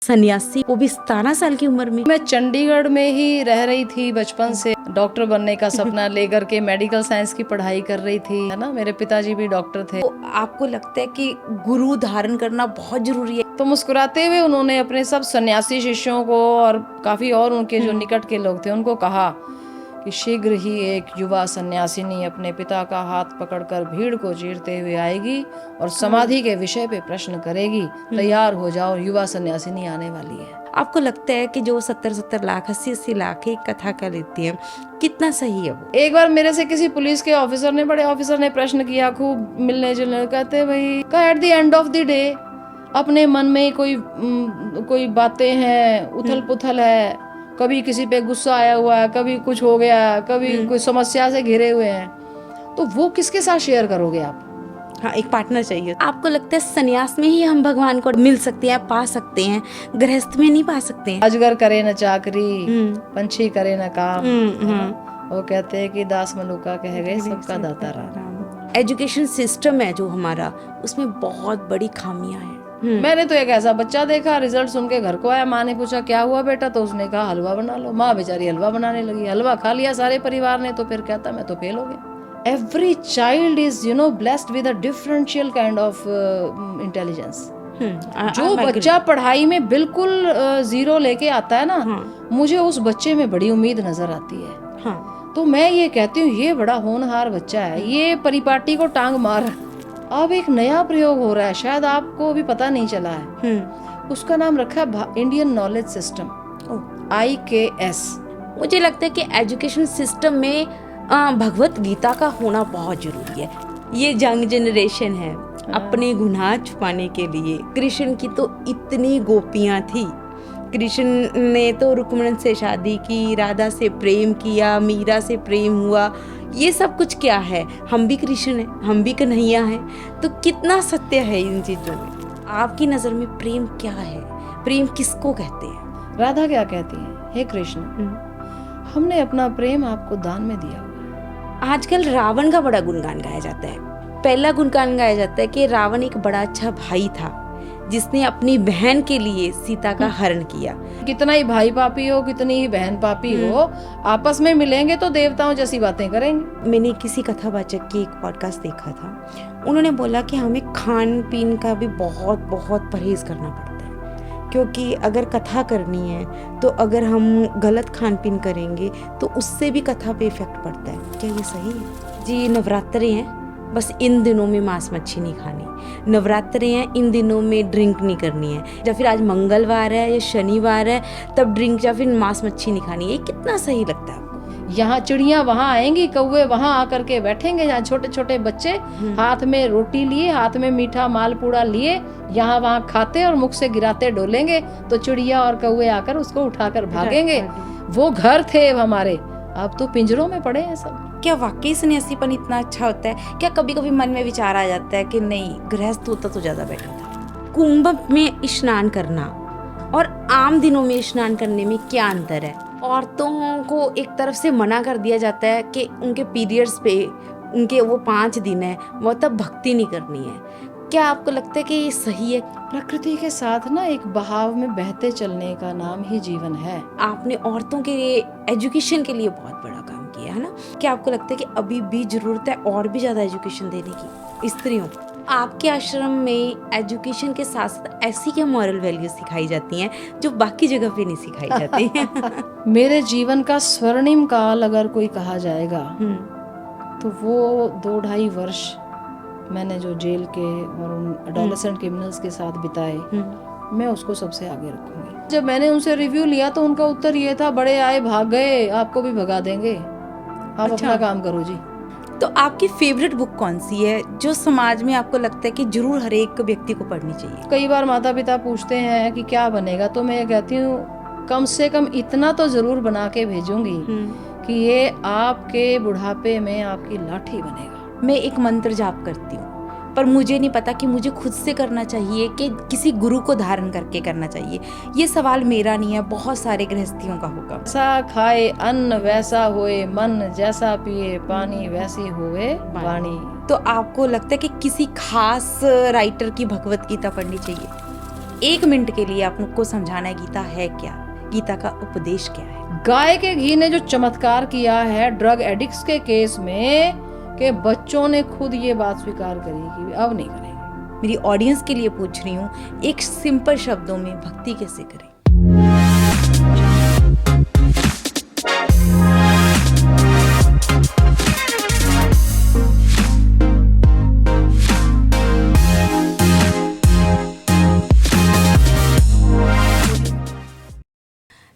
सन्यासी, वो भी 17 साल की उम्र में। मैं चंडीगढ़ में ही रह रही थी बचपन से, डॉक्टर बनने का सपना लेकर के मेडिकल साइंस की पढ़ाई कर रही थी, है ना। मेरे पिताजी भी डॉक्टर थे। तो आपको लगता है कि गुरु धारण करना बहुत जरूरी है? तो मुस्कुराते हुए उन्होंने अपने सब सन्यासी शिष्यों को और काफी और उनके जो निकट के लोग थे उनको कहा कि शीघ्र ही एक युवा सन्यासिनी अपने पिता का हाथ पकड़कर भीड़ को चीरते हुए आएगी और समाधि के विषय पे प्रश्न करेगी। तैयार हो जाओ, युवा सन्यासिनी आने वाली है। आपको लगता है कि जो 70-70 लाख 80-80 लाख एक कथा का लेती है, कितना सही है वो? एक बार मेरे से किसी पुलिस के ऑफिसर ने, बड़े ऑफिसर ने प्रश्न किया, खूब मिलने जुलने, कहते भाई at the end of the day अपने मन में कोई बातें हैं, उथल पुथल है, कभी किसी पे गुस्सा आया हुआ है, कभी कुछ हो गया, कभी कोई समस्या से घिरे हुए हैं, तो वो किसके साथ शेयर करोगे आप? हाँ, एक पार्टनर चाहिए। आपको लगता है सन्यास में ही हम भगवान को मिल सकते हैं, पा सकते हैं, गृहस्थ में नहीं पा सकते हैं? अजगर करे न चाकरी, पंछी करे न काम, वो कहते हैं कि दास मलुका कह गए सबका दाता राम। एजुकेशन सिस्टम है जो हमारा, उसमें बहुत बड़ी खामियां हैं। मैंने तो एक ऐसा बच्चा देखा, रिजल्ट सुन के घर को आया, माँ ने पूछा क्या हुआ बेटा, तो उसने कहा हलवा बना लो। माँ बेचारी हलवा बनाने लगी, हलवा खा लिया सारे परिवार ने, तो फिर कहता मैं तो फेल हो गया। Every child is blessed with a differential kind of intelligence. जो बच्चा पढ़ाई में बिल्कुल जीरो लेके आता है ना, मुझे उस बच्चे में बड़ी उम्मीद नजर आती है। तो मैं ये कहती हूँ ये बड़ा होनहार बच्चा है, ये परिपाटी को टांग मार। अब एक नया प्रयोग हो रहा है, शायद आपको अभी पता नहीं चला है। उसका नाम रखा है इंडियन नॉलेज सिस्टम, IKS। मुझे लगता है कि एजुकेशन सिस्टम में भगवत गीता का होना बहुत जरूरी है। ये यंग जनरेशन है, अपने गुनाह छुपाने के लिए। कृष्ण की तो इतनी गोपियां थी, कृष्ण ने तो रुक्मणी से शादी की, राधा से प्रेम किया, मीरा से प्रेम हुआ। ये सब कुछ क्या है? हम भी कृष्ण हैं, हम भी कन्हैया हैं। तो कितना सत्य है इन चीजों में? आपकी नजर में प्रेम क्या है? प्रेम किसको कहते हैं? राधा क्या कहती है, हे कृष्ण हमने अपना प्रेम आपको दान में दिया हुआ। आजकल रावण का बड़ा गुणगान गाया जाता है। पहला गुणगान गाया जाता है कि रावण एक बड़ा अच्छा भाई था जिसने अपनी बहन के लिए सीता का हरण किया। कितना ही भाई पापी हो, कितनी ही बहन पापी हो, आपस में मिलेंगे तो देवताओं जैसी बातें करेंगे। मैंने किसी कथावाचक की एक पॉडकास्ट देखा था, उन्होंने बोला कि हमें खान पीन का भी बहुत बहुत परहेज करना पड़ता है, क्योंकि अगर कथा करनी है तो अगर हम गलत खान पीन करेंगे तो उससे भी कथा पे इफेक्ट पड़ता है। क्या ये सही है? जी, नवरात्रे हैं, बस इन दिनों में मांस मच्छी नहीं खानी। नवरात्रे हैं, इन दिनों में ड्रिंक नहीं करनी है। या फिर आज मंगलवार है या शनिवार है तब ड्रिंक या फिर मांस मच्छी नहीं खानी है। ये कितना सही लगता है आपको? यहाँ चिड़ियाँ वहाँ आएंगी, कौवे वहाँ आकर के बैठेंगे, जहाँ छोटे छोटे बच्चे हाथ में रोटी लिए, हाथ में मीठा मालपूड़ा लिए, यहाँ वहाँ खाते और मुख से गिराते डोलेंगे, तो चिड़िया और कौवे आकर उसको उठाकर भागेंगे। वो घर थे हमारे, अब तो पिंजरों में पड़े हैं सब। क्या वाकई सन्यासीपन इतना अच्छा होता है? क्या कभी कभी मन में विचार आ जाता है कि नहीं, गृहस्थ होता तो ज्यादा बेटर था? कुंभ में स्नान करना और आम दिनों में स्नान करने में क्या अंतर है? औरतों को एक तरफ से मना कर दिया जाता है कि उनके पीरियड्स पे, उनके वो 5 दिन है, वो तब भक्ति नहीं करनी है। क्या आपको लगता है कि ये सही है? प्रकृति के साथ ना एक बहाव में बहते चलने का नाम ही जीवन है। आपने औरतों के लिए एजुकेशन के लिए बहुत बड़ा काम किया है ना? क्या आपको लगता है कि अभी भी जरूरत है और भी ज्यादा एजुकेशन देने की स्त्रियों को? आपके आश्रम में एजुकेशन के साथ साथ ऐसी क्या मॉरल वैल्यूज सिखाई जाती हैं जो बाकी जगह पे नहीं सिखाई जाती हैं? मेरे जीवन का स्वर्णिम काल अगर कोई कहा जाएगा तो वो 2-2.5 वर्ष मैंने जो जेल के और उन एडोलेसेंट क्रिमिनल्स के साथ बिताए, मैं उसको सबसे आगे रखूंगी। जब मैंने उनसे रिव्यू लिया तो उनका उत्तर ये था, बड़े आए भाग गए, आपको भी भगा देंगे, आप अपना काम करो जी। तो आपकी फेवरेट बुक कौन सी है जो समाज में आपको लगता है कि जरूर हर एक व्यक्ति को पढ़नी चाहिए? कई बार माता पिता पूछते हैं कि क्या बनेगा, तो मैं कहती हूँ कम से कम इतना तो जरूर बना के भेजूंगी कि ये आपके बुढ़ापे में आपकी लाठी बनेगा। मैं एक मंत्र जाप करती हूँ, पर मुझे नहीं पता कि मुझे खुद से करना चाहिए कि किसी गुरु को धारण करके करना चाहिए। ये सवाल मेरा नहीं है, बहुत सारे गृहस्थियों का होगा। जैसा खाए अन्न वैसा होए मन, जैसा पिए पानी वैसी होए वाणी। तो आपको लगता है कि किसी खास राइटर की भगवत गीता पढ़नी चाहिए? 1 मिनट के लिए आपको समझाना है गीता है क्या, गीता का उपदेश क्या है। गाय के घी ने जो चमत्कार किया है ड्रग एडिक्ट्स के केस में, कि बच्चों ने खुद ये बात स्वीकार करी कि अब नहीं करेंगे। मेरी ऑडियंस के लिए पूछ रही हूँ, एक सिंपल शब्दों में भक्ति कैसे करें।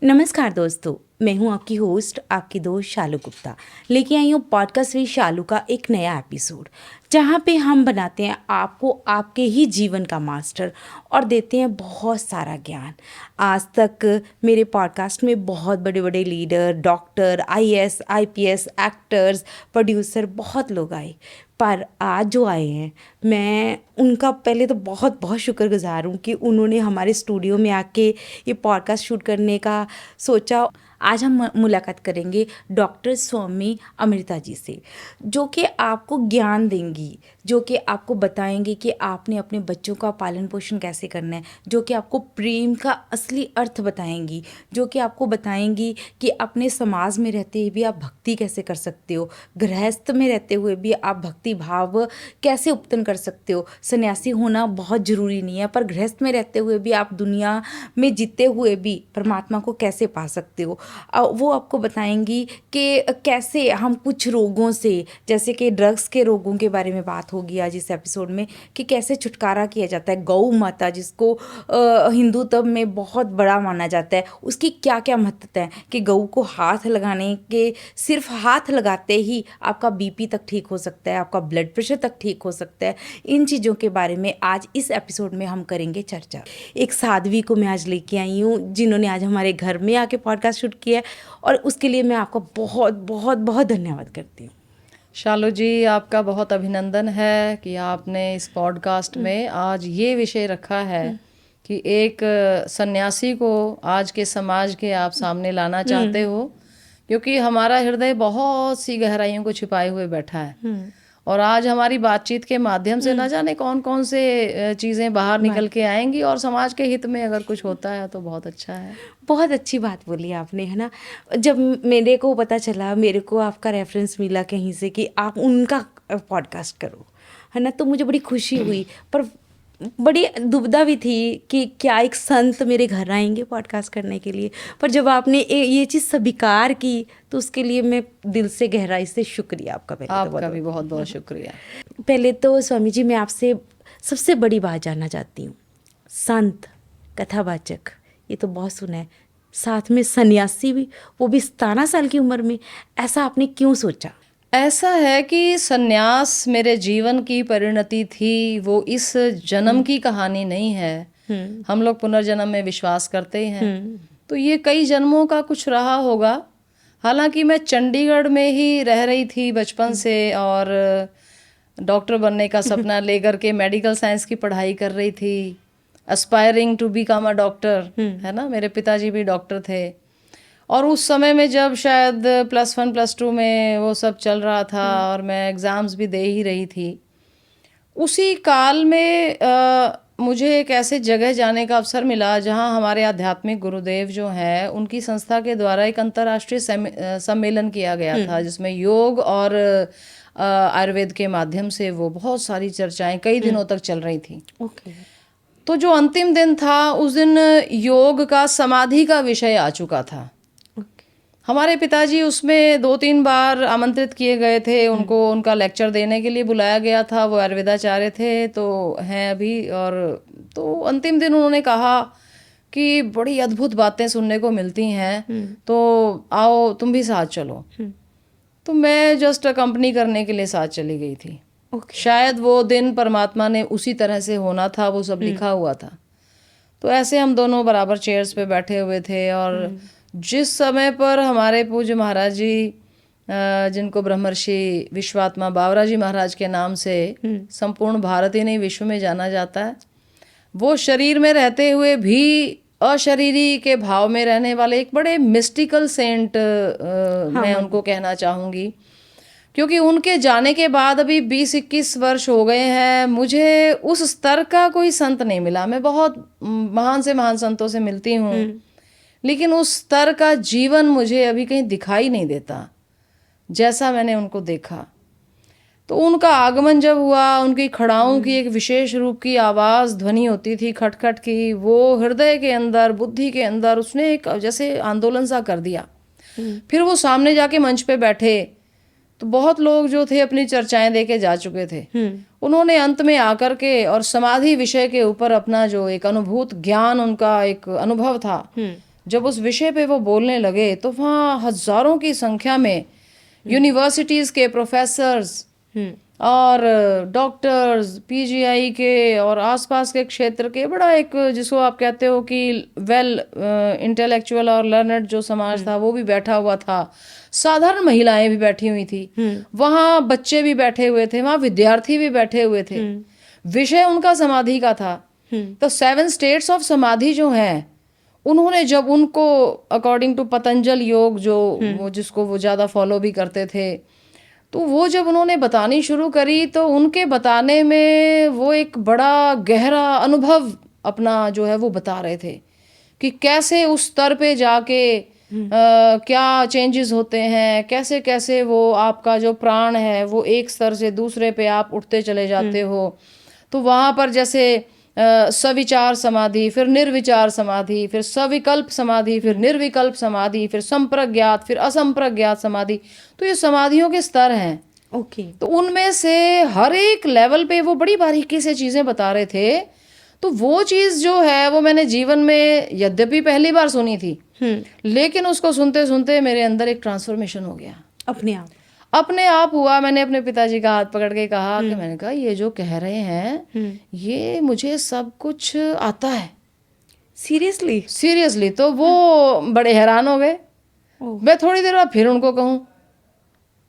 नमस्कार दोस्तों, मैं हूं आपकी होस्ट, आपकी दोस्त शालू गुप्ता, लेके आई हूँ पॉडकास्ट विद शालू का एक नया एपिसोड, जहां पे हम बनाते हैं आपको आपके ही जीवन का मास्टर और देते हैं बहुत सारा ज्ञान। आज तक मेरे पॉडकास्ट में बहुत बड़े बड़े leader, doctor, IAS, IPS, actors, producer बहुत लोग आए, पर आज जो आए हैं मैं उनका पहले तो बहुत बहुत शुक्रगुजार हूँ कि उन्होंने हमारे स्टूडियो में आके ये पॉडकास्ट शूट करने का सोचा। आज हम मुलाकात करेंगे डॉक्टर स्वामी अमृता जी से, जो कि आपको ज्ञान देंगी, जो कि आपको बताएंगे कि आपने अपने बच्चों का पालन पोषण कैसे करना है, जो कि आपको प्रेम का असली अर्थ बताएंगी, जो कि आपको बताएंगी कि अपने समाज में रहते हुए भी आप भक्ति कैसे कर सकते हो, गृहस्थ में रहते हुए भी आप भक्ति भाव कैसे उत्पन्न कर सकते हो। सन्यासी होना बहुत ज़रूरी नहीं है, पर गृहस्थ में रहते हुए भी आप दुनिया में जीते हुए भी परमात्मा को कैसे पा सकते हो। वो आपको बताएंगी कि कैसे हम कुछ रोगों से, जैसे कि ड्रग्स के रोगों के बारे में बात होगी आज इस एपिसोड में, कि कैसे छुटकारा किया जाता है। गौ माता जिसको हिंदू धर्म में बहुत बड़ा माना जाता है, उसकी क्या क्या महत्वता है कि गऊ को हाथ लगाने के, सिर्फ हाथ लगाते ही आपका BP तक ठीक हो सकता है, आपका ब्लड प्रेशर तक ठीक हो सकता है। इन चीज़ों के बारे में आज इस एपिसोड में हम करेंगे चर्चा। एक साध्वी को मैं आज लेके आई हूँ जिन्होंने आज हमारे घर में आके पॉडकास्ट शूट किया है, और उसके लिए मैं आपका बहुत बहुत बहुत धन्यवाद करती हूँ। शालू जी, आपका बहुत अभिनंदन है कि आपने इस पॉडकास्ट में आज ये विषय रखा है कि एक सन्यासी को आज के समाज के आप सामने लाना चाहते हो, क्योंकि हमारा हृदय बहुत सी गहराइयों को छिपाए हुए बैठा है, और आज हमारी बातचीत के माध्यम से ना जाने कौन कौन से चीज़ें बाहर निकल के आएंगी, और समाज के हित में अगर कुछ होता है तो बहुत अच्छा है। बहुत अच्छी बात बोली आपने, है ना। जब मेरे को पता चला, मेरे को आपका रेफरेंस मिला कहीं से कि आप उनका पॉडकास्ट करो, है ना, तो मुझे बड़ी खुशी हुई, पर बड़ी दुविधा भी थी कि क्या एक संत मेरे घर आएंगे पॉडकास्ट करने के लिए। पर जब आपने ये चीज़ स्वीकार की तो उसके लिए मैं दिल से गहराई से शुक्रिया आपका। पहले आपका भी बहुत बहुत शुक्रिया। पहले तो स्वामी जी, मैं आपसे सबसे बड़ी बात जानना चाहती हूँ। संत, कथावाचक, ये तो बहुत सुना है, साथ में सन्यासी भी, वो भी 17 साल की उम्र में, ऐसा आपने क्यों सोचा? ऐसा है कि सन्यास मेरे जीवन की परिणति थी, वो इस जन्म की कहानी नहीं है। हम लोग पुनर्जन्म में विश्वास करते हैं, तो ये कई जन्मों का कुछ रहा होगा। हालांकि मैं चंडीगढ़ में ही रह रही थी बचपन से, और डॉक्टर बनने का सपना लेकर के मेडिकल साइंस की पढ़ाई कर रही थी, aspiring to become a doctor, है ना। मेरे पिताजी भी डॉक्टर थे, और उस समय में जब शायद +1 +2 में वो सब चल रहा था और मैं एग्ज़ाम्स भी दे ही रही थी, उसी काल में मुझे एक ऐसे जगह जाने का अवसर मिला जहां हमारे आध्यात्मिक गुरुदेव जो हैं, उनकी संस्था के द्वारा एक अंतर्राष्ट्रीय सम्मेलन किया गया था, जिसमें योग और आयुर्वेद के माध्यम से वो बहुत सारी चर्चाएं कई दिनों तक चल रही थी। तो जो अंतिम दिन था, उस दिन योग का समाधि का विषय आ चुका था। हमारे पिताजी उसमें 2-3 बार आमंत्रित किए गए थे, उनको उनका लेक्चर देने के लिए बुलाया गया था। वो आयुर्वेदाचार्य थे, तो हैं अभी। और तो अंतिम दिन उन्होंने कहा कि बड़ी अद्भुत बातें सुनने को मिलती हैं, तो आओ तुम भी साथ चलो। तो मैं जस्ट अकम्पनी करने के लिए साथ चली गई थी। शायद वो दिन परमात्मा ने उसी तरह से होना था, वो सब लिखा हुआ था। तो ऐसे हम दोनों बराबर चेयर्स पे बैठे हुए थे, और जिस समय पर हमारे पूज्य महाराज जी, जिनको ब्रह्मर्षि विश्वात्मा बावरा जी महाराज के नाम से संपूर्ण भारत ही नहीं विश्व में जाना जाता है, वो शरीर में रहते हुए भी अशरीरी के भाव में रहने वाले एक बड़े मिस्टिकल सेंट मैं उनको कहना चाहूँगी, क्योंकि उनके जाने के बाद अभी 20-21 वर्ष हो गए हैं, मुझे उस स्तर का कोई संत नहीं मिला। मैं बहुत महान से महान संतों से मिलती हूँ, लेकिन उस स्तर का जीवन मुझे अभी कहीं दिखाई नहीं देता जैसा मैंने उनको देखा। तो उनका आगमन जब हुआ, उनकी खड़ाओं की एक विशेष रूप की आवाज़ ध्वनि होती थी खटखट की, वो हृदय के अंदर, बुद्धि के अंदर उसने एक जैसे आंदोलन सा कर दिया। फिर वो सामने जाके मंच पे बैठे तो बहुत लोग जो थे अपनी चर्चाएं दे के जा चुके थे। उन्होंने अंत में आकर के और समाधि विषय के ऊपर अपना जो एक अनुभूत ज्ञान, उनका एक अनुभव था, जब उस विषय पे वो बोलने लगे तो वहाँ हजारों की संख्या में यूनिवर्सिटीज के प्रोफेसर्स और डॉक्टर्स, पीजीआई के और आसपास के क्षेत्र के, बड़ा एक जिसको आप कहते हो कि वेल इंटेलेक्चुअल और लर्नड जो समाज था वो भी बैठा हुआ था। साधारण महिलाएं भी बैठी हुई थी, वहाँ बच्चे भी बैठे हुए थे, वहाँ विद्यार्थी भी बैठे हुए थे। विषय उनका समाधि का था। तो 7 स्टेट्स ऑफ समाधि जो हैं, उन्होंने जब उनको अकॉर्डिंग टू पतंजल योग जो वो जिसको वो ज़्यादा फॉलो भी करते थे, तो वो जब उन्होंने बतानी शुरू करी तो उनके बताने में वो एक बड़ा गहरा अनुभव अपना जो है वो बता रहे थे कि कैसे उस स्तर पे जाके क्या चेंजेस होते हैं, कैसे कैसे वो आपका जो प्राण है वो एक स्तर से दूसरे पे आप उठते चले जाते हो। तो वहाँ पर जैसे सविचार समाधि, फिर निर्विचार समाधि, फिर सविकल्प समाधि, फिर निर्विकल्प समाधि, फिर संप्रज्ञात, फिर असंप्रज्ञात समाधि। तो ये समाधियों के स्तर हैं। ओके। तो उनमें से हर एक लेवल पे वो बड़ी बारीकी से चीजें बता रहे थे। तो वो चीज जो है वो मैंने जीवन में यद्यपि पहली बार सुनी थी, लेकिन उसको सुनते सुनते मेरे अंदर एक ट्रांसफॉर्मेशन हो गया। अपने आप हुआ। मैंने अपने पिताजी का हाथ पकड़ के कहा कि मैंने कहा ये जो कह रहे हैं ये मुझे सब कुछ आता है। सीरियसली। तो वो बड़े हैरान हो गए। मैं थोड़ी देर बाद फिर उनको कहूँ,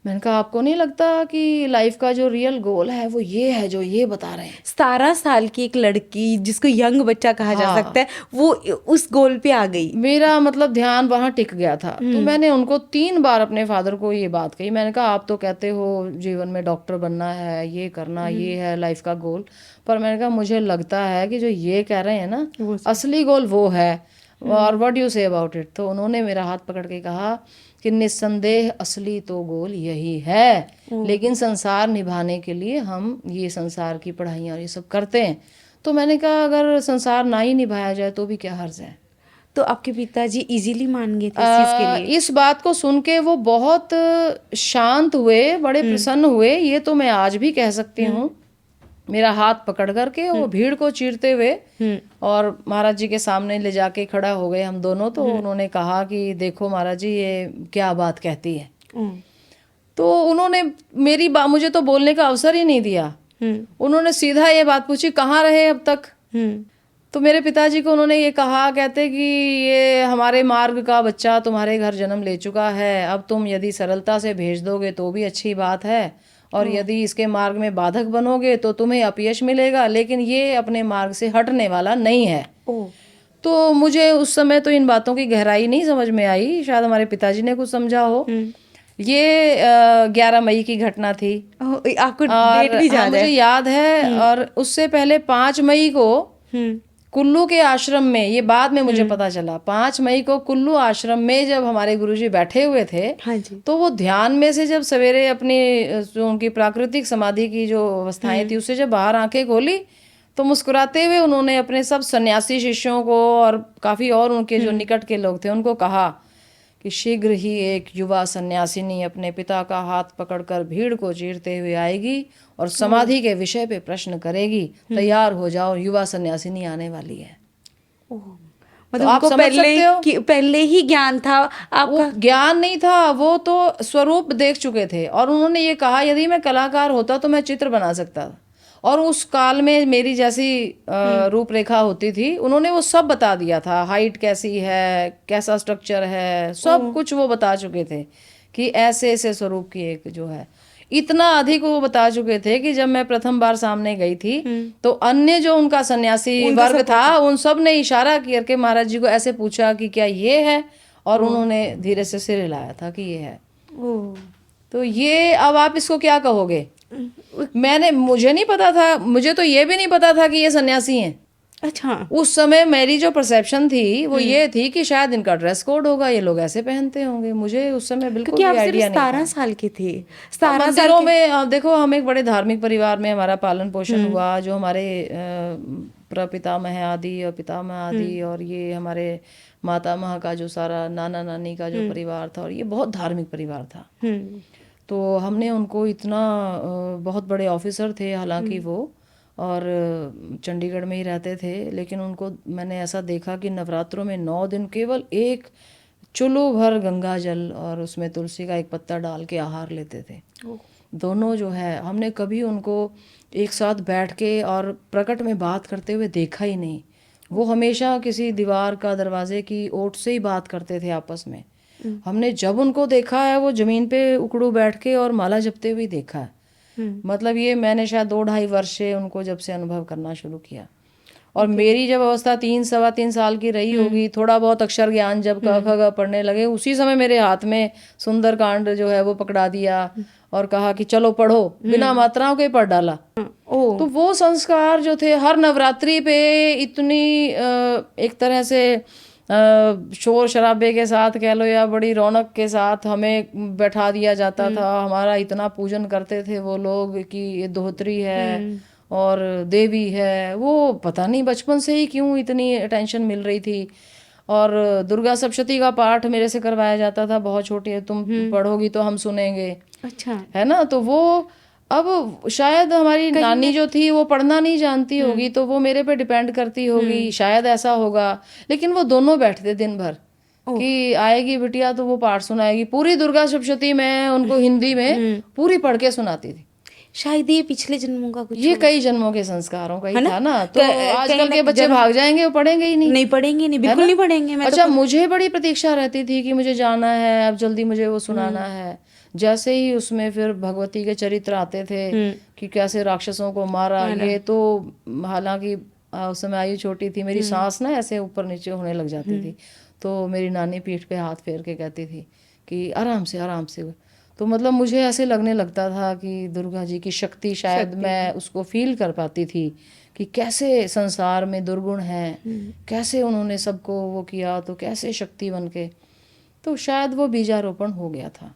मैंने कहा आपको नहीं लगता कि लाइफ का जो रियल गोल है वो ये है जो ये बता रहे हैं। 17 साल की एक लड़की जिसको यंग बच्चा कहा जा सकता है, वो उस गोल पे आ गई। मेरा मतलब ध्यान वहां टिक गया था। तो मैंने उनको 3 बार अपने फादर को ये बात कही। मैंने कहा आप तो कहते हो जीवन में डॉक्टर बनना है, ये करना, ये है लाइफ का गोल, पर मैंने कहा मुझे लगता है कि जो ये कह रहे हैं ना असली गोल वो है। और what do you say about it. तो उन्होंने मेरा हाथ पकड़ के कहा कि निस्संदेह असली तो गोल यही है, लेकिन संसार निभाने के लिए हम ये संसार की पढ़ाइयाँ और ये सब करते हैं। तो मैंने कहा अगर संसार ना ही निभाया जाए तो भी क्या हर्ज है। तो आपके पिताजी इजीली मान गए थे इस चीज के लिए? इस बात को सुन के वो बहुत शांत हुए, बड़े प्रसन्न हुए। ये तो मैं आज भी कह सकती हूँ। मेरा हाथ पकड़ करके वो भीड़ को चीरते हुए और महाराज जी के सामने ले जाके खड़ा हो गए हम दोनों। तो उन्होंने कहा कि देखो महाराज जी ये क्या बात कहती है। तो उन्होंने मेरी बात, मुझे तो बोलने का अवसर ही नहीं दिया। उन्होंने सीधा ये बात पूछी कहाँ रहे अब तक। तो मेरे पिताजी को उन्होंने ये कहा, कहते कि ये हमारे मार्ग का बच्चा तुम्हारे घर जन्म ले चुका है, अब तुम यदि सरलता से भेज दोगे तो भी अच्छी बात है, और यदि इसके मार्ग में बाधक बनोगे तो तुम्हें अपयश मिलेगा, लेकिन ये अपने मार्ग से हटने वाला नहीं है। तो मुझे उस समय तो इन बातों की गहराई नहीं समझ में आई, शायद हमारे पिताजी ने कुछ समझा हो। ये 11 मई की घटना थी। आपको डेट भी याद है? मुझे याद है। और उससे पहले 5 मई को कुल्लू के आश्रम में, ये बाद में मुझे पता चला, 5 मई को कुल्लू आश्रम में जब हमारे गुरुजी बैठे हुए थे, हाँ जी। तो वो ध्यान में से जब सवेरे अपनी जो उनकी प्राकृतिक समाधि की जो अवस्थाएं थी उससे जब बाहर आंखें खोली तो मुस्कुराते हुए उन्होंने अपने सब सन्यासी शिष्यों को और काफी और उनके जो निकट के लोग थे उनको कहा कि शीघ्र ही एक युवा सन्यासिनी अपने पिता का हाथ पकड़कर भीड़ को चीरते हुए आएगी और समाधि के विषय पे प्रश्न करेगी। तैयार हो जाओ, युवा सन्यासिनी आने वाली है। मतलब तो आपको पहले ही ज्ञान था? आपका ज्ञान नहीं था, वो तो स्वरूप देख चुके थे। और उन्होंने ये कहा यदि मैं कलाकार होता तो मैं चित्र बना सकता था, और उस काल में मेरी जैसी रूपरेखा होती थी उन्होंने वो सब बता दिया था। हाइट कैसी है, कैसा स्ट्रक्चर है, सब कुछ वो बता चुके थे कि ऐसे ऐसे स्वरूप की एक जो है। इतना अधिक वो बता चुके थे कि जब मैं प्रथम बार सामने गई थी तो अन्य जो उनका सन्यासी वर्ग था उन सब ने इशारा करके महाराज जी को ऐसे पूछा कि क्या ये है, और उन्होंने धीरे से सिर हिलाया था कि ये है। तो ये अब आप इसको क्या कहोगे? मुझे नहीं पता था, मुझे तो ये भी नहीं पता था कि ये सन्यासी हैं। अच्छा। उस समय मेरी जो परसेप्शन थी वो ये थी कि शायद इनका ड्रेस कोड होगा, ये लोग ऐसे पहनते होंगे। मुझे उस समय बिल्कुल क्योंकि भी आप सिर्फ आइडिया नहीं 17 था। साल के थे। 17 साल मंदिरों में देखो, हम एक बड़े धार्मिक परिवार में हमारा पालन पोषण हुआ, जो हमारे प्रपितामह आदि और पितामह आदि और ये हमारे मातामह का जो सारा नाना नानी का जो परिवार था, और ये बहुत धार्मिक परिवार था। तो हमने उनको इतना बहुत बड़े ऑफिसर थे हालांकि वो, और चंडीगढ़ में ही रहते थे, लेकिन उनको मैंने ऐसा देखा कि नवरात्रों में 9 दिन केवल एक चुल्लू भर गंगा जल और उसमें तुलसी का एक पत्ता डाल के आहार लेते थे। दोनों जो है, हमने कभी उनको एक साथ बैठ के और प्रकट में बात करते हुए देखा ही नहीं। वो हमेशा किसी दीवार का दरवाजे की ओट से ही बात करते थे आपस में। हमने जब उनको देखा है वो जमीन पे उकड़ू बैठ के और माला जपते हुए देखा है। मतलब ये मैंने शायद 2-2.5 वर्ष से उनको जब से अनुभव करना शुरू किया। और मेरी जब अवस्था 3-3.25 साल की रही होगी, थोड़ा बहुत अक्षर ज्ञान जब क ख ग पढ़ने लगे, उसी समय मेरे हाथ में सुंदरकांड जो है वो पकड़ा दिया और कहा कि चलो पढ़ो, बिना मात्राओं के पढ़ डाला। तो वो संस्कार जो थे, हर नवरात्रि पे इतनी एक तरह से शोर शराबे के साथ कह लो या बड़ी रौनक के साथ हमें बैठा दिया जाता था। हमारा इतना पूजन करते थे वो लोग कि ये धोत्री है और देवी है। वो पता नहीं बचपन से ही क्यों इतनी अटेंशन मिल रही थी। और दुर्गा सप्तशती का पाठ मेरे से करवाया जाता था, बहुत छोटी है, तुम पढ़ोगी तो हम सुनेंगे। अच्छा। है ना। तो वो अब शायद हमारी नानी जो थी वो पढ़ना नहीं जानती होगी, तो वो मेरे पे डिपेंड करती होगी, शायद ऐसा होगा। लेकिन वो दोनों बैठते दिन भर कि आएगी बिटिया तो वो पाठ सुनाएगी। पूरी दुर्गा सप्तशती मैं उनको हिंदी में पूरी पढ़ के सुनाती थी। शायद ये पिछले जन्मों का कुछ, ये कई जन्मों के संस्कारों का ही था ना। तो आजकल के बच्चे भाग जाएंगे, वो पढ़ेंगे ही नहीं। नहीं पढ़ेंगे, नहीं, बिल्कुल नहीं पढ़ेंगे। मैं अच्छा, मुझे बड़ी प्रतीक्षा रहती थी कि मुझे जाना है, अब जल्दी मुझे वो सुनाना है। जैसे ही उसमें फिर भगवती के चरित्र आते थे कि कैसे राक्षसों को मारा, ये तो हालांकि उस समय आयु छोटी थी, मेरी सांस ना ऐसे ऊपर नीचे होने लग जाती थी। तो मेरी नानी पीठ पे हाथ फेर के कहती थी कि आराम से आराम से। तो मतलब मुझे ऐसे लगने लगता था कि दुर्गा जी की शक्ति, शायद मैं उसको फील कर पाती थी कि कैसे संसार में दुर्गुण है, कैसे उन्होंने सबको वो किया, तो कैसे शक्ति बन के। तो शायद वो बीजारोपण हो गया था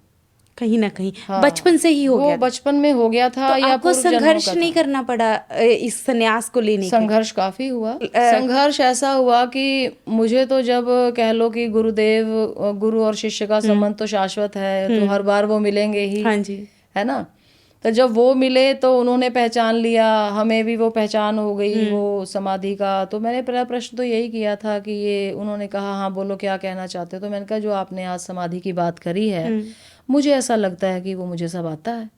कहीं ना कहीं। बचपन से ही हो गया, बचपन में हो गया था। तो या आपको संघर्ष नहीं करना पड़ा इस संन्यास को लेने के? संघर्ष काफी हुआ। संघर्ष ऐसा हुआ कि मुझे तो जब कह लो कि गुरु और शिष्य का संबंध तो शाश्वत है, तो हर बार वो मिलेंगे ही। हाँ जी। है ना। तो जब वो मिले तो उन्होंने पहचान लिया, हमें भी वो पहचान हो गई वो समाधि का। तो मैंने पहला प्रश्न तो यही किया था कि ये, उन्होंने कहा हाँ बोलो क्या कहना चाहते हो। तो मैंने कहा जो आपने आज समाधि की बात करी है, मुझे ऐसा लगता है कि वो मुझे सब आता है।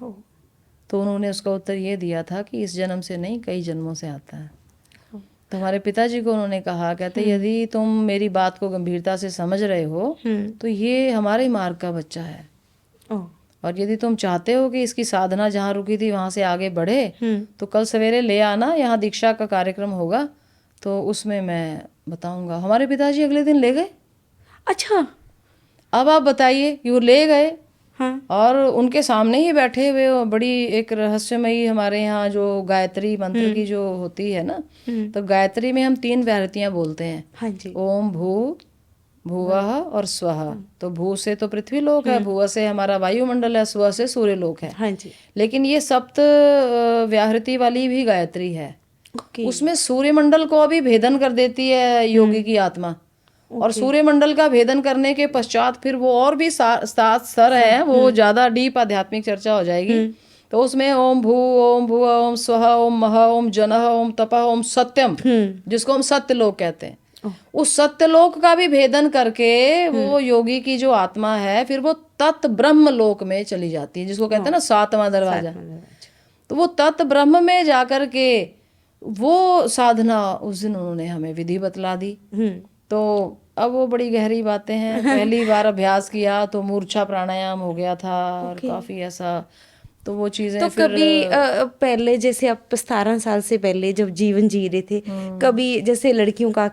तो उन्होंने उसका उत्तर ये दिया था कि इस जन्म से नहीं, कई जन्मों से आता है। तो हमारे पिताजी को उन्होंने कहा, कहते यदि तुम मेरी बात को गंभीरता से समझ रहे हो तो ये हमारे मार्ग का बच्चा है, और यदि तुम चाहते हो कि इसकी साधना जहाँ रुकी थी वहां से आगे बढ़े, तो कल सवेरे ले आना, यहाँ दीक्षा का कार्यक्रम होगा, तो उसमें मैं बताऊंगा। हमारे पिताजी अगले दिन ले गए। अच्छा। अब आप बताइए कि वो ले गए। हाँ। और उनके सामने ही बैठे हुए बड़ी एक रहस्यमयी, हमारे यहाँ जो गायत्री मंत्र की जो होती है ना, तो गायत्री में हम 3 व्याहृतियां बोलते हैं। हाँ जी। ओम भू, भुवः और स्वः। तो भू से तो पृथ्वी लोक है, भुवः से हमारा वायुमंडल है, स्वः से सूर्य लोक है। हाँ जी। लेकिन ये सप्त व्याहृति वाली भी गायत्री है। उसमें सूर्यमंडल को भी भेदन कर देती है योगी की आत्मा। और सूर्यमंडल का भेदन करने के पश्चात फिर वो और भी 7 स्तर है, वो ज्यादा डीप आध्यात्मिक चर्चा हो जाएगी। तो उसमें ओम भू, ओम भुव, ओम स्वः, ओम मह, ओम जनः, ओम तपः, ओम सत्यम, जिसको हम सत्य लोक कहते हैं, उस सत्यलोक का भी भेदन करके वो योगी की जो आत्मा है फिर वो तत् ब्रह्म लोक में चली जाती है, जिसको कहते हैं ना 7वां दरवाजा। तो वो तत् ब्रह्म में जाकर के वो साधना उस दिन उन्होंने हमें विधि बतला दी। तो अब वो बड़ी गहरी बातें हैं। पहली बार अभ्यास किया तो मूर्छा प्राणायाम हो गया था और काफी ऐसा, तो वो चीजें तो फिर कभी पहले जैसे आप 17 साल से पहले जब जीवन जी रहे थे, कभी जैसे लड़कियों का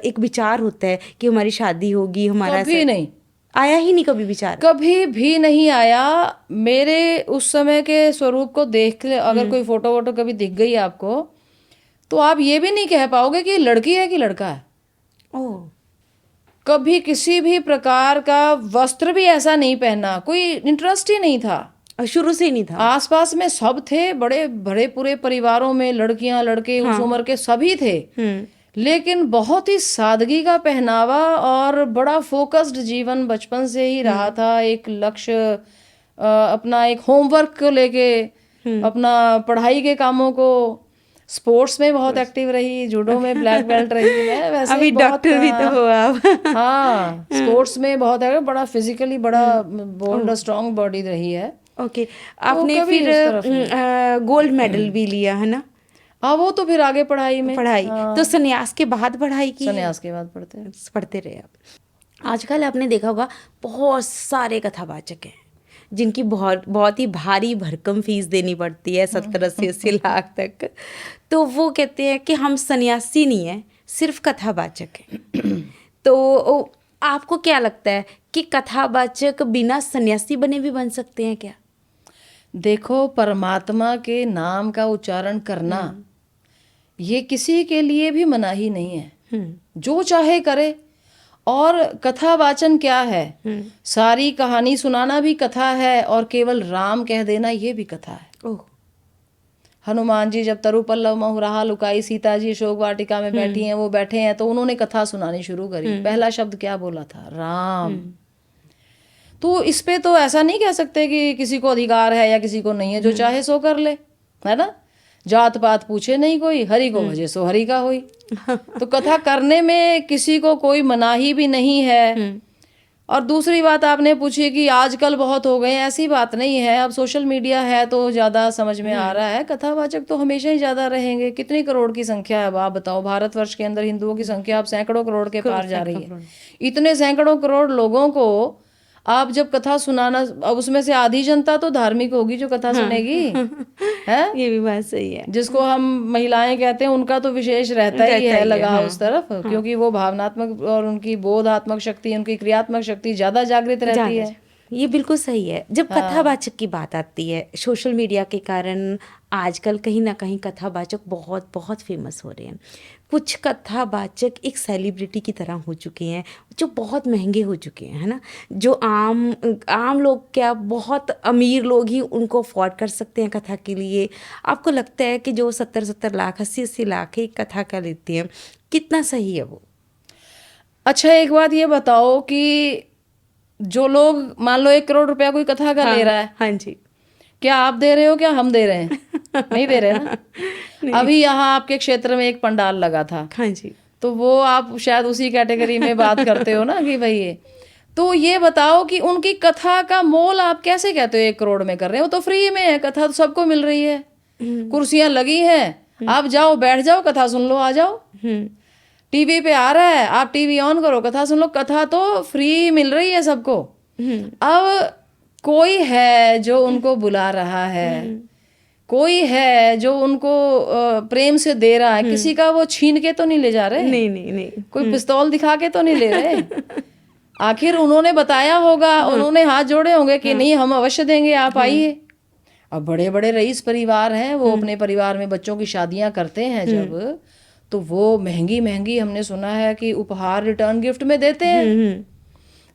एक विचार होता है कि हमारी शादी होगी, हमारा कभी नहीं, आया ही नहीं कभी विचार? कभी भी नहीं आया। मेरे उस समय के स्वरूप को देख ले, अगर कोई फोटो वोटो कभी दिख गई आपको, तो आप ये भी नहीं कह पाओगे कि लड़की है कि लड़का है। ओह, कभी किसी भी प्रकार का वस्त्र भी ऐसा नहीं पहना, कोई इंटरेस्ट ही नहीं था। शुरू से ही नहीं था? आसपास में सब थे, बड़े बड़े पूरे परिवारों में लड़कियां लड़के उस उम्र के सभी थे, लेकिन बहुत ही सादगी का पहनावा और बड़ा फोकस्ड जीवन बचपन से ही रहा था। एक लक्ष्य, अपना एक होमवर्क को लेके, अपना पढ़ाई के कामों को, स्पोर्ट्स में बहुत एक्टिव रही, जूडो में ब्लैक बेल्ट रही है। वैसे अभी डॉक्टर भी तो हो आप। हाँ, स्पोर्ट्स में बहुत है, बड़ा फिजिकली बड़ा बोल्ड स्ट्रांग बॉडी रही है। ओके, आपने फिर गोल्ड मेडल भी लिया है ना? हाँ, वो तो फिर आगे पढ़ाई में। पढ़ाई तो संन्यास के बाद पढ़ाई की? संन्यास के बाद पढ़ते रहे आप। आजकल आपने देखा होगा बहुत सारे कथावाचक हैं जिनकी बहुत ही भारी भरकम फीस देनी पड़ती है, 70-80 लाख तक। तो वो कहते हैं कि हम सन्यासी नहीं हैं, सिर्फ कथावाचक हैं। तो आपको क्या लगता है कि कथावाचक बिना सन्यासी बने भी बन सकते हैं क्या? देखो, परमात्मा के नाम का उच्चारण करना ये किसी के लिए भी मनाही नहीं है, जो चाहे करे। और कथा वाचन क्या है? सारी कहानी सुनाना भी कथा है, और केवल राम कह देना ये भी कथा है। ओह, हनुमान जी जब तरु पल्लव महुराहा लुकाई, सीता जी अशोक वाटिका में बैठी हैं, वो बैठे हैं, तो उन्होंने कथा सुनानी शुरू करी। पहला शब्द क्या बोला था? राम। तो इस पे तो ऐसा नहीं कह सकते कि किसी को अधिकार है या किसी को नहीं है, जो चाहे सो कर ले, है ना। जात पात पूछे नहीं कोई, हरि को भजे सो हरि का होई। तो कथा करने में किसी को कोई मनाही भी नहीं है। और दूसरी बात आपने पूछी कि आजकल बहुत हो गए, ऐसी बात नहीं है। अब सोशल मीडिया है तो ज़्यादा समझ में आ रहा है। कथावाचक तो हमेशा ही ज़्यादा रहेंगे। कितनी करोड़ की संख्या है अब आप बताओ? भारतवर्ष के अंदर हिंदुओं की संख्या अब सैकड़ों करोड़ के पार जा रही है। इतने सैकड़ों करोड़ लोगों को आप जब कथा सुनाना, अब उसमें से आधी जनता तो धार्मिक होगी जो कथा सुनेगी, है। ये भी बात सही है। जिसको हम महिलाएं कहते हैं, उनका तो विशेष रहता ही है लगाव उस तरफ, क्योंकि वो भावनात्मक और उनकी बोधात्मक शक्ति, उनकी क्रियात्मक शक्ति ज्यादा जागृत रहती है। ये बिल्कुल सही है। जब कथावाचक की बात आती है, सोशल मीडिया के कारण आजकल कहीं ना कहीं कथावाचक बहुत बहुत फेमस हो रहे हैं। कुछ कथावाचक एक सेलिब्रिटी की तरह हो चुके हैं, जो बहुत महंगे हो चुके हैं, है ना। जो आम लोग, क्या बहुत अमीर लोग ही उनको अफोर्ड कर सकते हैं कथा के लिए। आपको लगता है कि जो 70-70 लाख 80-80 लाख एक कथा का लेते हैं, कितना सही है वो? अच्छा, एक बात ये बताओ कि जो लोग मान लो 1 करोड़ रुपया कोई कथा का ले रहा है, हाँ जी, क्या आप दे रहे हो, क्या हम दे रहे हैं? नहीं दे रहे ना। अभी यहाँ आपके क्षेत्र में एक पंडाल लगा था, हाँ जी, तो वो आप शायद उसी कैटेगरी में बात करते हो ना कि भाई ये। तो ये बताओ कि उनकी कथा का मोल आप कैसे कहते हो 1 करोड़ में कर रहे हो? वो तो फ्री में है, कथा तो सबको मिल रही है, कुर्सियां लगी हैं, आप जाओ बैठ जाओ, कथा सुन लो, आ जाओ। टीवी पे आ रहा है, आप टीवी ऑन करो, कथा सुन लो। कथा तो फ्री मिल रही है सबको। अब कोई है जो उनको बुला रहा है, कोई है जो उनको प्रेम से दे रहा है। किसी का वो छीन के तो नहीं ले जा रहे, नहीं नहीं नहीं, कोई पिस्तौल दिखा के तो नहीं ले रहे। आखिर उन्होंने बताया होगा, उन्होंने हाथ जोड़े होंगे कि नहीं हम अवश्य देंगे, आप आइए। अब बड़े बड़े रईस परिवार हैं, वो अपने परिवार में बच्चों की शादियां करते हैं जब, तो वो महंगी महंगी, हमने सुना है कि उपहार रिटर्न गिफ्ट में देते हैं।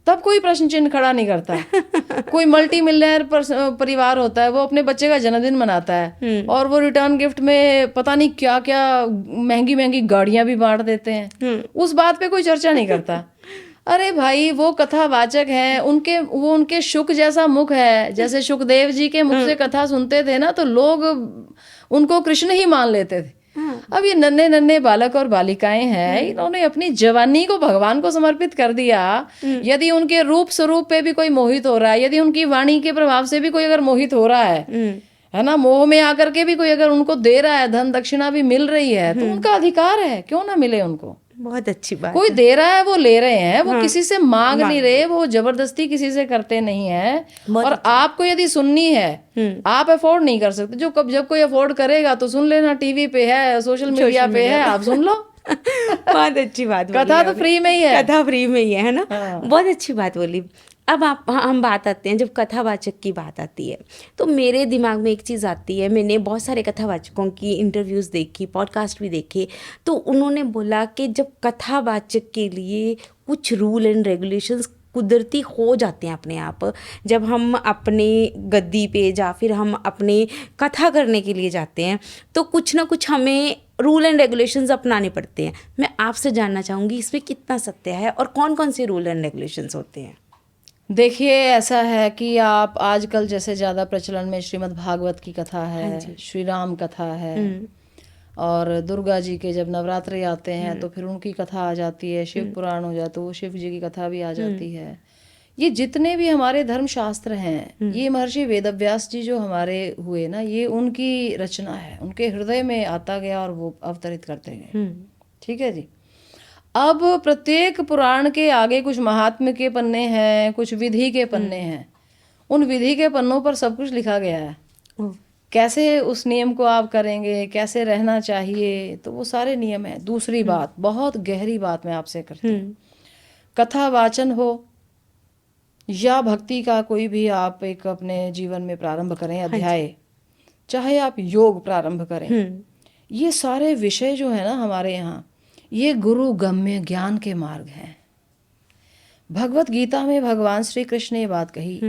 तब कोई प्रश्न चिन्ह खड़ा नहीं करता। कोई मल्टी मिलियनर परिवार होता है, वो अपने बच्चे का जन्मदिन मनाता है और वो रिटर्न गिफ्ट में पता नहीं क्या क्या महंगी महंगी गाड़ियां भी बांट देते हैं। उस बात पे कोई चर्चा नहीं करता। अरे भाई, वो कथावाचक हैं, उनके शुक जैसा मुख है। जैसे शुकदेव जी के मुख से कथा सुनते थे ना, तो लोग उनको कृष्ण ही मान लेते थे। अब ये नन्हे नन्हे बालक और बालिकाएं हैं, इन्होंने अपनी जवानी को भगवान को समर्पित कर दिया। यदि उनके रूप स्वरूप पे भी कोई मोहित हो रहा है, यदि उनकी वाणी के प्रभाव से भी कोई अगर मोहित हो रहा है ना, मोह में आकर के भी कोई अगर उनको दे रहा है, धन दक्षिणा भी मिल रही है, तो उनका अधिकार है, क्यों ना मिले उनको। बहुत अच्छी बात। कोई दे रहा है, वो ले रहे हैं, वो किसी से मांग नहीं रहे, वो जबरदस्ती किसी से करते नहीं है। और आपको यदि सुननी है, आप अफोर्ड नहीं कर सकते, जब कोई अफोर्ड करेगा तो सुन लेना, टीवी पे है, सोशल मीडिया पे है, आप सुन लो। बहुत अच्छी बात बोली कथा तो आपने। फ्री में ही है। कथा फ्री में ही है ना। हाँ। बहुत अच्छी बात बोली। अब हम बात आते हैं, जब कथावाचक की बात आती है तो मेरे दिमाग में एक चीज़ आती है। मैंने बहुत सारे कथावाचकों की इंटरव्यूज़ देखी, पॉडकास्ट भी देखे, तो उन्होंने बोला कि जब कथावाचक के लिए कुछ रूल एंड रेगुलेशंस कुदरती हो जाते हैं अपने आप, जब हम अपने गद्दी पे या फिर हम अपने कथा करने के लिए जाते हैं, तो कुछ ना कुछ हमें रूल एंड रेगुलेशंस अपनाने पड़ते हैं। मैं आपसे जानना चाहूँगी इसमें कितना सत्य है और कौन कौन से रूल एंड रेगुलेशंस होते हैं। देखिए, ऐसा है कि आप आजकल जैसे ज़्यादा प्रचलन में श्रीमद् भागवत की कथा है, श्री राम कथा है, और दुर्गा जी के जब नवरात्रि आते हैं तो फिर उनकी कथा आ जाती है, शिव पुराण हो जाता है तो शिव जी की कथा भी आ जाती है। ये जितने भी हमारे धर्मशास्त्र हैं, ये महर्षि वेदव्यास जी जो हमारे हुए ना, ये उनकी रचना है, उनके हृदय में आता गया और वो अवतरित करते गए। ठीक है जी। अब प्रत्येक पुराण के आगे कुछ महात्म्य के पन्ने हैं, कुछ विधि के पन्ने हैं। उन विधि के पन्नों पर सब कुछ लिखा गया है, कैसे उस नियम को आप करेंगे, कैसे रहना चाहिए, तो वो सारे नियम हैं। दूसरी बात, बहुत गहरी बात मैं आपसे करती हूँ, कथा वाचन हो या भक्ति का कोई भी आप एक अपने जीवन में प्रारंभ करें अध्याय, चाहे आप योग प्रारंभ करें, ये सारे विषय जो है ना हमारे यहाँ, ये गुरु गम्य ज्ञान के मार्ग हैं। भगवत गीता में भगवान श्री कृष्ण ने ये बात कही,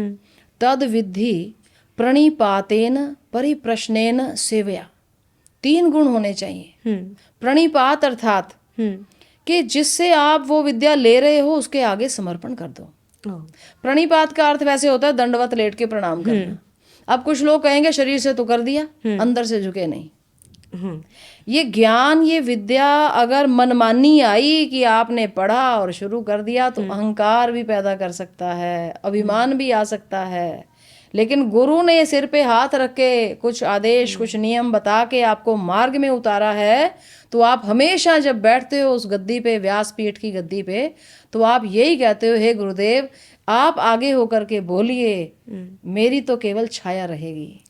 तद विद्धि प्रणिपातेन परिप्रश्नेन सेवया। 3 गुण होने चाहिए। प्रणिपात अर्थात कि जिससे आप वो विद्या ले रहे हो उसके आगे समर्पण कर दो। प्रणिपात का अर्थ वैसे होता है दंडवत लेट के प्रणाम करना। अब कुछ लोग कहेंगे शरीर से तो कर दिया, अंदर से झुके नहीं। ये ज्ञान, ये विद्या अगर मनमानी आई कि आपने पढ़ा और शुरू कर दिया तो अहंकार भी पैदा कर सकता है, अभिमान भी आ सकता है। लेकिन गुरु ने सिर पे हाथ रख के कुछ आदेश, कुछ नियम बता के आपको मार्ग में उतारा है, तो आप हमेशा जब बैठते हो उस गद्दी पे, व्यासपीठ की गद्दी पे, तो आप यही कहते हो, हे गुरुदेव आप आगे होकर के बोलिए, मेरी तो केवल छाया रहेगी।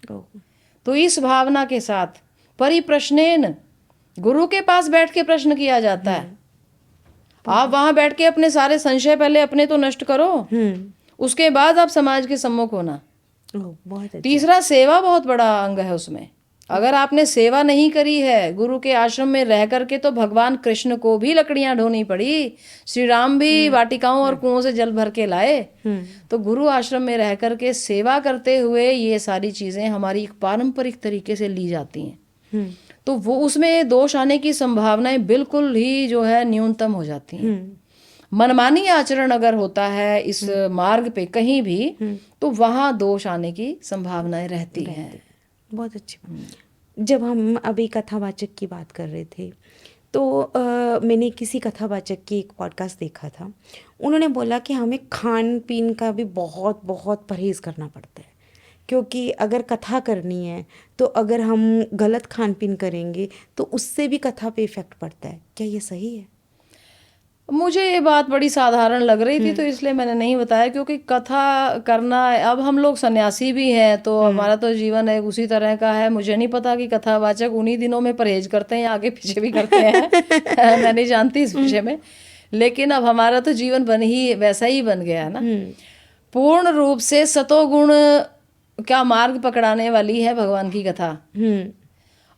तो इस भावना के साथ परिप्रश्नेन, गुरु के पास बैठ के प्रश्न किया जाता है। आप वहां बैठ के अपने सारे संशय पहले अपने तो नष्ट करो, उसके बाद आप समाज के सम्मुख होना। तीसरा, सेवा बहुत बड़ा अंग है उसमें। अगर आपने सेवा नहीं करी है, गुरु के आश्रम में रह करके, तो भगवान कृष्ण को भी लकड़ियां ढोनी पड़ी, श्री राम भी वाटिकाओं और कुओं से जल भर के लाए। तो गुरु आश्रम में रह करके सेवा करते हुए ये सारी चीजें हमारी एक पारंपरिक तरीके से ली जाती हैं, तो वो उसमें दोष आने की संभावनाएं बिल्कुल ही जो है न्यूनतम हो जाती हैं। मनमानी आचरण अगर होता है इस मार्ग पे कहीं भी, तो वहां दोष आने की संभावनाएं रहती हैं। बहुत अच्छी बात। जब हम अभी कथावाचक की बात कर रहे थे, तो मैंने किसी कथावाचक की एक पॉडकास्ट देखा था। उन्होंने बोला कि हमें खान पीन का भी बहुत बहुत परहेज़ करना पड़ता है, क्योंकि अगर कथा करनी है तो अगर हम गलत खान पीन करेंगे तो उससे भी कथा पे इफ़ेक्ट पड़ता है। क्या ये सही है? मुझे ये बात बड़ी साधारण लग रही थी, तो इसलिए मैंने नहीं बताया, क्योंकि कथा करना, अब हम लोग सन्यासी भी हैं तो हमारा तो जीवन है उसी तरह का है। मुझे नहीं पता कि कथावाचक उन्हीं दिनों में परहेज करते हैं या आगे पीछे भी करते हैं मैं नहीं जानती इस विषय में, लेकिन अब हमारा तो जीवन वैसा ही बन गया है ना। पूर्ण रूप से सतोगुण का मार्ग पकड़ाने वाली है भगवान की कथा।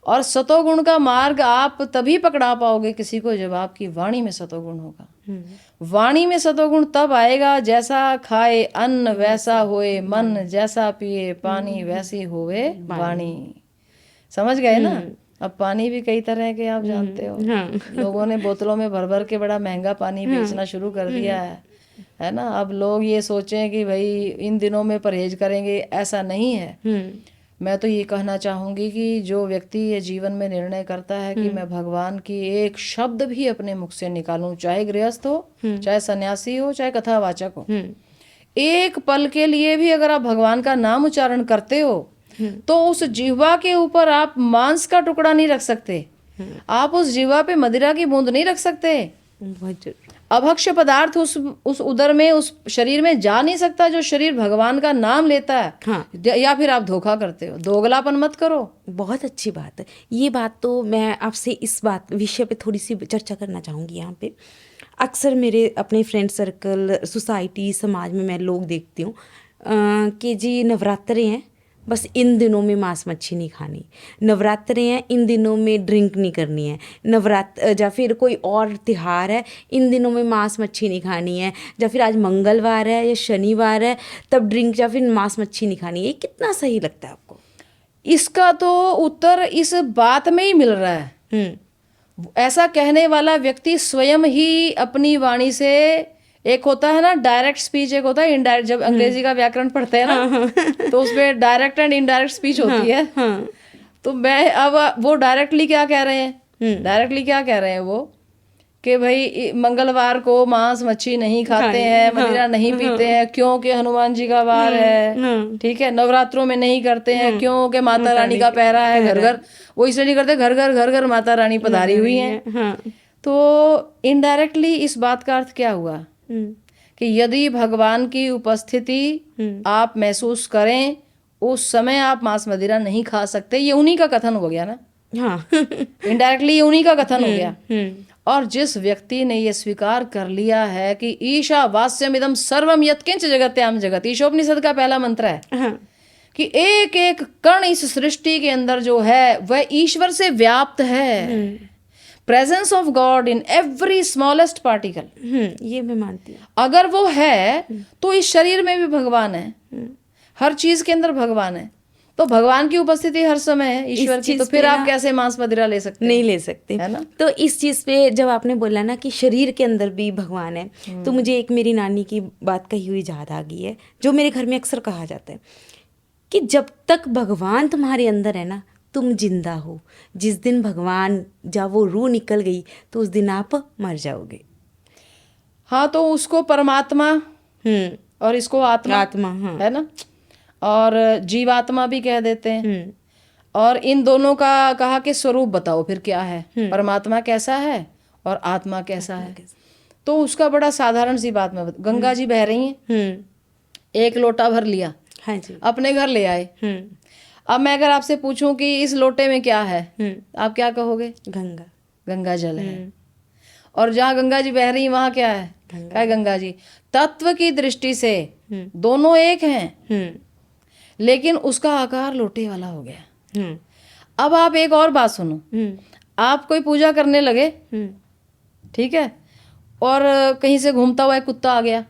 और सतोगुण का मार्ग आप तभी पकड़ा पाओगे किसी को जब आपकी वाणी में सतोगुण होगा। वाणी में सतोगुण तब आएगा, जैसा खाए अन्न वैसा होए मन, जैसा पिए पानी वैसी होए वाणी। समझ गए ना? अब पानी भी कई तरह के आप जानते हो। लोगों ने बोतलों में भर भर के बड़ा महंगा पानी बेचना शुरू कर दिया है ना। अब लोग ये सोचें कि भाई इन दिनों में परहेज करेंगे, ऐसा नहीं है। मैं तो ये कहना चाहूंगी कि जो व्यक्ति ये जीवन में निर्णय करता है कि मैं भगवान की एक शब्द भी अपने मुख से निकालूं, चाहे गृहस्थ हो, चाहे सन्यासी हो, चाहे कथावाचक हो, एक पल के लिए भी अगर आप भगवान का नाम उच्चारण करते हो, तो उस जिह्वा के ऊपर आप मांस का टुकड़ा नहीं रख सकते, आप उस जिह्वा पे मदिरा की बूंद नहीं रख सकते, बहुत जरूरी। अभक्ष्य पदार्थ उस उदर में, उस शरीर में जा नहीं सकता जो शरीर भगवान का नाम लेता है। हाँ। या फिर आप धोखा करते हो, दोगलापन मत करो। बहुत अच्छी बात है ये बात। तो मैं आपसे इस बात विषय पे थोड़ी सी चर्चा करना चाहूँगी यहाँ पे। अक्सर मेरे अपने फ्रेंड सर्कल, सोसाइटी, समाज में मैं लोग देखती हूँ कि जी नवरात्रे हैं, बस इन दिनों में मांस मच्छी नहीं खानी, नवरात्रे हैं इन दिनों में ड्रिंक नहीं करनी है, या फिर कोई और त्योहार है इन दिनों में मांस मच्छी नहीं खानी है, या फिर आज मंगलवार है या शनिवार है तब ड्रिंक या फिर मांस मच्छी नहीं खानी है। ये कितना सही लगता है आपको? इसका तो उत्तर इस बात में ही मिल रहा है। ऐसा कहने वाला व्यक्ति स्वयं ही अपनी वाणी से, एक होता है ना डायरेक्ट स्पीच, एक होता है इनडायरेक्ट। जब अंग्रेजी का व्याकरण पढ़ते हैं ना तो उसमें डायरेक्ट एंड इनडायरेक्ट स्पीच होती है। तो मैं अब वो डायरेक्टली क्या कह रहे हैं, डायरेक्टली क्या कह रहे हैं वो कि भाई मंगलवार को मांस मच्छी नहीं खाते हैं, मदिरा नहीं पीते हैं क्योंकि हनुमान जी का वार है, ठीक है। नवरात्रों में नहीं करते हैं क्योंकि माता रानी का पहरा है, घर घर वो इसलिए नहीं करते, घर घर माता रानी पधारी हुई है। तो इनडायरेक्टली इस बात का अर्थ क्या हुआ कि यदि भगवान की उपस्थिति आप महसूस करें उस समय आप मांस मदिरा नहीं खा सकते। ये उन्हीं का कथन हो गया ना। हाँ। इनडायरेक्टली ये उन्हीं का कथन हो गया। और जिस व्यक्ति ने ये स्वीकार कर लिया है कि ईशावास्यम इदम सर्वम यत्किंच जगत्याम जगत, ईशोपनिषद का पहला मंत्र है कि एक एक कण इस सृष्टि के अंदर जो है वह ईश्वर से व्याप्त है। Presence of God in every smallest particle. ये मैं मानती हूँ। अगर वो है तो इस शरीर में भी भगवान है, हर चीज के अंदर भगवान है। तो भगवान की उपस्थिति हर समय है ईश्वर की, तो फिर आप कैसे मांस मदिरा ले सकते? नहीं ले सकते, है ना। तो इस चीज पे जब आपने बोला ना कि शरीर के अंदर भी भगवान है, तो मुझे एक मेरी नानी की बात कही हुई याद आ गई है, जो मेरे घर में अक्सर कहा जाता है कि जब तक भगवान तुम्हारे अंदर है ना तुम जिंदा हो, जिस दिन भगवान जब वो रूह निकल गई तो उस दिन आप मर जाओगे। हाँ, तो उसको परमात्मा और इसको आत्मा हाँ। है ना, और जीवात्मा भी कह देते हैं। और इन दोनों का कहा कि स्वरूप बताओ फिर क्या है, परमात्मा कैसा है और आत्मा कैसा है। तो उसका बड़ा साधारण सी बात में गंगा जी बह रही हैं, एक लोटा भर लिया, हाँ जी, अपने घर ले आए। अब मैं अगर आपसे पूछूं कि इस लोटे में क्या है, आप क्या कहोगे? गंगा जल है। और जहाँ गंगा जी बह रही वहां क्या है? गंगा जी। तत्व की दृष्टि से दोनों एक हैं, लेकिन उसका आकार लोटे वाला हो गया। अब आप एक और बात सुनो, आप कोई पूजा करने लगे, ठीक है, और कहीं से घूमता हुआ एक कुत्ता आ गया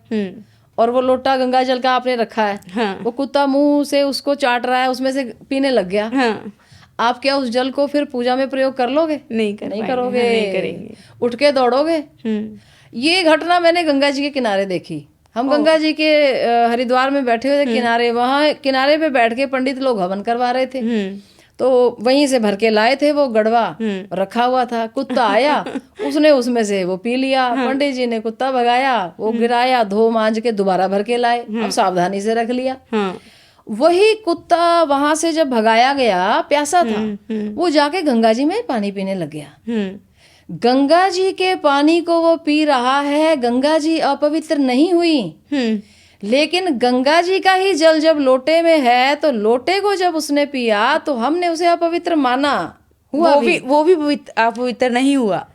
और वो लोटा गंगा जल का आपने रखा है। हाँ। वो कुत्ता मुंह से उसको चाट रहा है, उसमें से पीने लग गया। हाँ। आप क्या उस जल को फिर पूजा में प्रयोग कर लोगे? नहीं करोगे। नहीं करेंगे, उठ के दौड़ोगे। ये घटना मैंने गंगा जी के किनारे देखी। हम गंगा जी के हरिद्वार में बैठे हुए थे किनारे, वहां किनारे पे बैठ के पंडित लोग हवन करवा रहे थे। तो वहीं से भर के लाए थे वो गड़वा, रखा हुआ था। कुत्ता आया, उसने उसमें से वो पी लिया। पंडित जी ने कुत्ता भगाया, वो गिराया, धो मांज के दोबारा भर के लाए। अब सावधानी से रख लिया। वही कुत्ता वहां से जब भगाया गया, प्यासा था, वो जाके गंगा जी में पानी पीने लग गया। गंगा जी के पानी को वो पी रहा है, गंगा जी अपवित्र नहीं हुई, लेकिन गंगा जी का ही जल जब लोटे में है तो लोटे को जब उसने पिया तो हमने उसे अपवित्र माना। हुआ वो भी अपवित्र नहीं हुआ,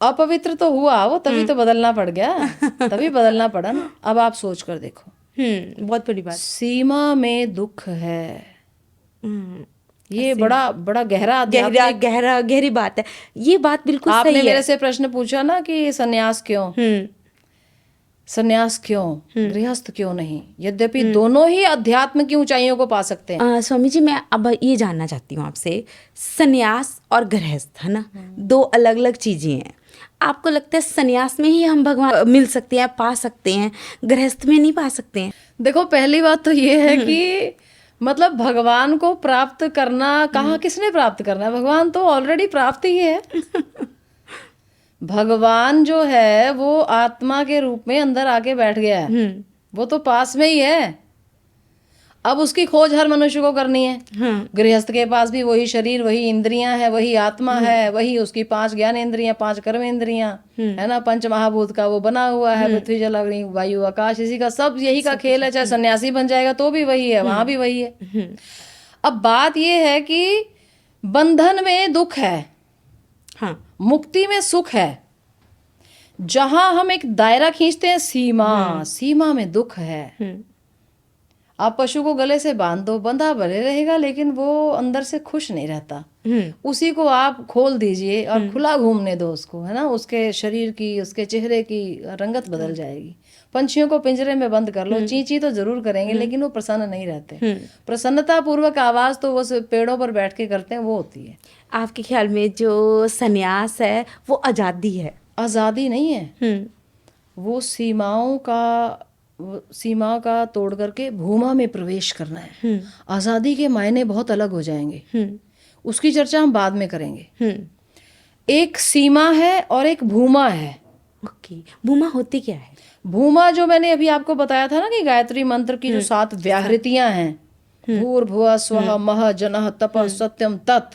अपवित्र तो हुआ वो, तभी तो बदलना पड़ गया, तभी बदलना पड़ा ना। अब आप सोच कर देखो, बहुत बड़ी बात। सीमा में दुख है, ये बड़ा गहरी बात है। ये बात बिल्कुल सही है। आपने मेरे से प्रश्न पूछा ना कि सन्यास क्यों, सन्यास क्यों, गृहस्थ क्यों नहीं, यद्यपि दोनों ही अध्यात्म की ऊंचाइयों को पा सकते हैं। स्वामी जी, मैं अब ये जानना चाहती हूँ आपसे, सन्यास और गृहस्थ है ना, दो अलग अलग चीजें हैं। आपको लगता है सन्यास में ही हम भगवान मिल सकते हैं, पा सकते हैं, गृहस्थ में नहीं पा सकते हैं? देखो, पहली बात तो ये है कि मतलब भगवान को प्राप्त करना, कहाँ किसने प्राप्त करना है? भगवान तो ऑलरेडी प्राप्त ही है। भगवान जो है वो आत्मा के रूप में अंदर आके बैठ गया है, वो तो पास में ही है। अब उसकी खोज हर मनुष्य को करनी है। हाँ, गृहस्थ के पास भी वही शरीर, वही इंद्रियां है, वही आत्मा है, वही उसकी 5 ज्ञान इंद्रियां, 5 कर्म इंद्रियां, है ना, पंच महाभूत का वो बना हुआ है, पृथ्वी जल अग्नि वायु आकाश, इसी का सब यही का खेल है। चाहे सन्यासी बन जाएगा तो भी वही है, वहां भी वही है। अब बात ये है कि बंधन में दुख है, हाँ, मुक्ति में सुख है। जहां हम एक दायरा खींचते हैं, सीमा में दुख है। आप पशु को गले से बांध दो, बंधा भले रहेगा लेकिन वो अंदर से खुश नहीं रहता। उसी को आप खोल दीजिए और खुला घूमने दो उसको, है ना, उसके शरीर की, उसके चेहरे की रंगत बदल जाएगी। पंछियों को पिंजरे में बंद कर लो, ची ची तो जरूर करेंगे लेकिन वो प्रसन्न नहीं रहते। प्रसन्नता पूर्वक आवाज तो वो पेड़ों पर बैठ के करते हैं, वो होती है। आपके ख्याल में जो सन्यास है वो आजादी है? आजादी नहीं है, वो सीमाओं का तोड़ करके भूमा में प्रवेश करना है। आजादी के मायने बहुत अलग हो जाएंगे, उसकी चर्चा हम बाद में करेंगे। एक सीमा है और एक भूमा है। ओके, भूमा होती क्या है? भूमा जो मैंने अभी आपको बताया था ना कि गायत्री मंत्र की जो 7 व्याहृतियां हैं, भूर्भुवः स्वः मह जनः तपः सत्यम तत्,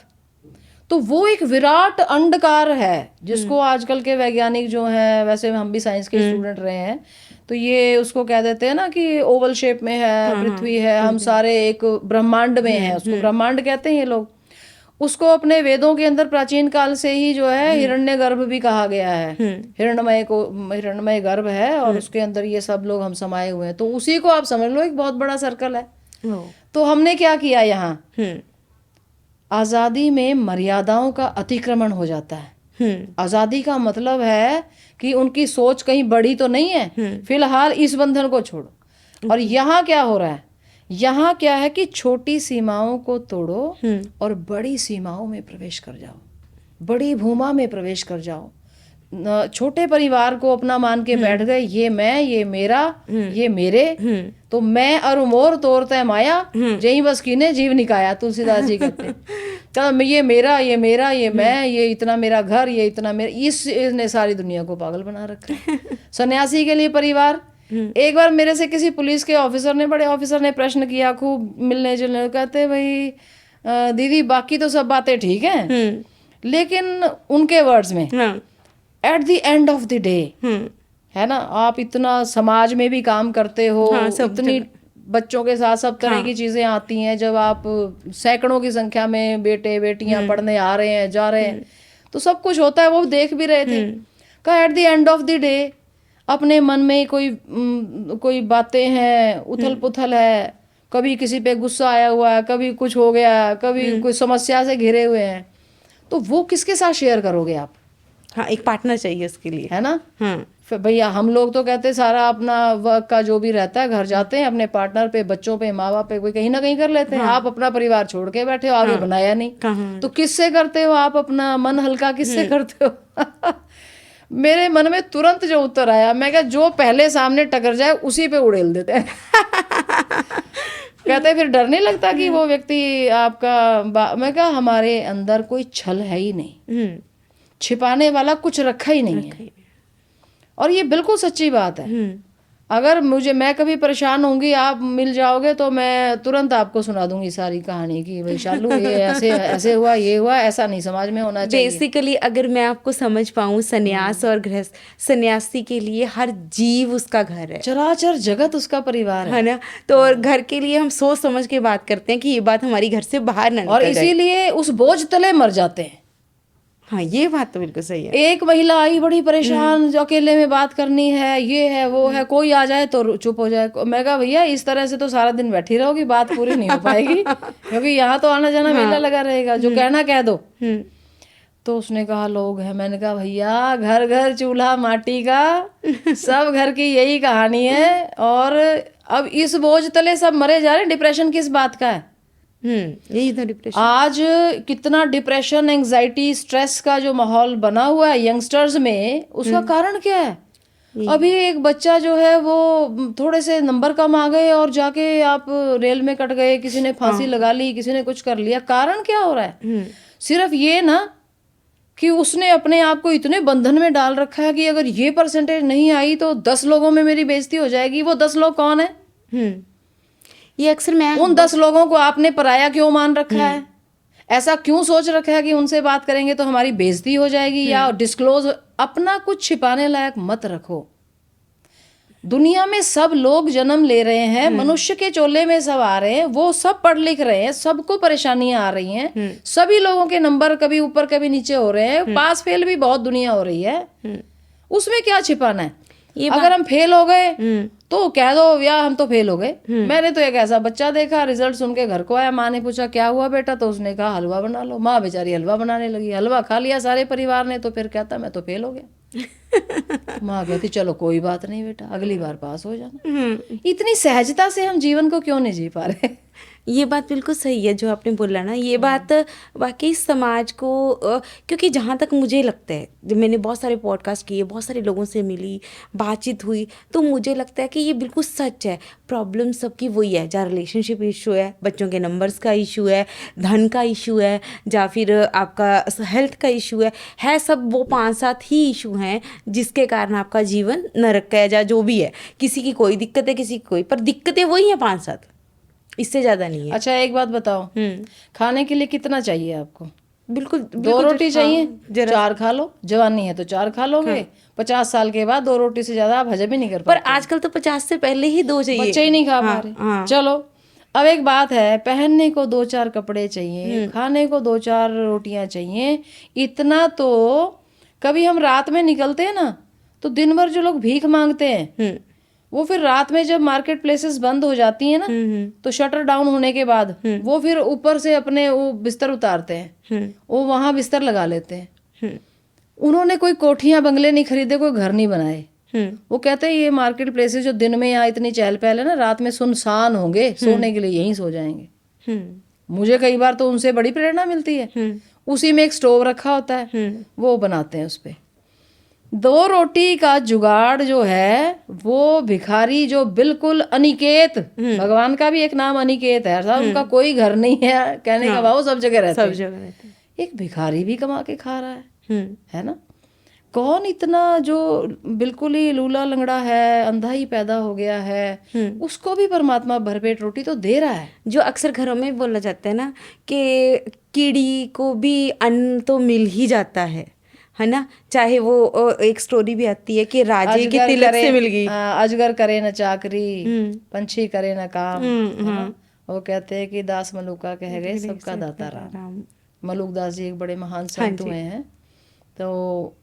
तो वो एक विराट अंडकार है जिसको आजकल के वैज्ञानिक जो हैं, वैसे हम भी साइंस के स्टूडेंट रहे हैं, तो ये उसको कह देते हैं ना कि ओवल शेप में है, पृथ्वी है, हम सारे एक ब्रह्मांड में हैं, उसको ब्रह्मांड कहते हैं ये लोग। उसको अपने वेदों के अंदर प्राचीन काल से ही जो है हिरण्य गर्भ भी कहा गया है। हिरण्यमय गर्भ है और उसके अंदर ये सब लोग हम समाये हुए हैं। तो उसी को आप समझ लो एक बहुत बड़ा सर्कल है। तो हमने क्या किया यहाँ, आजादी में मर्यादाओं का अतिक्रमण हो जाता है। आजादी का मतलब है कि उनकी सोच कहीं बड़ी तो नहीं है, फिलहाल इस बंधन को छोड़ो। और यहाँ क्या हो रहा है, यहाँ क्या है कि छोटी सीमाओं को तोड़ो और बड़ी सीमाओं में प्रवेश कर जाओ, बड़ी भूमा में प्रवेश कर जाओ। छोटे परिवार को अपना मान के बैठ गए, ये मैं, ये मेरा, ये मेरे, तो मैं और मोर तोड़ते माया, यही बस कीने जीव निकाया, तुलसीदास जी कहते हैं। तो ये मेरा, ये मेरा, ये मैं, ये इतना मेरा घर, ये इतना मेरा, इसने सारी दुनिया को पागल बना रखा है। सन्यासी के लिए परिवार। एक बार मेरे से किसी पुलिस के ऑफिसर ने, बड़े ऑफिसर ने प्रश्न किया, खूब मिलने जुलने, कहते भाई दीदी बाकी तो सब बातें ठीक हैं, लेकिन उनके वर्ड्स में at the end of the day, है ना, आप इतना समाज में भी काम करते हो, इतनी बच्चों के साथ सब तरह की चीजें आती हैं, जब आप सैकड़ों की संख्या में बेटे बेटियां पढ़ने आ रहे हैं, जा रहे हैं, तो सब कुछ होता है, वो देख भी रहे थे। कहा at the end of the day अपने मन में कोई बातें हैं, उथल पुथल है, कभी किसी पे गुस्सा आया हुआ है, कभी कुछ हो गया, कभी कोई समस्या से घिरे हुए हैं, तो वो किसके साथ शेयर करोगे आप? हाँ, एक पार्टनर चाहिए उसके लिए, है ना। हाँ, फिर भैया हम लोग तो कहते सारा अपना वर्क का जो भी रहता है, घर जाते हैं, अपने पार्टनर पे, बच्चों पे, माँ बाप पे कोई कहीं ना कहीं कर लेते हैं। आप अपना परिवार छोड़ के बैठे हो, आगे बनाया नहीं, तो किससे करते हो आप अपना मन हल्का, किससे करते हो? मेरे मन में तुरंत जो उत्तर आया, मैं क्या, जो पहले सामने टकर जाए उसी पे उड़ेल देते हैं। कहते फिर डर नहीं लगता कि वो व्यक्ति आपका मैं क्या, हमारे अंदर कोई छल है ही नहीं, छिपाने वाला कुछ रखा ही नहीं है। और ये बिल्कुल सच्ची बात है। अगर मैं कभी परेशान होंगी, आप मिल जाओगे तो मैं तुरंत आपको सुना दूंगी सारी कहानी की, भाई शालू ये ऐसे हुआ, ये हुआ, ऐसा नहीं समाज में होना चाहिए। बेसिकली अगर मैं आपको समझ पाऊँ, सन्यास और गृहस्थ, सन्यासी के लिए हर जीव उसका घर है, चराचर जगत उसका परिवार है ना। तो और घर के लिए हम सोच समझ के बात करते हैं कि ये बात हमारी घर से बाहर ना निकल और इसीलिए उस बोझ तले मर जाते हैं। हाँ, ये बात तो बिल्कुल सही है। एक महिला आई बड़ी परेशान, जो अकेले में बात करनी है, ये है वो है, कोई आ जाए तो चुप हो जाए। मैं कहा भैया इस तरह से तो सारा दिन बैठी रहोगी, बात पूरी नहीं हो पाएगी, क्योंकि यहाँ तो आना जाना मेला लगा रहेगा, जो कहना कह दो। तो उसने कहा लोग हैं। मैंने कहा भैया घर घर चूल्हा माटी का, सब घर की यही कहानी है। और अब इस बोझ तले सब मरे जा रहे हैं। डिप्रेशन किस बात का है? यही तो डिप्रेशन। आज कितना डिप्रेशन, एंजाइटी, स्ट्रेस का जो माहौल बना हुआ है यंगस्टर्स में, उसका कारण क्या है? अभी एक बच्चा जो है वो थोड़े से नंबर कम आ गए और जाके आप रेल में कट गए, किसी ने फांसी लगा ली, किसी ने कुछ कर लिया। कारण क्या हो रहा है? सिर्फ ये ना कि उसने अपने आप को इतने बंधन में डाल रखा है कि अगर ये परसेंटेज नहीं आई तो 10 लोगों में मेरी बेइज्जती हो जाएगी। वो 10 लोग कौन है? ये अक्सर मैं उन 10 लोगों को आपने पराया क्यों मान रखा है? ऐसा क्यों सोच रखा है कि उनसे बात करेंगे तो हमारी बेइज्जती हो जाएगी या डिस्क्लोज? अपना कुछ छिपाने लायक मत रखो। दुनिया में सब लोग जन्म ले रहे हैं, मनुष्य के चोले में सब आ रहे हैं, वो सब पढ़ लिख रहे हैं, सबको परेशानियां आ रही हैं, सभी लोगों के नंबर कभी ऊपर कभी नीचे हो रहे हैं, पास फेल भी बहुत दुनिया हो रही है। उसमें क्या छिपाना है? अगर हम फेल हो गए तो कह दो यार हम तो फेल हो गए। मैंने तो एक ऐसा बच्चा देखा, रिजल्ट सुन के घर को आया, माँ ने पूछा क्या हुआ बेटा, तो उसने कहा हलवा बना लो। माँ बेचारी हलवा बनाने लगी, हलवा खा लिया सारे परिवार ने, तो फिर कहता मैं तो फेल हो गया। माँ कहती चलो कोई बात नहीं बेटा, अगली बार पास हो जाना। इतनी सहजता से हम जीवन को क्यों नहीं जी पा रहे? ये बात बिल्कुल सही है जो आपने बोला ना, ये बात वाकई समाज को क्योंकि जहाँ तक मुझे लगता है, जब मैंने बहुत सारे पॉडकास्ट किए, बहुत सारे लोगों से मिली, बातचीत हुई, तो मुझे लगता है कि ये बिल्कुल सच है। प्रॉब्लम सबकी वही है, जहाँ रिलेशनशिप इशू है, बच्चों के नंबर्स का इशू है, धन का इशू है, या फिर आपका हेल्थ का इशू है सब वो 5-7 ही इशू हैं जिसके कारण आपका जीवन नरक है, या जो भी है। किसी की कोई दिक्कत है, किसी की कोई, पर दिक्कतें वही हैं 5-7, इससे ज्यादा नहीं है। अच्छा एक बात बताओ, खाने के लिए कितना चाहिए आपको? बिल्कुल 2 रोटी चाहिए, 4 खा लो। जवानी है तो 4 खा लोगे, 50 साल के बाद 2 रोटी से ज्यादा आप हजम ही नहीं कर पर पाते। आजकल तो 50 से पहले ही 2 चाहिए, बच्चे ही नहीं खा पा रहे। चलो अब एक बात है, पहनने को 2-4 कपड़े चाहिए, खाने को 2-4 रोटियां चाहिए, इतना तो कभी हम रात में निकलते हैं ना, तो दिन भर जो लोग भीख मांगते हैं वो फिर रात में जब मार्केट प्लेसेस बंद हो जाती है ना, तो शटर डाउन होने के बाद वो फिर ऊपर से अपने वो बिस्तर उतारते हैं, वो वहां बिस्तर लगा लेते हैं। उन्होंने कोई कोठियां बंगले नहीं खरीदे, कोई घर नहीं बनाए। वो कहते हैं ये मार्केट प्लेसेस जो दिन में यहाँ इतनी चहल पहल है ना, रात में सुनसान होंगे, सोने के लिए यहीं सो जाएंगे। मुझे कई बार तो उनसे बड़ी प्रेरणा मिलती है। उसी में एक स्टोव रखा होता है, वो बनाते हैं उस पे। 2 रोटी का जुगाड़ जो है वो भिखारी जो बिल्कुल अनिकेत, भगवान का भी एक नाम अनिकेत है, साहब उनका कोई घर नहीं है, कहने का भाव सब जगह रहते हैं, सब जगह रहते हैं। एक भिखारी भी कमा के खा रहा है ना? कौन इतना जो बिल्कुल ही लूला लंगड़ा है, अंधा ही पैदा हो गया है, उसको भी परमात्मा भरपेट रोटी तो दे रहा है। जो अक्सर घरों में बोला जाता है ना कि कीड़ी को भी अन्न तो मिल ही जाता है ना? चाहे वो एक स्टोरी भी आती है कि राजे की तिलक से मिल गई। अजगर करे न चाकरी, पंछी करे न काम, है ना? वो कहते हैं कि दास मलुका कह गए सबका दाता राम। मलुक दास जी एक बड़े महान संत हुए हैं। तो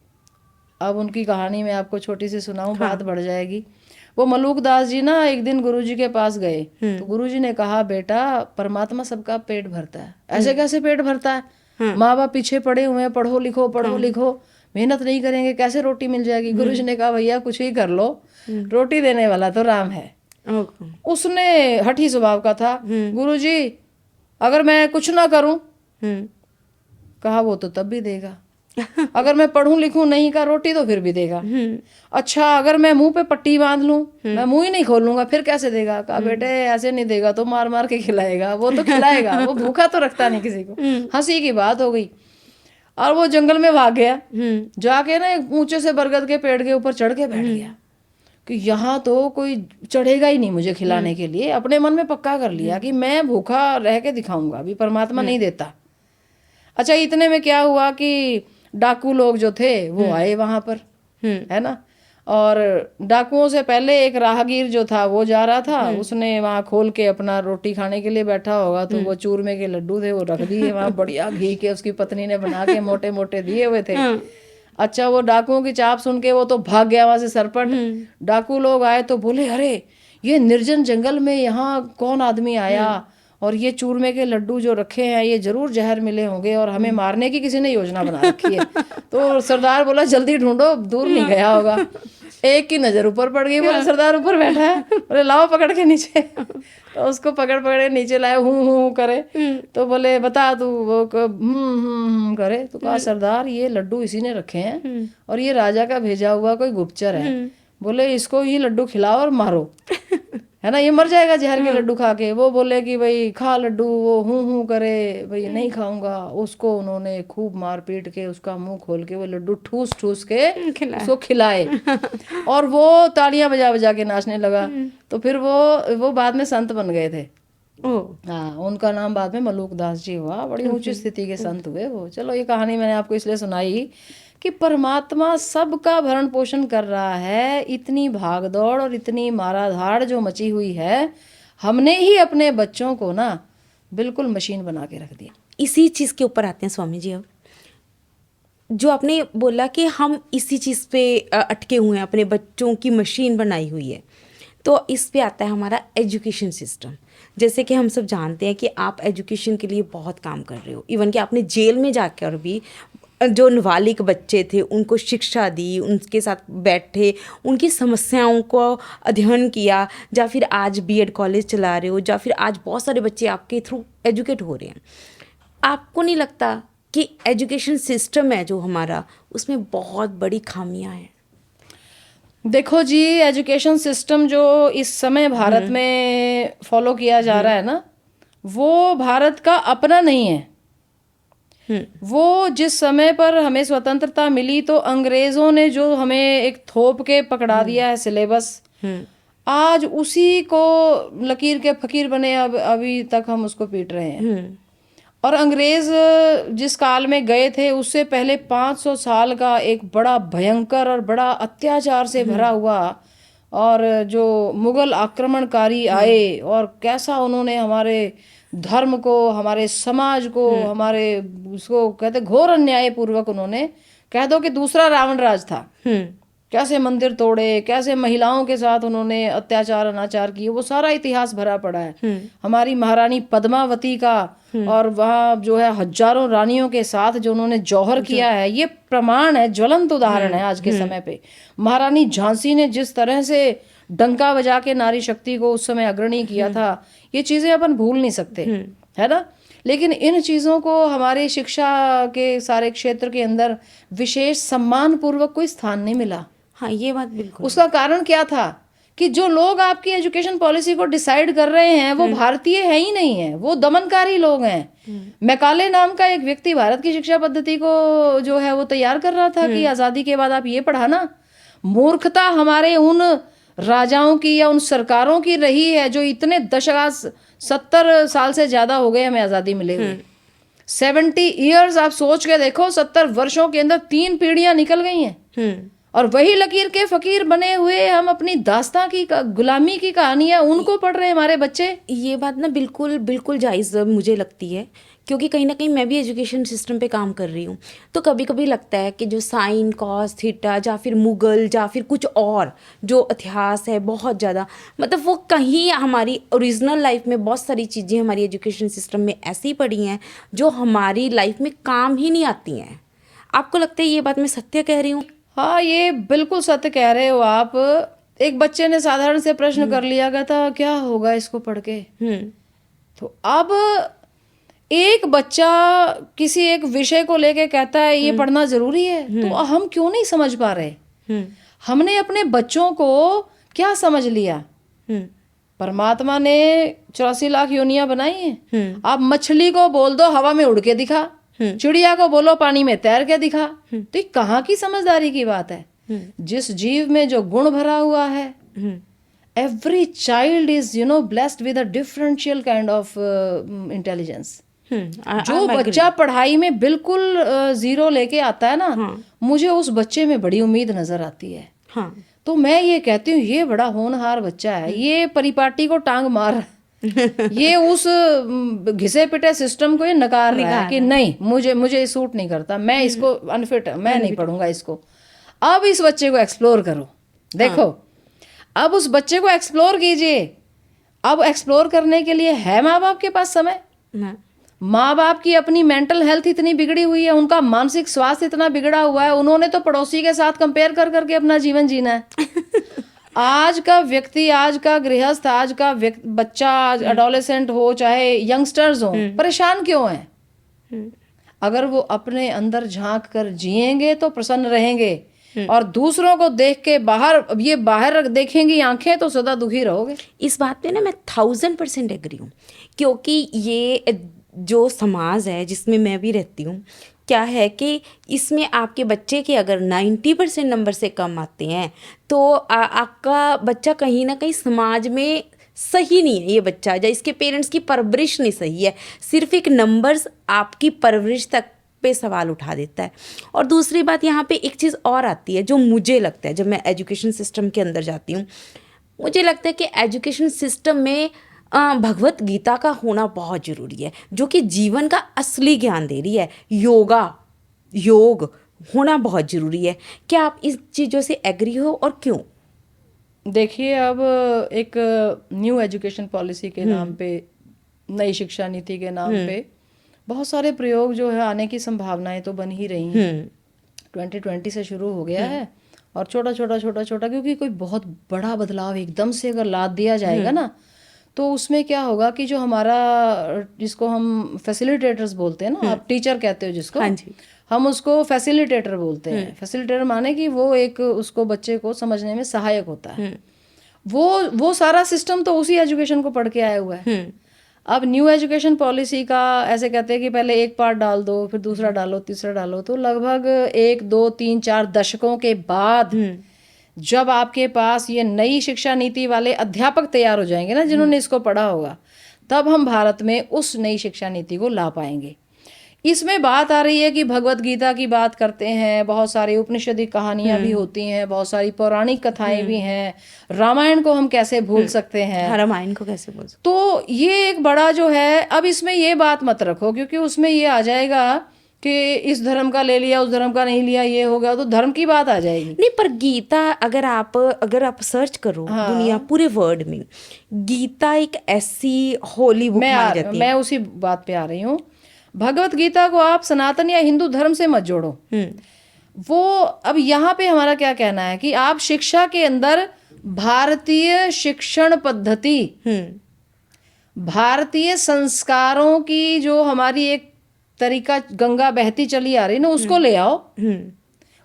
अब उनकी कहानी मैं आपको छोटी सी सुनाऊं, बात बढ़ जाएगी। वो मलुक दास जी ना एक दिन गुरुजी के पास गए, तो गुरुजी ने कहा बेटा परमात्मा सबका पेट भरता है, ऐसे कैसे पेट भरता है? माँ बाप पीछे पड़े हुए हैं, पढ़ो लिखो, मेहनत नहीं करेंगे कैसे रोटी मिल जाएगी? गुरुजी ने कहा भैया कुछ ही कर लो, रोटी देने वाला तो राम है। उसने हठी स्वभाव का था, गुरुजी अगर मैं कुछ ना करूं, कहा वो तो तब भी देगा, अगर मैं पढ़ूं लिखूं नहीं का रोटी तो फिर भी देगा। अच्छा अगर मैं मुंह पे पट्टी बांध लूं, मैं मुंह ही नहीं खोलूंगा, फिर कैसे देगा? कहा बेटे ऐसे नहीं देगा तो मार मार के खिलाएगा, वो तो खिलाएगा, वो भूखा तो रखता नहीं किसी को। हंसी की बात हो गई और वो जंगल में भाग गया, जाके ना एक ऊंचे से बरगद के पेड़ के ऊपर चढ़ के बैठ गया कि यहाँ तो कोई चढ़ेगा ही नहीं मुझे खिलाने के लिए। अपने मन में पक्का कर लिया कि मैं भूखा रह के दिखाऊंगा, अभी परमात्मा नहीं देता। अच्छा इतने में क्या हुआ कि डाकू लोग जो थे वो आए वहां पर, है ना? और डाकुओं से पहले एक राहगीर जो था वो जा रहा था, उसने वहां खोल के अपना रोटी खाने के लिए बैठा होगा, तो वो चूरमे के लड्डू थे वो रख दिए वहां, बढ़िया घी के उसकी पत्नी ने बना के मोटे मोटे दिए हुए थे। अच्छा वो डाकुओं की चाप सुन के वो तो भाग गया वहां से सरपट। डाकू लोग आए तो बोले अरे ये निर्जन जंगल में यहाँ कौन आदमी आया, और ये चूरमे के लड्डू जो रखे हैं ये जरूर जहर मिले होंगे और हमें मारने की किसी ने योजना बना रखी है। तो सरदार बोला जल्दी ढूंढो, दूर नहीं गया होगा। एक की नजर ऊपर पड़ गई, बोले सरदार ऊपर बैठा है, बोले लाओ पकड़ के नीचे। तो उसको पकड़ के नीचे लाए, हूँ करे, तो बोले बता तू, वो करे। तो कहा सरदार ये लड्डू इसी ने रखे हैं और ये राजा का भेजा हुआ कोई गुप्तचर है, बोले इसको ही लड्डू खिलाओ और मारो, है ना, ये मर जाएगा जहर के लड्डू खा के। वो बोले कि भाई खा लड्डू, वो हूँ करे, भाई नहीं खाऊंगा। उसको उन्होंने खूब मार पीट के उसका मुंह खोल के वो लड्डू ठूस ठूस के उसको खिलाए और वो तालियां बजा बजा के नाचने लगा। तो फिर वो बाद में संत बन गए थे। ओह। हाँ, उनका नाम बाद में मलूक दास जी हुआ, बड़ी ऊंची स्थिति के संत हुए वो। चलो, ये कहानी मैंने आपको इसलिए सुनाई कि परमात्मा सबका भरण पोषण कर रहा है। इतनी भागदौड़ और इतनी माराधाड़ जो मची हुई है, हमने ही अपने बच्चों को ना बिल्कुल मशीन बना के रख दिया। इसी चीज़ के ऊपर आते हैं स्वामी जी। अब जो आपने बोला कि हम इसी चीज़ पे अटके हुए हैं, अपने बच्चों की मशीन बनाई हुई है, तो इस पे आता है हमारा एजुकेशन सिस्टम। जैसे कि हम सब जानते हैं कि आप एजुकेशन के लिए बहुत काम कर रहे हो, इवन कि आपने जेल में जाकर भी जो नाबालिग बच्चे थे उनको शिक्षा दी, उनके साथ बैठे, उनकी समस्याओं को अध्ययन किया, या फिर आज बीएड कॉलेज चला रहे हो, या फिर आज बहुत सारे बच्चे आपके थ्रू एजुकेट हो रहे हैं। आपको नहीं लगता कि एजुकेशन सिस्टम है जो हमारा, उसमें बहुत बड़ी खामियां हैं? देखो जी, एजुकेशन सिस्टम जो इस समय भारत में फॉलो किया जा रहा है ना, वो भारत का अपना नहीं है। वो जिस समय पर हमें स्वतंत्रता मिली तो अंग्रेजों ने जो हमें एक थोप के पकड़ा दिया है सिलेबस, आज उसी को लकीर के फकीर बने अब अभी तक हम उसको पीट रहे हैं। और अंग्रेज जिस काल में गए थे उससे पहले 500 साल का एक बड़ा भयंकर और बड़ा अत्याचार से भरा हुआ, और जो मुगल आक्रमणकारी आए और कैसा उन्होंने हमारे धर्म को, हमारे समाज को, हमारे उसको कहते घोर अन्याय पूर्वक, उन्होंने कह दो कि दूसरा रावण राज था। कैसे मंदिर तोड़े, कैसे महिलाओं के साथ उन्होंने अत्याचार अनाचार किए, वो सारा इतिहास भरा पड़ा है। हमारी महारानी पद्मावती का, और वहाँ जो है हजारों रानियों के साथ जो उन्होंने जौहर किया है, ये प्रमाण है, ज्वलंत उदाहरण है आज के समय पे। महारानी झांसी ने जिस तरह से डंका बजा के नारी शक्ति को उस समय अग्रणी किया था, ये चीजें अपन भूल नहीं सकते, है ना। लेकिन इन चीज़ों को हमारी शिक्षा के सारे क्षेत्र के अंदर विशेष सम्मान पूर्वक कोई स्थान नहीं मिला। हाँ, ये बात बिल्कुल। उसका कारण क्या था कि जो लोग आपकी एजुकेशन पॉलिसी को डिसाइड कर रहे हैं वो भारतीय है ही नहीं है, वो दमनकारी लोग हैं। मैकाले नाम का एक व्यक्ति भारत की शिक्षा पद्धति को जो है वो तैयार कर रहा था कि आज़ादी के बाद आप ये पढ़ाना। मूर्खता हमारे उन राजाओं की या उन सरकारों की रही है जो इतने दशक 70 साल से ज्यादा हो गए हमें आज़ादी मिले हुए। 70 ईयर्स आप सोच के देखो, 70 वर्षों के अंदर 3 पीढ़ियां निकल गई हैं, और वही लकीर के फकीर बने हुए हम अपनी दास्तां की गुलामी की कहानियां उनको पढ़ रहे हैं हमारे बच्चे। ये बात ना बिल्कुल बिल्कुल जायज़ मुझे लगती है, क्योंकि कहीं ना कहीं मैं भी एजुकेशन सिस्टम पे काम कर रही हूँ। तो कभी कभी लगता है कि जो साइन कॉस थीटा या फिर मुगल या फिर कुछ और जो इतिहास है बहुत ज़्यादा, मतलब वो कहीं हमारी ओरिजिनल लाइफ में बहुत सारी चीज़ें हमारी एजुकेशन सिस्टम में ऐसी पड़ी हैं जो हमारी लाइफ में काम ही नहीं आती हैं। आपको लगता है ये बात मैं सत्य कह रही हूँ? हाँ, ये बिल्कुल सत्य कह रहे हो आप। एक बच्चे ने साधारण से प्रश्न कर लिया गया था, क्या होगा इसको पढ़ के। तो अब एक बच्चा किसी एक विषय को लेके कहता है ये पढ़ना जरूरी है, तो हम क्यों नहीं समझ पा रहे? हमने अपने बच्चों को क्या समझ लिया? परमात्मा ने 84 लाख योनियां बनाई हैं। आप मछली को बोल दो हवा में उड़ के दिखा, चिड़िया को बोलो पानी में तैर के दिखा, तो ये कहाँ की समझदारी की बात है? जिस जीव में जो गुण भरा हुआ है, every child is blessed with a differential kind of intelligence. जो बच्चा पढ़ाई में बिल्कुल जीरो लेके आता है ना, मुझे उस बच्चे में बड़ी उम्मीद नजर आती है। तो मैं ये कहती हूँ ये बड़ा होनहार बच्चा है, ये परिपाटी को टांग मार ये उस घिसे पिटे सिस्टम को ये नकार रहा है कि नहीं, मुझे सूट नहीं करता, मैं इसको अनफिट, मैं नहीं पढ़ूंगा इसको। अब इस बच्चे को एक्सप्लोर करो, देखो अब उस बच्चे को एक्सप्लोर कीजिए। अब एक्सप्लोर करने के लिए है माँ बाप के पास समय? माँ बाप की अपनी मेंटल हेल्थ इतनी बिगड़ी हुई है, उनका मानसिक स्वास्थ्य इतना बिगड़ा हुआ है, उन्होंने तो पड़ोसी के साथ कंपेयर कर करके अपना जीवन जीना है। आज का व्यक्ति, आज का गृहस्थ, आज का बच्चा, एडोलेसेंट हो चाहे यंगस्टर्स हो, परेशान क्यों है? अगर वो अपने अंदर झांक कर जिएंगे तो प्रसन्न रहेंगे, और दूसरों को देख के बाहर देखेंगी आंखें तो सदा दुखी रहोगे। इस बात पे ना मैं 1000% एग्री हूँ, क्योंकि ये जो समाज है जिसमें मैं भी रहती हूँ, क्या है कि इसमें आपके बच्चे के अगर 90% नंबर से कम आते हैं तो आपका बच्चा कहीं ना कहीं समाज में सही नहीं है ये बच्चा, या इसके पेरेंट्स की परवरिश नहीं सही है। सिर्फ एक नंबर्स आपकी परवरिश तक पे सवाल उठा देता है। और दूसरी बात यहाँ पे एक चीज़ और आती है जो मुझे लगता है, जब मैं एजुकेशन सिस्टम के अंदर जाती हूँ, मुझे लगता है कि एजुकेशन सिस्टम में भगवत गीता का होना बहुत ज़रूरी है, जो कि जीवन का असली ज्ञान दे रही है। योग होना बहुत ज़रूरी है। क्या आप इस चीज़ों से एग्री हो और क्यों? देखिए, अब एक न्यू एजुकेशन पॉलिसी के नाम पे, नई शिक्षा नीति के नाम पे बहुत सारे प्रयोग जो है आने की संभावनाएं तो बन ही रही हैं। 2020 से शुरू हो गया है और छोटा छोटा, क्योंकि कोई बहुत बड़ा बदलाव एकदम से अगर लाद दिया जाएगा ना, तो उसमें क्या होगा कि जो हमारा, जिसको हम फैसिलिटेटर्स बोलते हैं ना, आप टीचर कहते हो जिसको, हाँ जी, हम उसको फैसिलिटेटर बोलते हैं। फैसिलिटेटर माने कि वो एक उसको बच्चे को समझने में सहायक होता है। वो सारा सिस्टम तो उसी एजुकेशन को पढ़ के आया हुआ है। अब न्यू एजुकेशन पॉलिसी का ऐसे कहते हैं कि पहले एक पार्ट डाल दो, फिर दूसरा डालो, तीसरा डालो, तो लगभग 1, 2, 3, 4 दशकों के बाद जब आपके पास ये नई शिक्षा नीति वाले अध्यापक तैयार हो जाएंगे ना, जिन्होंने इसको पढ़ा होगा, तब हम भारत में उस नई शिक्षा नीति को ला पाएंगे। इसमें बात आ रही है कि भगवत गीता की बात करते हैं, बहुत सारी उपनिषदी कहानियां भी होती हैं, बहुत सारी पौराणिक कथाएं भी हैं। रामायण को हम कैसे भूल सकते हैं? रामायण को कैसे भूल सकते? तो ये एक बड़ा जो है, अब इसमें ये बात मत रखो, क्योंकि उसमें ये आ जाएगा कि इस धर्म का ले लिया, उस धर्म का नहीं लिया, ये हो गया, तो धर्म की बात आ जाएगी। नहीं, पर गीता अगर आप सर्च करो दुनिया पूरे वर्ल्ड में, गीता एक ऐसी होली बुक मानी जाती है। मैं उसी बात पे आ रही हूँ। भगवत गीता को आप सनातन या हिंदू धर्म से मत जोड़ो। वो, अब यहाँ पे हमारा क्या कहना है कि आप शिक्षा के अंदर भारतीय शिक्षण पद्धति, भारतीय संस्कारों की जो हमारी एक तरीका गंगा बहती चली आ रही ना, उसको ले आओ।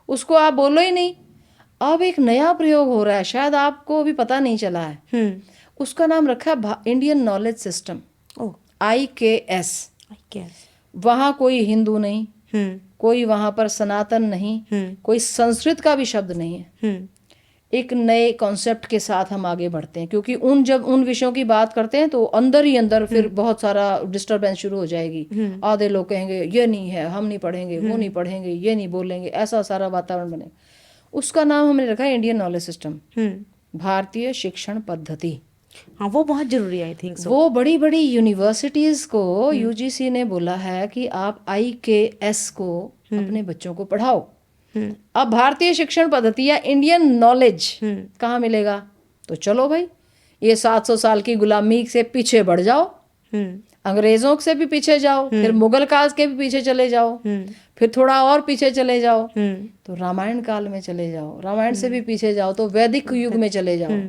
उसको आप बोलो ही नहीं। अब एक नया प्रयोग हो रहा है, शायद आपको अभी पता नहीं चला है। उसका नाम रखा है इंडियन नॉलेज सिस्टम, IKS। वहाँ कोई हिंदू नहीं, कोई वहाँ पर सनातन नहीं, कोई संस्कृत का भी शब्द नहीं है। एक नए कॉन्सेप्ट के साथ हम आगे बढ़ते हैं, क्योंकि जब उन विषयों की बात करते हैं तो अंदर ही अंदर फिर बहुत सारा डिस्टरबेंस शुरू हो जाएगी। आधे लोग कहेंगे ये नहीं है, हम नहीं पढ़ेंगे, वो नहीं पढ़ेंगे, ये नहीं बोलेंगे, ऐसा सारा वातावरण बने। उसका नाम हमने रखा है इंडियन नॉलेज सिस्टम, भारतीय शिक्षण पद्धति। हाँ, वो बहुत जरूरी है, आई थिंक सो। वो बड़ी बड़ी यूनिवर्सिटीज को UGC ने बोला है कि आप IKS को अपने बच्चों को पढ़ाओ। अब भारतीय शिक्षण पद्धति या इंडियन नॉलेज कहाँ मिलेगा? तो चलो भाई, ये 700 साल की गुलामी से पीछे बढ़ जाओ, अंग्रेजों से भी पीछे जाओ, फिर मुगल काल के भी पीछे चले जाओ, फिर थोड़ा और पीछे चले जाओ तो रामायण काल में चले जाओ, रामायण से भी पीछे जाओ तो वैदिक युग में चले जाओ,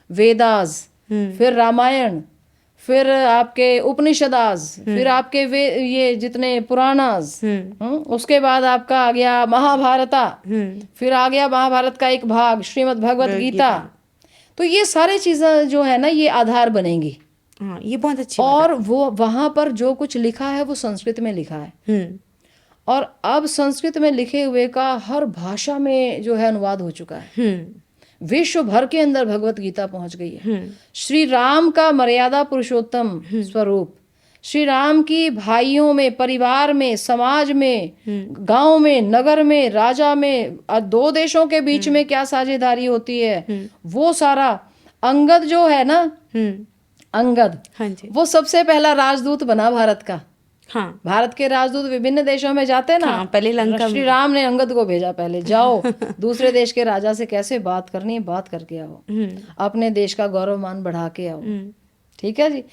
वेदास, फिर रामायण, फिर आपके उपनिषदास, फिर आपके ये जितने पुराणास, उसके बाद आपका आ गया महाभारता, फिर आ गया महाभारत का एक भाग श्रीमद् भगवत गीता। तो ये सारी चीजें जो है ना, ये आधार बनेंगी। हाँ, ये बहुत अच्छी और वो वहां पर जो कुछ लिखा है वो संस्कृत में लिखा है, और अब संस्कृत में लिखे हुए का हर भाषा में जो है अनुवाद हो चुका है। विश्व भर के अंदर भगवत गीता पहुंच गई है। श्री राम का मर्यादा पुरुषोत्तम स्वरूप, श्री राम की भाइयों में, परिवार में, समाज में, गांव में, नगर में, राजा में, 2 देशों के बीच में क्या साझेदारी होती है, वो सारा। अंगद जो है ना, अंगद, हाँ जी, वो सबसे पहला राजदूत बना भारत का। हाँ, भारत के राजदूत विभिन्न देशों में जाते हैं ना। हाँ, पहले लंका श्री राम ने अंगद को भेजा, पहले जाओ दूसरे देश के राजा से कैसे बात करनी है, बात करके आओ, अपने देश का गौरवमान बढ़ा के आओ। ठीक है जी।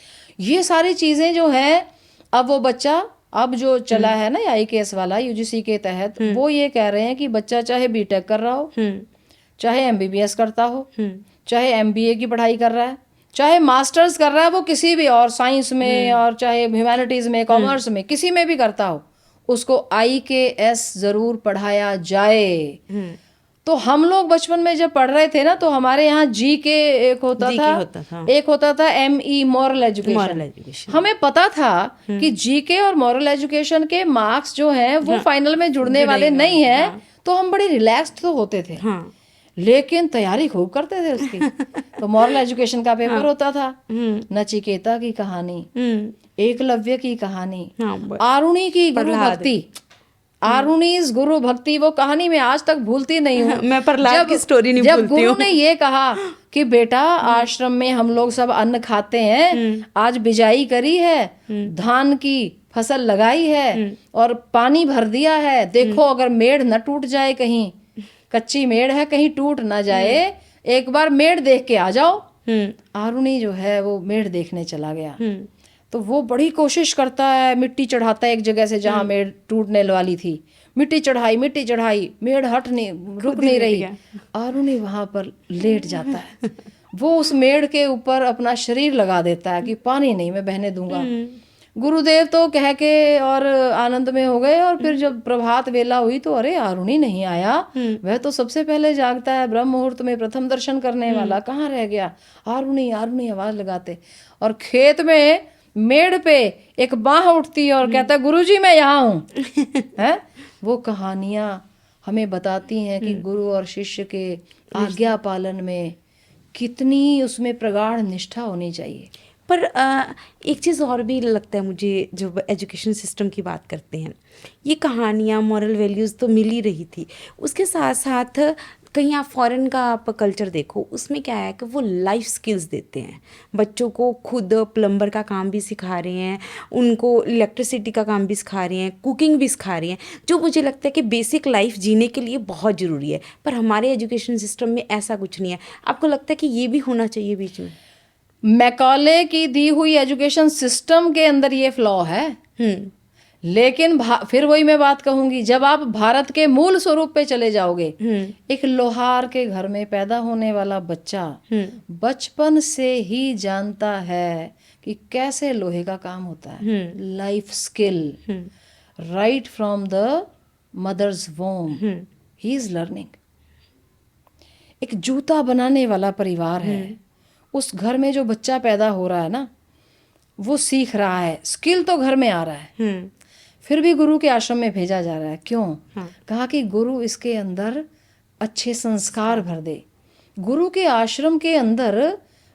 ये सारी चीजें जो है, अब वो बच्चा, अब जो चला है ना IKS वाला UGC के तहत, वो ये कह रहे हैं कि बच्चा चाहे BTech कर रहा हो, चाहे MBBS करता हो, चाहे MBA की पढ़ाई कर रहा है, चाहे मास्टर्स कर रहा है, वो किसी भी और साइंस में, और चाहे ह्यूमैनिटीज में, कॉमर्स में, किसी में भी करता हो, उसको IKS जरूर पढ़ाया जाए। तो हम लोग बचपन में जब पढ़ रहे थे ना, तो हमारे यहाँ GK एक होता था, एक होता था ME मॉरल एजुकेशन। हमें पता था कि GK और मॉरल एजुकेशन के मार्क्स जो हैं वो फाइनल में जुड़ने वाले नहीं है, तो हम बड़े रिलैक्स्ड तो होते थे। लेकिन तैयारी खूब करते थे उसकी। तो मॉरल एजुकेशन का पेपर होता था, नचिकेता की कहानी, एकलव्य की कहानी, आरुणि की गुरु भक्ति, आरुणीज गुरु भक्ति, वो कहानी मैं आज तक भूलती नहीं हूँ। मैं प्रहलाद की स्टोरी नहीं जब भूलती गुरु हूँ। ने ये कहा कि बेटा आश्रम में हम लोग सब अन्न खाते हैं, आज बिजाई करी है, धान की फसल लगाई है और पानी भर दिया है, देखो अगर मेड़ न टूट जाए, कहीं कच्ची मेड़ है कहीं टूट ना जाए, एक बार मेड़ देख के आ जाओ। आरुणि जो है वो मेड़ देखने चला गया। तो वो बड़ी कोशिश करता है, मिट्टी चढ़ाता है एक जगह से जहाँ मेड़ टूटने वाली थी, मिट्टी चढ़ाई, मेड़ रुक नहीं रही। आरुणि वहां पर लेट जाता है, वो उस मेड़ के ऊपर अपना शरीर लगा देता है कि पानी नहीं मैं बहने दूंगा। गुरुदेव तो कह के और आनंद में हो गए। और फिर जब प्रभात वेला हुई तो अरे आरुणि नहीं आया, वह तो सबसे पहले जागता है, ब्रह्म मुहूर्त में प्रथम दर्शन करने वाला, कहाँ रह गया? आरुणि आरुणि आवाज लगाते, और खेत में मेड़ पे एक बाह उठती है और कहता गुरुजी मैं यहाँ हूँ। है वो कहानियां हमें बताती हैं कि गुरु और शिष्य के आज्ञा पालन में कितनी उसमें प्रगाढ़ निष्ठा होनी चाहिए। पर एक चीज़ और भी लगता है मुझे, जब एजुकेशन सिस्टम की बात करते हैं, ये कहानियाँ, मॉरल वैल्यूज़ तो मिल ही रही थी, उसके साथ साथ कहीं आप फॉरेन का आप कल्चर देखो, उसमें क्या है कि वो लाइफ स्किल्स देते हैं बच्चों को, खुद प्लम्बर का काम भी सिखा रहे हैं, उनको इलेक्ट्रिसिटी का काम भी सिखा रहे हैं, कुकिंग भी सिखा रहे हैं, जो मुझे लगता है कि बेसिक लाइफ जीने के लिए बहुत ज़रूरी है। पर हमारे एजुकेशन सिस्टम में ऐसा कुछ नहीं है। आपको लगता है कि ये भी होना चाहिए बीच में? मैकॉले की दी हुई एजुकेशन सिस्टम के अंदर ये फ्लॉ है। लेकिन फिर वही मैं बात कहूंगी, जब आप भारत के मूल स्वरूप पे चले जाओगे, एक लोहार के घर में पैदा होने वाला बच्चा बचपन से ही जानता है कि कैसे लोहे का काम होता है। Life skill right from the mother's womb he is learning. एक जूता बनाने वाला परिवार है, उस घर में जो बच्चा पैदा हो रहा है ना, वो सीख रहा है, स्किल तो घर में आ रहा है, फिर भी गुरु के आश्रम में भेजा जा रहा है। क्यों? कहा कि गुरु इसके अंदर अच्छे संस्कार भर दे। गुरु के आश्रम के अंदर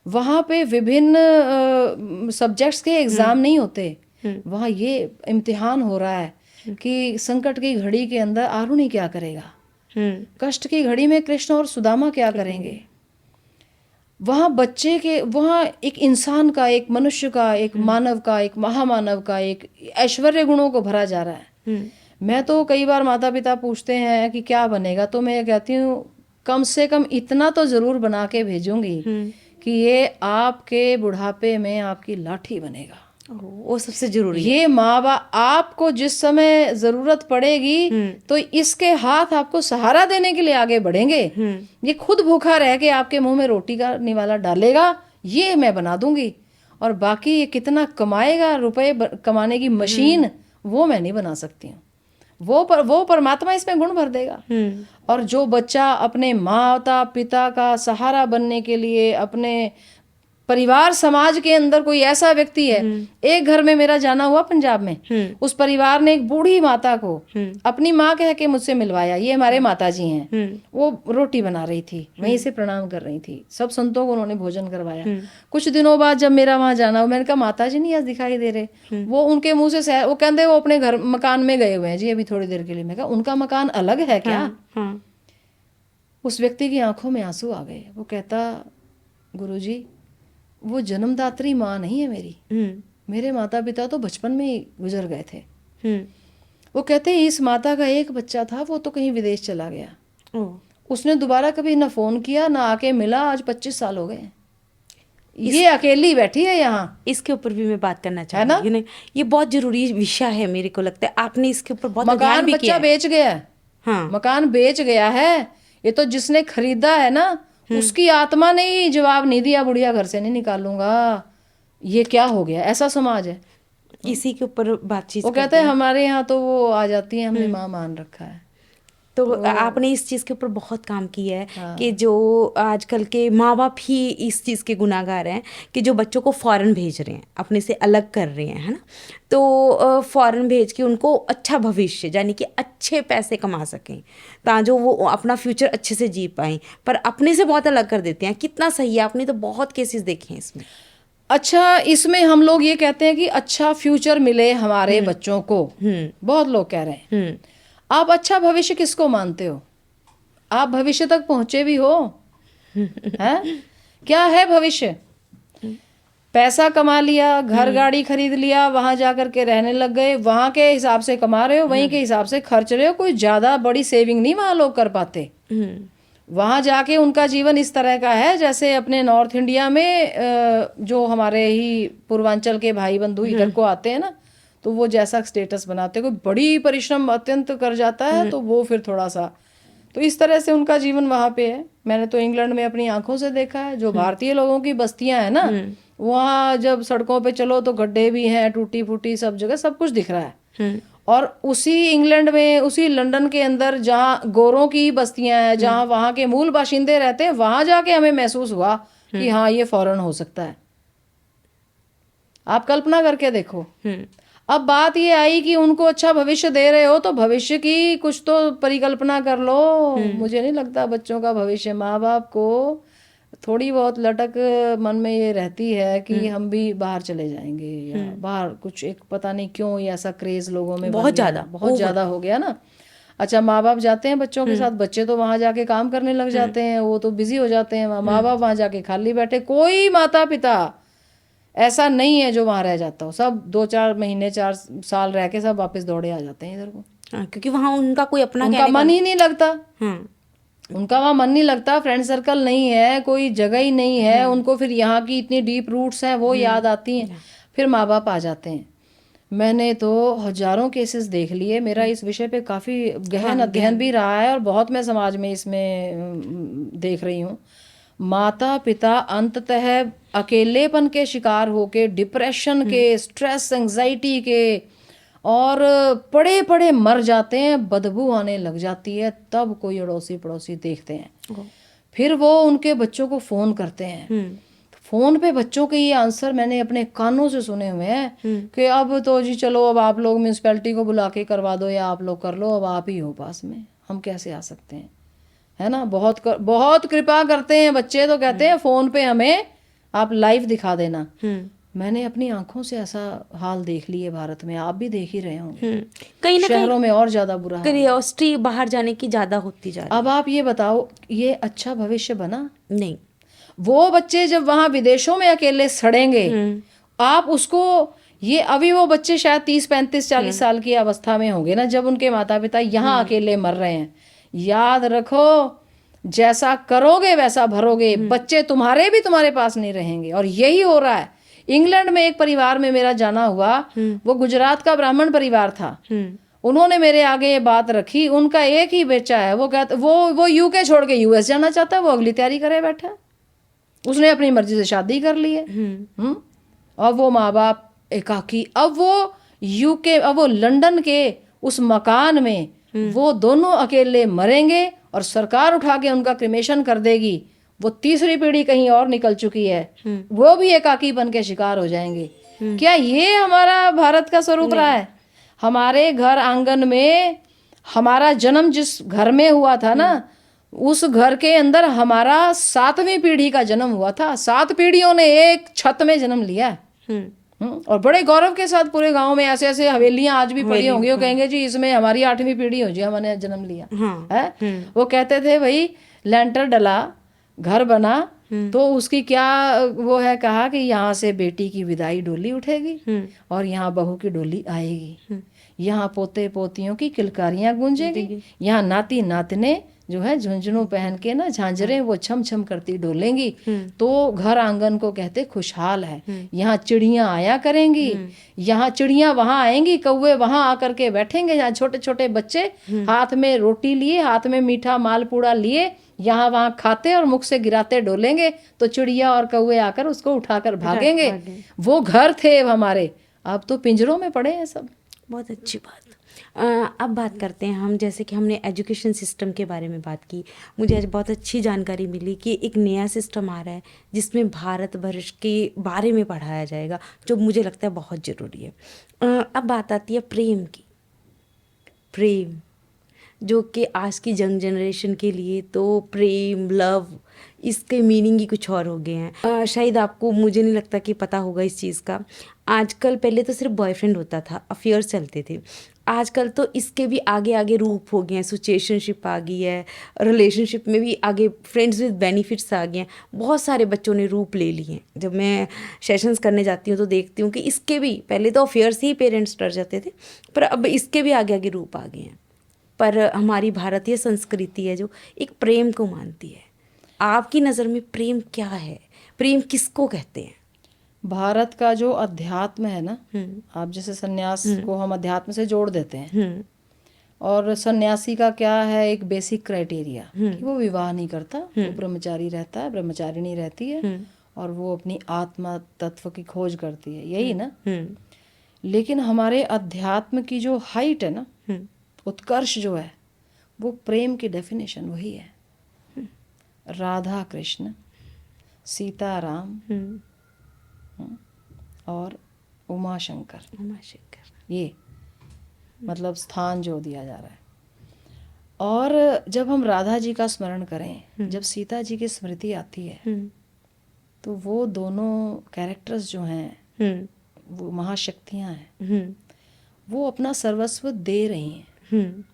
वहाँ पे विभिन्न सब्जेक्ट्स के एग्जाम नहीं होते, वहाँ ये इम्तिहान हो रहा है कि संकट की घड़ी के अंदर आरुणि क्या करेगा, कष्ट की घड़ी में कृष्ण और सुदामा क्या करेंगे। वहाँ बच्चे के, वहाँ एक इंसान का, एक मनुष्य का, एक मानव का, एक महामानव का, एक ऐश्वर्य गुणों को भरा जा रहा है। मैं तो कई बार माता पिता पूछते हैं कि क्या बनेगा, तो मैं कहती हूँ कम से कम इतना तो जरूर बना के भेजूंगी कि ये आपके बुढ़ापे में आपकी लाठी बनेगा। वो सबसे जरूरी है। ये माँ बाप आपको जिस समय जरूरत पड़ेगी तो इसके हाथ आपको सहारा देने के लिए आगे बढ़ेंगे। ये खुद भूखा रह के आपके मुंह में रोटी का निवाला डालेगा, ये मैं बना दूंगी। और बाकी ये कितना कमाएगा, रुपए कमाने की मशीन, वो मैं नहीं बना सकती हूँ। वो परमात्मा इसमें गुण भर देगा। और जो बच्चा अपने माता पिता का सहारा बनने के लिए, अपने परिवार समाज के अंदर कोई ऐसा व्यक्ति है, एक घर में मेरा जाना हुआ पंजाब में, उस परिवार ने एक बूढ़ी माता को अपनी माँ कह के मुझसे मिलवाया। ये हमारे माता जी हैं, वो रोटी बना रही थी, वहीं से प्रणाम कर रही थी, सब संतों को उन्होंने भोजन करवाया। कुछ दिनों बाद जब मेरा वहां जाना हुआ, मैंने कहा माता जी नहीं आज दिखाई दे रहे। वो उनके मुंह से वो कहते वो अपने घर मकान में गए हुए हैं जी अभी थोड़ी देर के लिए। मैं कहा उनका मकान अलग है क्या? उस व्यक्ति की आंखों में आंसू आ गए। वो कहता गुरुजी वो जन्मदात्री माँ नहीं है मेरी, मेरे माता पिता तो बचपन में ही गुजर गए थे। वो कहते हैं इस माता का एक बच्चा था, वो तो कहीं विदेश चला गया, उसने दोबारा कभी ना फोन किया ना आके मिला, आज 25 साल हो गए, ये अकेली बैठी है यहाँ। इसके ऊपर भी मैं बात करना चाहूँगी ना, ये बहुत जरूरी विषय है। मेरे को लगता है आपने इसके ऊपर बहुत ध्यान भी किया। बच्चा बेच गया है। हाँ, मकान बेच गया है। ये तो जिसने खरीदा है ना, उसकी आत्मा ने ही जवाब नहीं दिया, बुढ़िया घर से नहीं निकालूंगा। ये क्या हो गया? ऐसा समाज है। इसी के ऊपर बातचीत वो कहते हैं हमारे यहाँ तो वो आ जाती है, हमने माँ मान रखा है। तो आपने इस चीज़ के ऊपर बहुत काम किया है कि जो आजकल के माँ बाप ही इस चीज़ के गुनाहगार हैं कि जो बच्चों को फ़ॉरेन भेज रहे हैं, अपने से अलग कर रहे हैं, है ना। तो फ़ॉरेन भेज के उनको अच्छा भविष्य यानी कि अच्छे पैसे कमा सकें ताकि वो अपना फ्यूचर अच्छे से जी पाएँ, पर अपने से बहुत अलग कर देते हैं। कितना सही है, आपने तो बहुत केसेस देखे हैं इसमें। अच्छा, इसमें हम लोग ये कहते हैं कि अच्छा फ्यूचर मिले हमारे बच्चों को, बहुत लोग कह रहे हैं। आप अच्छा भविष्य किसको मानते हो? आप भविष्य तक पहुंचे भी हो? हैं? क्या है भविष्य? पैसा कमा लिया, घर गाड़ी खरीद लिया, वहां जाकर के रहने लग गए, वहां के हिसाब से कमा रहे हो, वहीं के हिसाब से खर्च रहे हो, कोई ज्यादा बड़ी सेविंग नहीं वहां लोग कर पाते। वहां जाके उनका जीवन इस तरह का है जैसे अपने नॉर्थ इंडिया में जो हमारे ही पूर्वांचल के भाई बंधु इधर को आते हैं ना, तो वो जैसा स्टेटस बनाते हैं, कोई बड़ी परिश्रम अत्यंत कर जाता है तो वो फिर थोड़ा सा, तो इस तरह से उनका जीवन वहां पे है। मैंने तो इंग्लैंड में अपनी आंखों से देखा है, जो भारतीय लोगों की बस्तियां हैं ना, वहाँ जब सड़कों पे चलो तो गड्ढे भी हैं, टूटी फूटी सब जगह सब कुछ दिख रहा है। और उसी इंग्लैंड में, उसी लंदन के अंदर जहाँ गोरों की बस्तियां हैं, जहाँ वहाँ के मूल बाशिंदे रहते हैं, वहां जाके हमें महसूस हुआ कि हाँ ये फॉरेन हो सकता है। आप कल्पना करके देखो। अब बात ये आई कि उनको अच्छा भविष्य दे रहे हो तो भविष्य की कुछ तो परिकल्पना कर लो। मुझे नहीं लगता बच्चों का भविष्य, माँ बाप को थोड़ी बहुत लटक मन में ये रहती है कि हम भी बाहर चले जाएंगे या बाहर कुछ, एक पता नहीं क्यों ये ऐसा क्रेज लोगों में बहुत ज्यादा हो गया ना। अच्छा, माँ बाप जाते हैं बच्चों के साथ, बच्चे तो वहां जाके काम करने लग जाते हैं, वो तो बिजी हो जाते हैं, माँ बाप वहां जाके खाली बैठे। कोई माता पिता ऐसा नहीं है जो वहां रह जाता हो, सब 2-4 महीने 4 साल रह के सब वापस दौड़े आ जाते हैं इधर को। क्योंकि वहाँ उनका कोई अपना उनका मन ही नहीं लगता, उनका वहाँ मन नहीं लगता, फ्रेंड सर्कल नहीं है, कोई जगह ही नहीं है उनको। फिर यहाँ की इतनी डीप रूट्स हैं वो याद आती हैं, फिर माँ बाप आ जाते हैं। मैंने तो हजारों केसेस देख लिए, मेरा इस विषय पे काफ़ी गहन अध्ययन भी रहा है और बहुत मैं समाज में इसमें देख रही हूँ। माता पिता अंततः अकेलेपन के शिकार होके, डिप्रेशन के, स्ट्रेस एंजाइटी के, और पड़े पड़े मर जाते हैं, बदबू आने लग जाती है, तब कोई अड़ोसी पड़ोसी देखते हैं, फिर वो उनके बच्चों को फ़ोन करते हैं। फ़ोन पे बच्चों के ये आंसर मैंने अपने कानों से सुने हुए हैं कि अब तो जी चलो, अब आप लोग म्यूनसिपैलिटी को बुला के करवा दो या आप लोग कर लो, अब आप ही हो पास में, हम कैसे आ सकते हैं, है ना। बहुत कृपा करते हैं बच्चे, तो कहते हैं फ़ोन पे हमें आप लाइव दिखा देना। मैंने अपनी आंखों से ऐसा हाल देख लिए भारत में, आप भी देख ही रहे होंगे, कहीं ना शहरों में और ज्यादा बुरा हाल। क्यूरियोसिटी बाहर जाने की ज्यादा होती जा रही है। अब आप ये बताओ, ये अच्छा भविष्य बना? नहीं। वो बच्चे जब वहां विदेशों में अकेले सड़ेंगे, आप उसको, ये अभी वो बच्चे शायद 30-35-40 साल की अवस्था में होंगे ना, जब उनके माता पिता यहाँ अकेले मर रहे हैं। याद रखो, जैसा करोगे वैसा भरोगे, बच्चे तुम्हारे भी तुम्हारे पास नहीं रहेंगे। और यही हो रहा है। इंग्लैंड में एक परिवार में मेरा जाना हुआ, वो गुजरात का ब्राह्मण परिवार था। उन्होंने मेरे आगे ये बात रखी, उनका एक ही बच्चा है, वो कहता वो यूके छोड़ के यूएस जाना चाहता है, वो अगली तैयारी करे बैठा है, उसने अपनी मर्जी से शादी कर ली है। और वो माँ बाप एकाकी, अब वो यूके, अब वो लंदन के उस मकान में वो दोनों अकेले मरेंगे और सरकार उठा के उनका क्रिमेशन कर देगी। वो तीसरी पीढ़ी कहीं और निकल चुकी है, वो भी एकाकी बन के शिकार हो जाएंगे। क्या ये हमारा भारत का स्वरूप रहा है? हमारे घर आंगन में हमारा जन्म जिस घर में हुआ था ना, उस घर के अंदर हमारा 7वीं पीढ़ी का जन्म हुआ था। 7 पीढ़ियों ने एक छत में जन्म लिया है। और बड़े गौरव के साथ पूरे गांव में ऐसे ऐसे हवेलियां आज भी पड़ी होंगी, वो कहेंगे जी इसमें हमारी 8वीं पीढ़ी हो जी, हमने जन्म लिया है। वो कहते थे भाई, लेंटर डला, घर बना, तो उसकी क्या वो है, कहा कि यहाँ से बेटी की विदाई डोली उठेगी और यहाँ बहू की डोली आएगी, यहाँ पोते पोतियों की किलकारियां गूंजेगी, यहाँ नाती नातने जो है झुंझुनू पहन के ना झांझरें वो छम छम करती डोलेंगी। तो घर आंगन को कहते खुशहाल है। यहाँ चिड़ियां आया करेंगी, यहाँ चिड़ियां वहां आएंगी, कौवे वहां आकर के बैठेंगे, यहाँ छोटे छोटे बच्चे हाथ में रोटी लिए, हाथ में मीठा मालपूड़ा लिए, यहाँ वहाँ खाते और मुख से गिराते डोलेंगे, तो चिड़िया और कौवे आकर उसको उठाकर भागेंगे। वो घर थे हमारे, अब तो पिंजरों में पड़े हैं सब। बहुत अच्छी बात। अब बात करते हैं हम, जैसे कि हमने एजुकेशन सिस्टम के बारे में बात की, मुझे आज बहुत अच्छी जानकारी मिली कि एक नया सिस्टम आ रहा है जिसमें भारत वर्ष के बारे में पढ़ाया जाएगा, जो मुझे लगता है बहुत ज़रूरी है। अब बात आती है प्रेम की। प्रेम जो कि आज की यंग जनरेशन के लिए तो प्रेम, लव, इसके मीनिंग ही कुछ और हो गए हैं। शायद आपको, मुझे नहीं लगता कि पता होगा इस चीज़ का। आजकल पहले तो सिर्फ बॉयफ्रेंड होता था, अफेयर चलते थे। आजकल तो इसके भी आगे आगे रूप हो गए हैं, सिचुएशनशिप आ गई है, रिलेशनशिप में भी आगे फ्रेंड्स विद बेनिफिट्स आ गए हैं। बहुत सारे बच्चों ने रूप ले लिए हैं। जब मैं सेशंस करने जाती हूँ तो देखती हूँ कि इसके भी, पहले तो अफेयर से ही पेरेंट्स डर जाते थे, पर अब इसके भी आगे आगे रूप आ गए हैं। पर हमारी भारतीय संस्कृति है जो एक प्रेम को मानती है। आपकी नज़र में प्रेम क्या है? प्रेम किसको कहते हैं? भारत का जो अध्यात्म है ना, आप जैसे सन्यास को हम अध्यात्म से जोड़ देते हैं, और सन्यासी का क्या है, एक बेसिक क्राइटेरिया कि वो विवाह नहीं करता, वो ब्रह्मचारी रहता है, ब्रह्मचारिणी रहती है, और वो अपनी आत्मा तत्व की खोज करती है, यही ना। लेकिन हमारे अध्यात्म की जो हाइट है ना, उत्कर्ष जो है, वो प्रेम की डेफिनेशन वही है। राधा कृष्ण, सीता राम और उमा शंकर, ये मतलब स्थान जो दिया जा रहा है। और जब हम राधा जी का स्मरण करें, जब सीता जी की स्मृति आती है, तो वो दोनों कैरेक्टर्स जो हैं, वो महाशक्तियां हैं, वो अपना सर्वस्व दे रही हैं।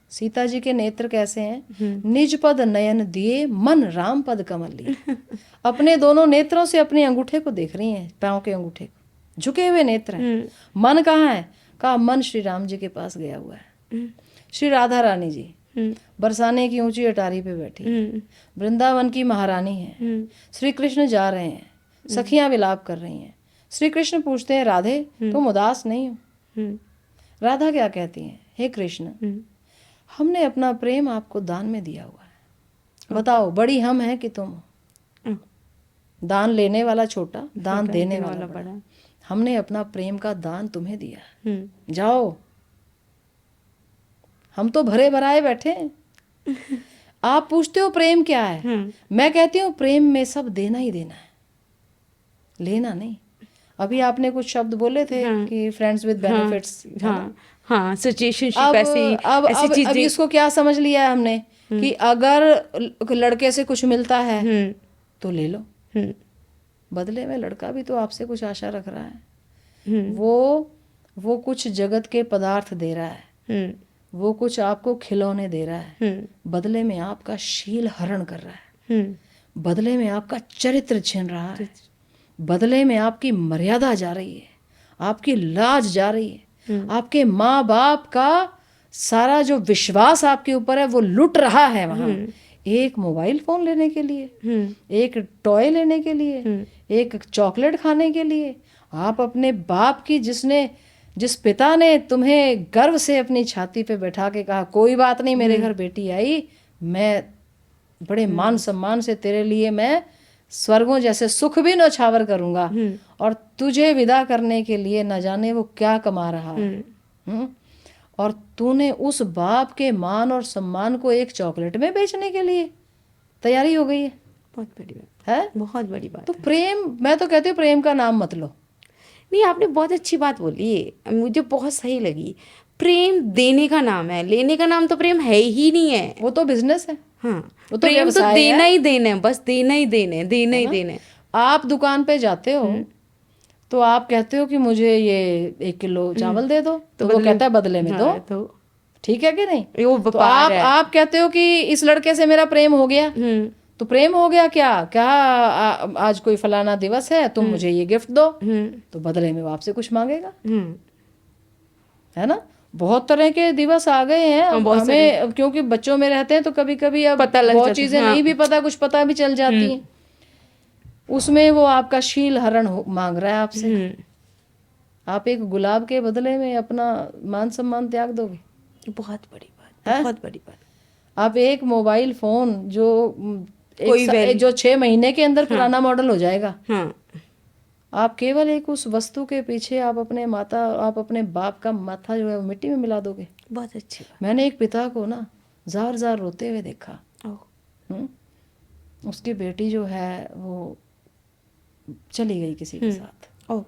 सीता जी के नेत्र कैसे हैं? निज पद नयन दिए, मन राम पद कमल लिए। अपने दोनों नेत्रों से अपने अंगूठे को देख रही हैं, पांव के अंगूठे को, झुके हुए नेत्र हैं। मन कहाँ है? कहा मन श्री राम जी के पास गया हुआ है। श्री राधा रानी जी बरसाने की ऊंची अटारी पे बैठी, वृंदावन की महारानी है। श्री कृष्ण जा रहे हैं, सखियां विलाप कर रही हैं। श्री कृष्ण पूछते हैं, राधे तुम उदास नहीं हो? राधा क्या कहती हैं? हे कृष्ण, हमने अपना प्रेम आपको दान में दिया हुआ है, बताओ बड़ी हम हैं कि तुम हो? दान लेने वाला छोटा, दान देने वाला बड़ा। हमने अपना प्रेम का दान तुम्हें दिया, जाओ, हम तो भरे भराए बैठे हैं। आप पूछते हो प्रेम क्या है, मैं कहती हूँ प्रेम में सब देना ही देना है, लेना नहीं। अभी आपने कुछ शब्द बोले थे कि फ्रेंड्स विद बेनिफिट्स, हाँ, सिचुएशनशिप, ऐसी चीजें। अब इसको क्या समझ लिया है हमने कि अगर लड़के से कुछ मिलता है तो ले लो, बदले में लड़का भी तो आपसे कुछ आशा रख रहा है। वो कुछ जगत के पदार्थ दे रहा है, वो कुछ आपको खिलौने दे रहा है, बदले में आपका शील हरण कर रहा है, बदले में आपका चरित्र छीन रहा है, बदले में आपकी मर्यादा जा रही है, आपकी लाज जा रही है, आपके माँ बाप का सारा जो विश्वास आपके ऊपर है वो लुट रहा है वहाँ। एक मोबाइल फोन लेने के लिए, एक टॉय लेने के लिए, एक चॉकलेट खाने के लिए आप अपने बाप की, जिस पिता ने तुम्हें गर्व से अपनी छाती पे बैठा के कहा कोई बात नहीं मेरे घर बेटी आई, मैं बड़े मान सम्मान से तेरे लिए मैं स्वर्गों जैसे सुख भी नौछावर करूंगा, और तुझे विदा करने के लिए न जाने वो क्या कमा रहा है। और तूने उस बाप के मान और सम्मान को एक चॉकलेट में बेचने के लिए तैयारी हो गई है। बहुत बड़ी बात है, बहुत बड़ी बात। तो प्रेम, मैं तो कहती हूँ प्रेम का नाम मत लो। नहीं, आपने बहुत अच्छी बात बोली है, मुझे बहुत सही लगी। प्रेम देने का नाम है, लेने का नाम तो प्रेम है ही नहीं है, वो तो बिजनेस है। हाँ, वो तो प्रेम तो देना ही देना है, बस देना ही देना है, देना ही देना है। आप दुकान पे जाते हो तो आप कहते हो कि मुझे ये 1 किलो चावल दे दो, तो वो कहता है बदले में दो, तो ठीक है कि नहीं? वो तो आप कहते हो कि इस लड़के से मेरा प्रेम हो गया, तो प्रेम हो गया क्या आज कोई फलाना दिवस है, तुम मुझे ये गिफ्ट दो, तो बदले में वो आपसे कुछ मांगेगा, है ना। बहुत तरह के दिवस आ गए हैं हमें, क्योंकि बच्चों में रहते हैं तो कभी कभी अब बहुत चीजें नहीं भी पता, कुछ पता भी चल जाती हैं। उसमें वो आपका शील हरण मांग रहा है आपसे, आप एक गुलाब के बदले में अपना मान सम्मान त्याग दोगे? बहुत बड़ी बात है, बहुत बड़ी बात। आप एक मोबाइल फोन जो 6 महीने के अंदर पुराना मॉडल हो जाएगा, आप केवल एक उस वस्तु के पीछे आप अपने बाप का माथा जो है वो मिट्टी में मिला दोगे। बहुत अच्छी बात। मैंने एक पिता को ना जार जार रोते हुए देखा। ओह, उसकी बेटी जो है वो चली गई किसी के साथ। ओह,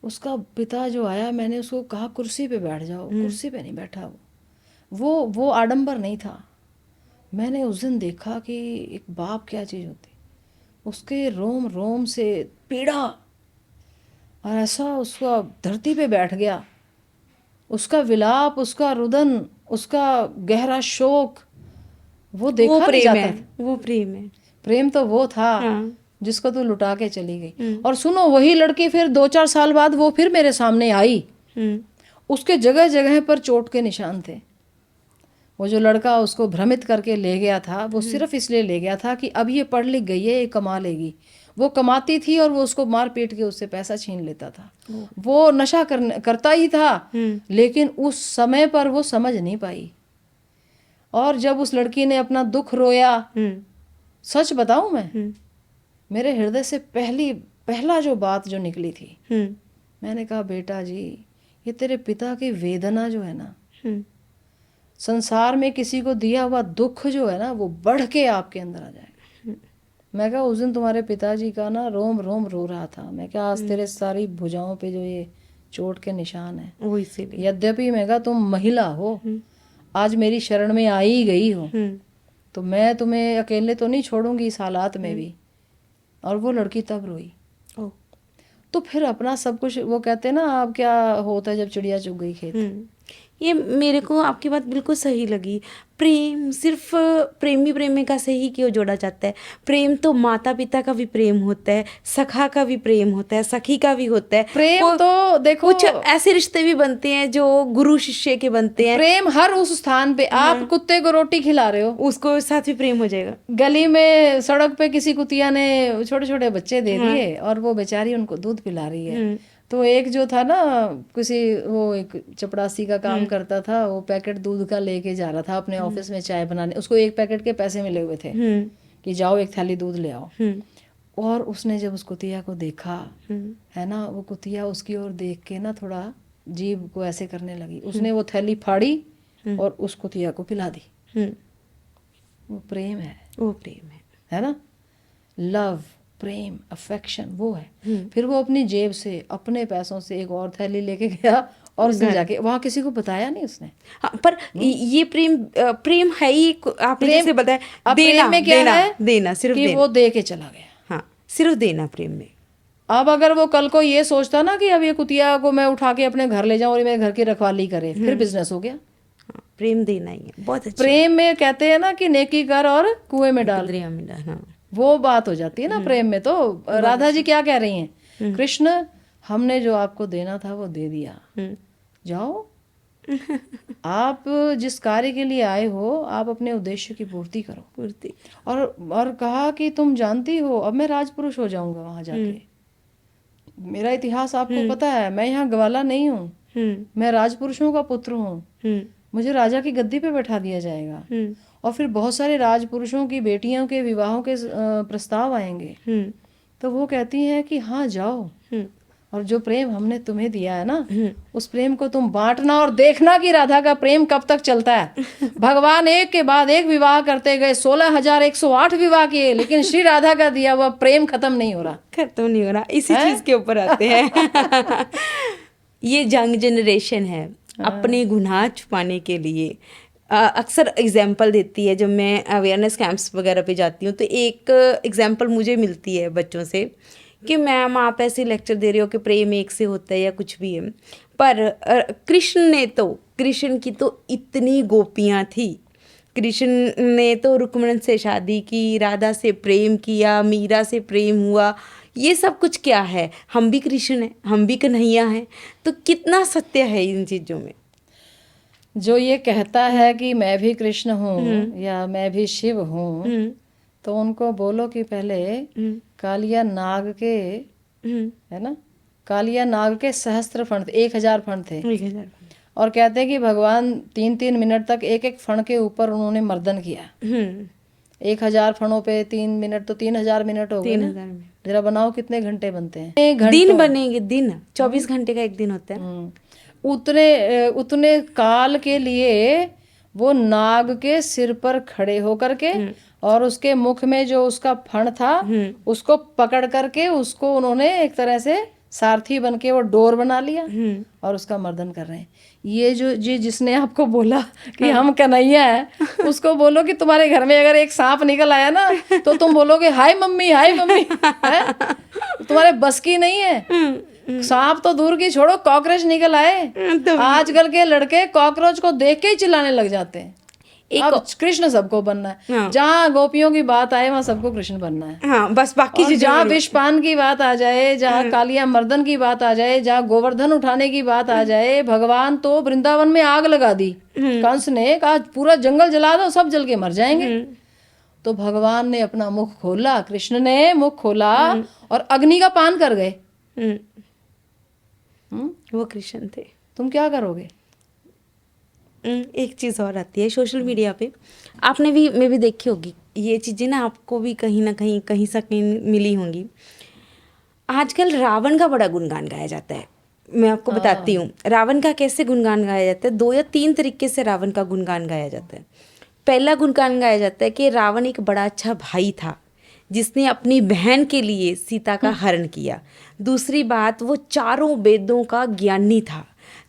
उसका पिता जो आया, मैंने उसको कहा कुर्सी पे बैठ जाओ, कुर्सी पे नहीं बैठा। वो आडंबर नहीं था। मैंने उस दिन देखा कि एक बाप क्या चीज़ होती। उसके रोम रोम से पीड़ा, और ऐसा उसका धरती पे बैठ गया। उसका विलाप, उसका रुदन, उसका गहरा शोक, वो देखा नहीं प्रेम जाता है, था। वो प्रेम है। प्रेम तो वो था हाँ। जिसको तू लुटा के चली गई। और सुनो, वही लड़की फिर 2-4 साल बाद वो फिर मेरे सामने आई। उसके जगह जगह पर चोट के निशान थे। वो जो लड़का उसको भ्रमित करके ले गया था, वो सिर्फ इसलिए ले गया था कि अब ये पढ़ लिख गई है, ये कमा लेगी। वो कमाती थी और वो उसको मार पीट के उससे पैसा छीन लेता था। वो नशा करता ही था, लेकिन उस समय पर वो समझ नहीं पाई। और जब उस लड़की ने अपना दुख रोया, सच बताऊं मैं, मेरे हृदय से पहला जो बात जो निकली थी, मैंने कहा बेटा जी, ये तेरे पिता की वेदना जो है ना, संसार में किसी को दिया हुआ दुख जो है ना, वो बढ़ के आपके अंदर आ जाएगा। मैं कहा उस दिन तुम्हारे पिताजी का ना रोम रोम रो रहा था। मैं कहा आज तेरे सारी भुजाओं पे जो ये चोट के निशान है, वो इसीलिए। यद्यपि मैं कहा तुम महिला हो, आज मेरी शरण में आ ही गई हो, तो मैं तुम्हें अकेले तो नहीं छोड़ूंगी इस हालात में भी। और वो लड़की तब रोई। तो फिर अपना सब कुछ, वो कहते हैं ना, अब क्या होता है जब चिड़िया चुग गई खेत। ये मेरे को आपकी बात बिल्कुल सही लगी। प्रेम सिर्फ प्रेमी प्रेमिका से ही क्यों जोड़ा जाता है? प्रेम तो माता पिता का भी प्रेम होता है, सखा का भी प्रेम होता है, सखी का भी होता है। प्रेम तो देखो, कुछ ऐसे रिश्ते भी बनते हैं जो गुरु शिष्य के बनते हैं। प्रेम हर उस स्थान पे, आप कुत्ते को रोटी खिला रहे हो, उसको साथ भी प्रेम हो जाएगा। गली में सड़क पे किसी कुतिया ने छोटे छोटे बच्चे दे दिए और वो बेचारी उनको दूध पिला रही है। तो एक जो था ना, किसी वो एक चपड़ासी का काम करता था, वो पैकेट दूध का लेके जा रहा था अपने ऑफिस में चाय बनाने। उसको एक पैकेट के पैसे मिले हुए थे कि जाओ एक थैली दूध ले आओ। और उसने जब उस कुतिया को देखा, है ना, वो कुतिया उसकी ओर देख के ना थोड़ा जीभ को ऐसे करने लगी। उसने वो थैली फाड़ी और उस कुतिया को पिला दी। वो प्रेम है, वो प्रेम है ना। लव, प्रेम, अफेक्शन, वो है। फिर वो अपनी जेब से, अपने पैसों से एक और थैली लेके गया और उसने जाके वहां किसी को बताया नहीं उसने। हाँ, पर ये प्रेम है ही। आपने जैसे बताया, अब देना प्रेम में क्या देना है देना, सिर्फ कि देना। वो दे के चला गया। हाँ, सिर्फ देना प्रेम में। अब अगर वो कल को ये सोचता ना कि अब ये कुतिया को मैं उठा के अपने घर ले जाऊं और ये मेरे घर की रखवाली करे, फिर बिजनेस हो गया। हाँ, प्रेम देना ही है। बहुत अच्छा। प्रेम में कहते हैं ना कि नेकी कर और कुएं में डाल, दरिया में डाल। हाँ, वो बात हो जाती है ना प्रेम में। तो राधा जी क्या कह रही हैं, कृष्ण हमने जो आपको देना था वो दे दिया, जाओ आप जिस कार्य के लिए आए हो, आप अपने उद्देश्य की पूर्ति करो। पूर्ति। और कहा कि तुम जानती हो अब मैं राजपुरुष हो जाऊंगा वहां जाके। मेरा इतिहास आपको पता है, मैं यहाँ ग्वाला नहीं हूँ, मैं राजपुरुषों का पुत्र हूँ। मुझे राजा की गद्दी पे बैठा दिया जाएगा और फिर बहुत सारे राजपुरुषों की बेटियों के विवाहों के प्रस्ताव आएंगे। तो वो कहती हैं कि हाँ जाओ, और जो प्रेम हमने तुम्हें दिया है ना, उस प्रेम को तुम बांटना और देखना कि राधा का प्रेम कब तक चलता है। भगवान एक के बाद एक विवाह करते गए, 16,108 विवाह किए, लेकिन श्री राधा का दिया हुआ प्रेम खत्म नहीं हो रहा। खत्म नहीं हो रहा। इसी चीज के ऊपर आते हैं। ये यंग जनरेशन है, अपने गुनाह छुपाने के लिए अक्सर एग्जाम्पल देती है। जब मैं अवेयरनेस कैंप्स वगैरह पे जाती हूँ तो एक एग्जाम्पल मुझे मिलती है बच्चों से कि मैम आप ऐसे लेक्चर दे रहे हो कि प्रेम एक से होता है या कुछ भी है, पर कृष्ण की तो इतनी गोपियाँ थी। कृष्ण ने तो रुक्मणी से शादी की, राधा से प्रेम किया, मीरा से प्रेम हुआ। ये सब कुछ क्या है? हम भी कृष्ण हैं, हम भी कन्हैया हैं। तो कितना सत्य है इन चीज़ों में। जो ये कहता है कि मैं भी कृष्ण हूँ या मैं भी शिव हूँ, तो उनको बोलो कि पहले कालिया नाग के, है ना, कालिया नाग के सहस्त्र फण थे, 1000 फण थे। 1000। और कहते हैं कि भगवान 3-3 मिनट तक एक एक फण के ऊपर उन्होंने मर्दन किया। 1000 फणों पे 3 मिनट, तो 3000 मिनट हो गए। 3000 मिनट। जरा बनाओ कितने घंटे बनते हैं। दिन बनेंगे, दिन 24 घंटे का एक दिन होता है। उतने काल के लिए वो नाग के सिर पर खड़े होकर के और उसके मुख में जो उसका फण था उसको पकड़ करके उसको उन्होंने एक तरह से सारथी बन के वो डोर बना लिया और उसका मर्दन कर रहे हैं। ये जो जिसने आपको बोला कि हम कन्हैया है, उसको बोलो कि तुम्हारे घर में अगर एक सांप निकल आया ना तो तुम बोलोगे हाय मम्मी है? तुम्हारे बस की नहीं है। सांप तो दूर की छोड़ो, कॉकरोच निकल आए, आजकल के लड़के कॉकरोच को देख के ही चिल्लाने लग जाते हैं। अब कृष्ण सबको बनना है। हाँ। जहाँ गोपियों की बात आए वहाँ सबको कृष्ण बनना है। हाँ, बस बाकी चीजें जहाँ विषपान की बात आ जाए, जहाँ कालिया मर्दन की बात आ जाए, जहाँ गोवर्धन उठाने की बात आ जाए, भगवान तो वृंदावन में आग लगा दी। कंस ने कहा पूरा जंगल जला दो, सब जल के मर जाएंगे। तो भगवान ने अपना मुख खोला, कृष्ण ने मुख खोला और अग्नि का पान कर गए। वो कृष्ण थे। तुम क्या करोगे? एक चीज़ और आती है सोशल मीडिया पे, आपने भी मैं भी देखी होगी ये चीज़ें ना, आपको भी कहीं ना कहीं से कहीं मिली होंगी। आजकल रावण का बड़ा गुणगान गाया जाता है। मैं आपको बताती हूँ रावण का कैसे गुणगान गाया जाता है। 2 या 3 तरीके से रावण का गुणगान गाया जाता है। पहला गुणगान गाया जाता है कि रावण एक बड़ा अच्छा भाई था जिसने अपनी बहन के लिए सीता का हरण किया। दूसरी बात, वो चारों वेदों का ज्ञानी था।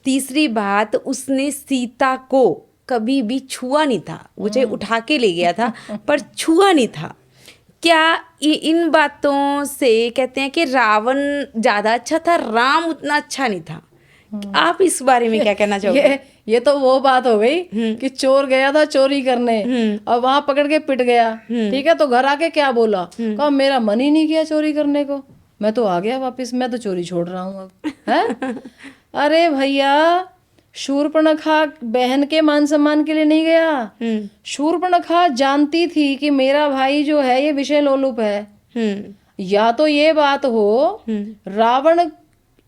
तीसरी बात, उसने सीता को कभी भी छुआ नहीं था। वो चाहे उठा के ले गया था पर छुआ नहीं था। क्या ये इन बातों से कहते हैं कि रावण ज़्यादा अच्छा था, राम उतना अच्छा नहीं था? आप इस बारे में क्या कहना चाहोगे? ये तो वो बात हो गई कि चोर गया था चोरी करने और वहां पकड़ के पिट गया। ठीक है, तो घर आके क्या बोला? कहा मेरा मन ही नहीं किया चोरी करने को, मैं तो आ गया वापस, मैं तो चोरी छोड़ रहा हूँ अब। है? अरे भैया, शूर्पणखा बहन के मान सम्मान के लिए नहीं गया। शूर्पणखा जानती थी कि मेरा भाई जो है ये विषय लोलुप है। या तो ये बात हो, रावण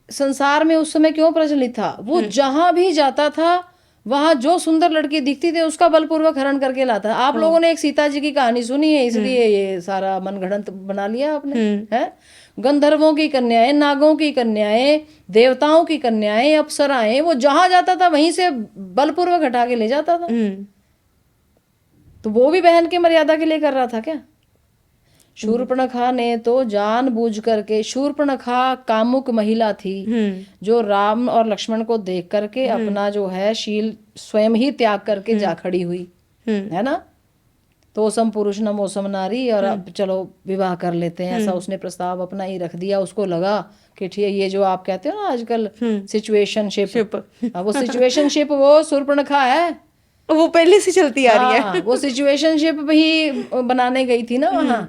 संसार में उस समय क्यों प्रचलित था? वो जहां भी जाता था वहां जो सुंदर लड़की दिखती थी उसका बलपूर्वक हरण करके लाता। आप लोगों ने एक सीता जी की कहानी सुनी है, इसलिए ये सारा मनगढ़ंत बना लिया आपने। है? गंधर्वों की कन्याएं, नागों की कन्याएं, देवताओं की कन्याएं, अप्सराएं, वो जहां जाता था वहीं से बलपूर्वक हटा के ले जाता था। तो वो भी बहन की मर्यादा के लिए कर रहा था क्या? शूर्पणखा ने तो जानबूझ करके, शूर्पणखा कामुक महिला थी जो राम और लक्ष्मण को देख करके अपना जो है शील स्वयं ही त्याग करके जा खड़ी हुई, है ना? तो सम पुरुष न मौसम नारी, और अब चलो विवाह कर लेते हैं, ऐसा उसने प्रस्ताव अपना ही रख दिया। उसको लगा कि ठीक है, ये जो आप कहते हो ना आजकल सिचुएशनशिप, वो सिचुएशनशिप वो शूर्पणखा है, वो पहले से चलती आ रही है। वो सिचुएशनशिप ही बनाने गई थी ना वहाँ।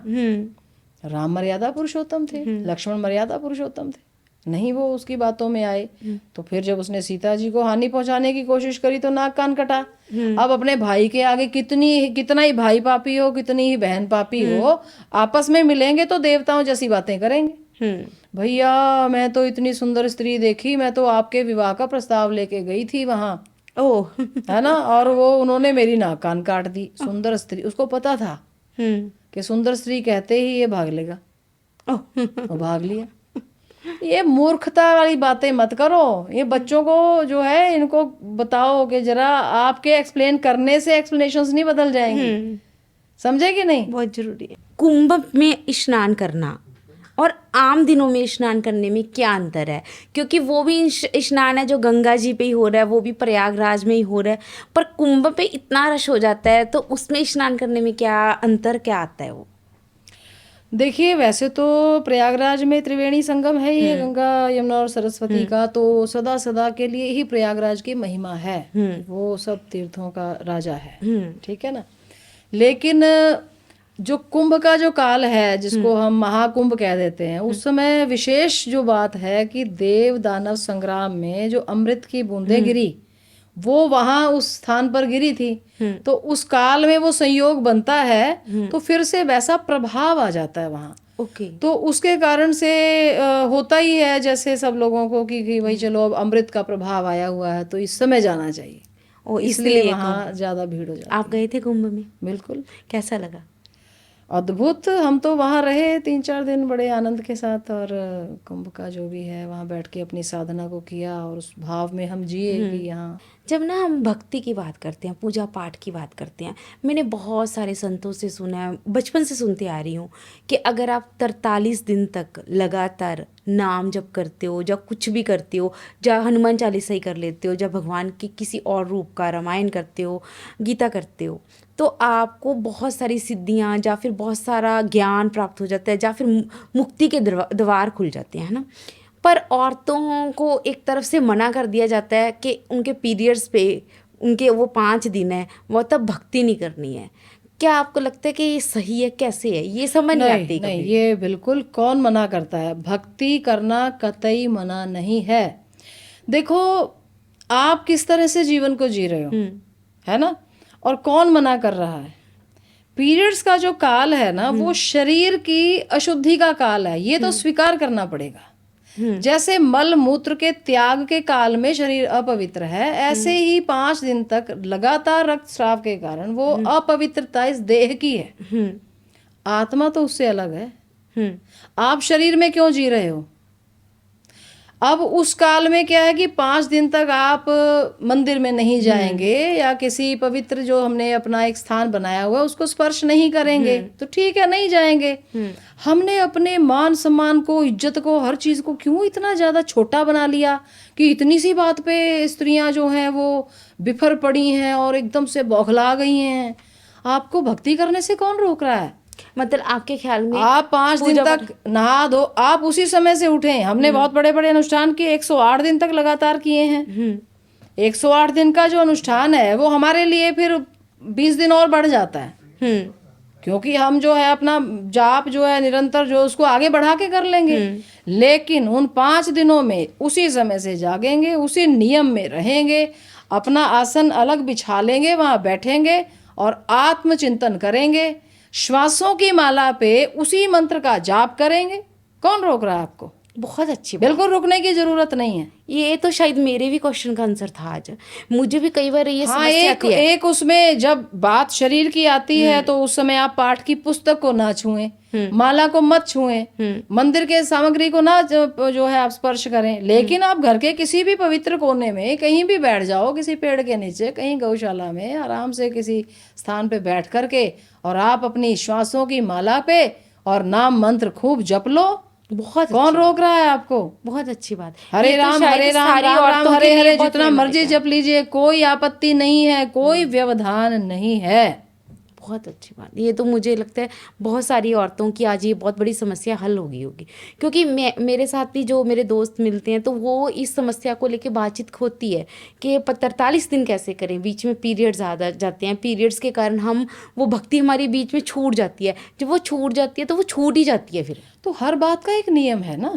राम मर्यादा पुरुषोत्तम थे, लक्ष्मण मर्यादा पुरुषोत्तम थे, नहीं वो उसकी बातों में आए। तो फिर जब उसने सीता जी को हानि पहुंचाने की कोशिश करी तो नाक कान कटा। अब अपने भाई के आगे कितना ही भाई पापी हो, कितनी ही बहन पापी हो, आपस में मिलेंगे तो देवताओं जैसी बातें करेंगे। भैया मैं तो इतनी सुंदर स्त्री देखी, मैं तो आपके विवाह का प्रस्ताव लेके गई थी वहां, है ना, और वो उन्होंने मेरी नाक कान काट दी। सुंदर स्त्री, उसको पता था कि सुंदर स्त्री कहते ही ये भाग लेगा, वो भाग लिया। ये मूर्खता वाली बातें मत करो। ये बच्चों को जो है इनको बताओ कि जरा आपके एक्सप्लेन करने से एक्सप्लेनेशंस नहीं बदल जाएंगे, समझे कि नहीं? बहुत जरूरी है। कुंभ में स्नान करना और आम दिनों में स्नान करने में क्या अंतर है? क्योंकि वो भी स्नान है जो गंगा जी पे ही हो रहा है, वो भी प्रयागराज में ही हो रहा है, पर कुंभ पे इतना रश हो जाता है, तो उसमें स्नान करने में क्या अंतर क्या आता है? वो देखिए, वैसे तो प्रयागराज में त्रिवेणी संगम है, ये गंगा यमुना और सरस्वती का, तो सदा सदा के लिए ही प्रयागराज की महिमा है। वो सब तीर्थों का राजा है, ठीक है ना। लेकिन जो कुंभ का जो काल है, जिसको हम महाकुंभ कह देते हैं, उस समय विशेष जो बात है कि देव दानव संग्राम में जो अमृत की बूंदें गिरी, वो वहां उस स्थान पर गिरी थी। तो उस काल में वो संयोग बनता है, तो फिर से वैसा प्रभाव आ जाता है वहां। तो उसके कारण से होता ही है जैसे सब लोगों को कि भाई चलो अब अमृत का प्रभाव आया हुआ है तो इस समय जाना चाहिए, इसलिए वहां ज्यादा भीड़ हो जाती है। आप गए थे कुंभ में? बिल्कुल। कैसा लगा? अद्भुत। हम तो वहाँ रहे 3-4 दिन बड़े आनंद के साथ, और कुंभ का जो भी है वहाँ बैठ के अपनी साधना को किया और उस भाव में हम जिए कि यहाँ। जब ना हम भक्ति की बात करते हैं, पूजा पाठ की बात करते हैं, मैंने बहुत सारे संतों से सुना है, बचपन से सुनते आ रही हूँ कि अगर आप 43 दिन तक लगातार नाम जप करते हो, जब कुछ भी करते हो, या हनुमान चालीसा ही कर लेते हो, जब भगवान के किसी और रूप का रामायण करते हो, गीता करते हो, तो आपको बहुत सारी सिद्धियाँ या फिर बहुत सारा ज्ञान प्राप्त हो जाता है, या फिर मुक्ति के द्वार खुल जाते हैं, है ना। पर औरतों को एक तरफ से मना कर दिया जाता है कि उनके पीरियड्स पे, उनके वो 5 दिन है, वो तब भक्ति नहीं करनी है। क्या आपको लगता है कि ये सही है? कैसे है ये समझ नहीं आती नहीं, कभी। ये बिल्कुल कौन मना करता है? भक्ति करना कतई मना नहीं है। देखो आप किस तरह से जीवन को जी रहे हो, है ना, और कौन मना कर रहा है? पीरियड्स का जो काल है ना, वो शरीर की अशुद्धि का काल है, ये तो स्वीकार करना पड़ेगा। जैसे मल मूत्र के त्याग के काल में शरीर अपवित्र है, ऐसे ही 5 दिन तक लगातार रक्तस्राव के कारण वो अपवित्रता इस देह की है। आत्मा तो उससे अलग है। आप शरीर में क्यों जी रहे हो? अब उस काल में क्या है कि 5 दिन तक आप मंदिर में नहीं जाएंगे या किसी पवित्र जो हमने अपना एक स्थान बनाया हुआ है उसको स्पर्श नहीं करेंगे, तो ठीक है, नहीं जाएंगे। हमने अपने मान सम्मान को, इज्जत को, हर चीज को क्यों इतना ज्यादा छोटा बना लिया कि इतनी सी बात पे स्त्रियां जो हैं वो बिफर पड़ी हैं और एकदम से बौखला गई हैं। आपको भक्ति करने से कौन रोक रहा है? मतलब आपके ख्याल में आप 5 दिन तक नहा धो, आप उसी समय से उठें। हमने बहुत बड़े बड़े अनुष्ठान किए, 108 दिन तक लगातार किए हैं। 108 दिन का जो अनुष्ठान है वो हमारे लिए फिर 20 दिन और बढ़ जाता है, क्योंकि हम जो है अपना जाप जो है निरंतर जो उसको आगे बढ़ा के कर लेंगे। लेकिन उन 5 दिनों में उसी समय से जागेंगे, उसी नियम में रहेंगे, अपना आसन अलग बिछा लेंगे, वहां बैठेंगे और आत्मचिंतन करेंगे, श्वासों की माला पे उसी मंत्र का जाप करेंगे। कौन रोक रहा है आपको? बहुत अच्छी बात। बिल्कुल रुकने की जरूरत नहीं है। ये तो शायद मेरे भी क्वेश्चन का आंसर था आज। मुझे भी कई बार ये हाँ, समस्या आती है। एक उसमें जब बात शरीर की आती है तो उस समय आप पाठ की पुस्तक को ना छुएं, माला को मत छुएं, मंदिर के सामग्री को ना जो है आप स्पर्श करें। लेकिन आप घर के किसी भी पवित्र कोने में कहीं भी बैठ जाओ, किसी पेड़ के नीचे, कहीं गौशाला में, आराम से किसी स्थान पे बैठ करके और आप अपनी श्वासों की माला पे और नाम मंत्र खूब जप लो। बहुत कौन रोक रहा है आपको? बहुत अच्छी बात। हरे राम हरे राम राम राम हरे हरे जितना मर्जी जप लीजिए, कोई आपत्ति नहीं है, कोई व्यवधान नहीं है। बहुत अच्छी बात। ये तो मुझे लगता है बहुत सारी औरतों की आज ये बहुत बड़ी समस्या हल हो गई होगी, क्योंकि मेरे साथ भी जो मेरे दोस्त मिलते हैं तो वो इस समस्या को लेके बातचीत होती है कि 43 दिन कैसे करें, बीच में पीरियड्स आ जाते हैं, पीरियड्स के कारण हम वो भक्ति हमारी बीच में छूट जाती है। जब वो छूट जाती है तो वो छूट ही जाती है फिर। तो हर बात का एक नियम है ना।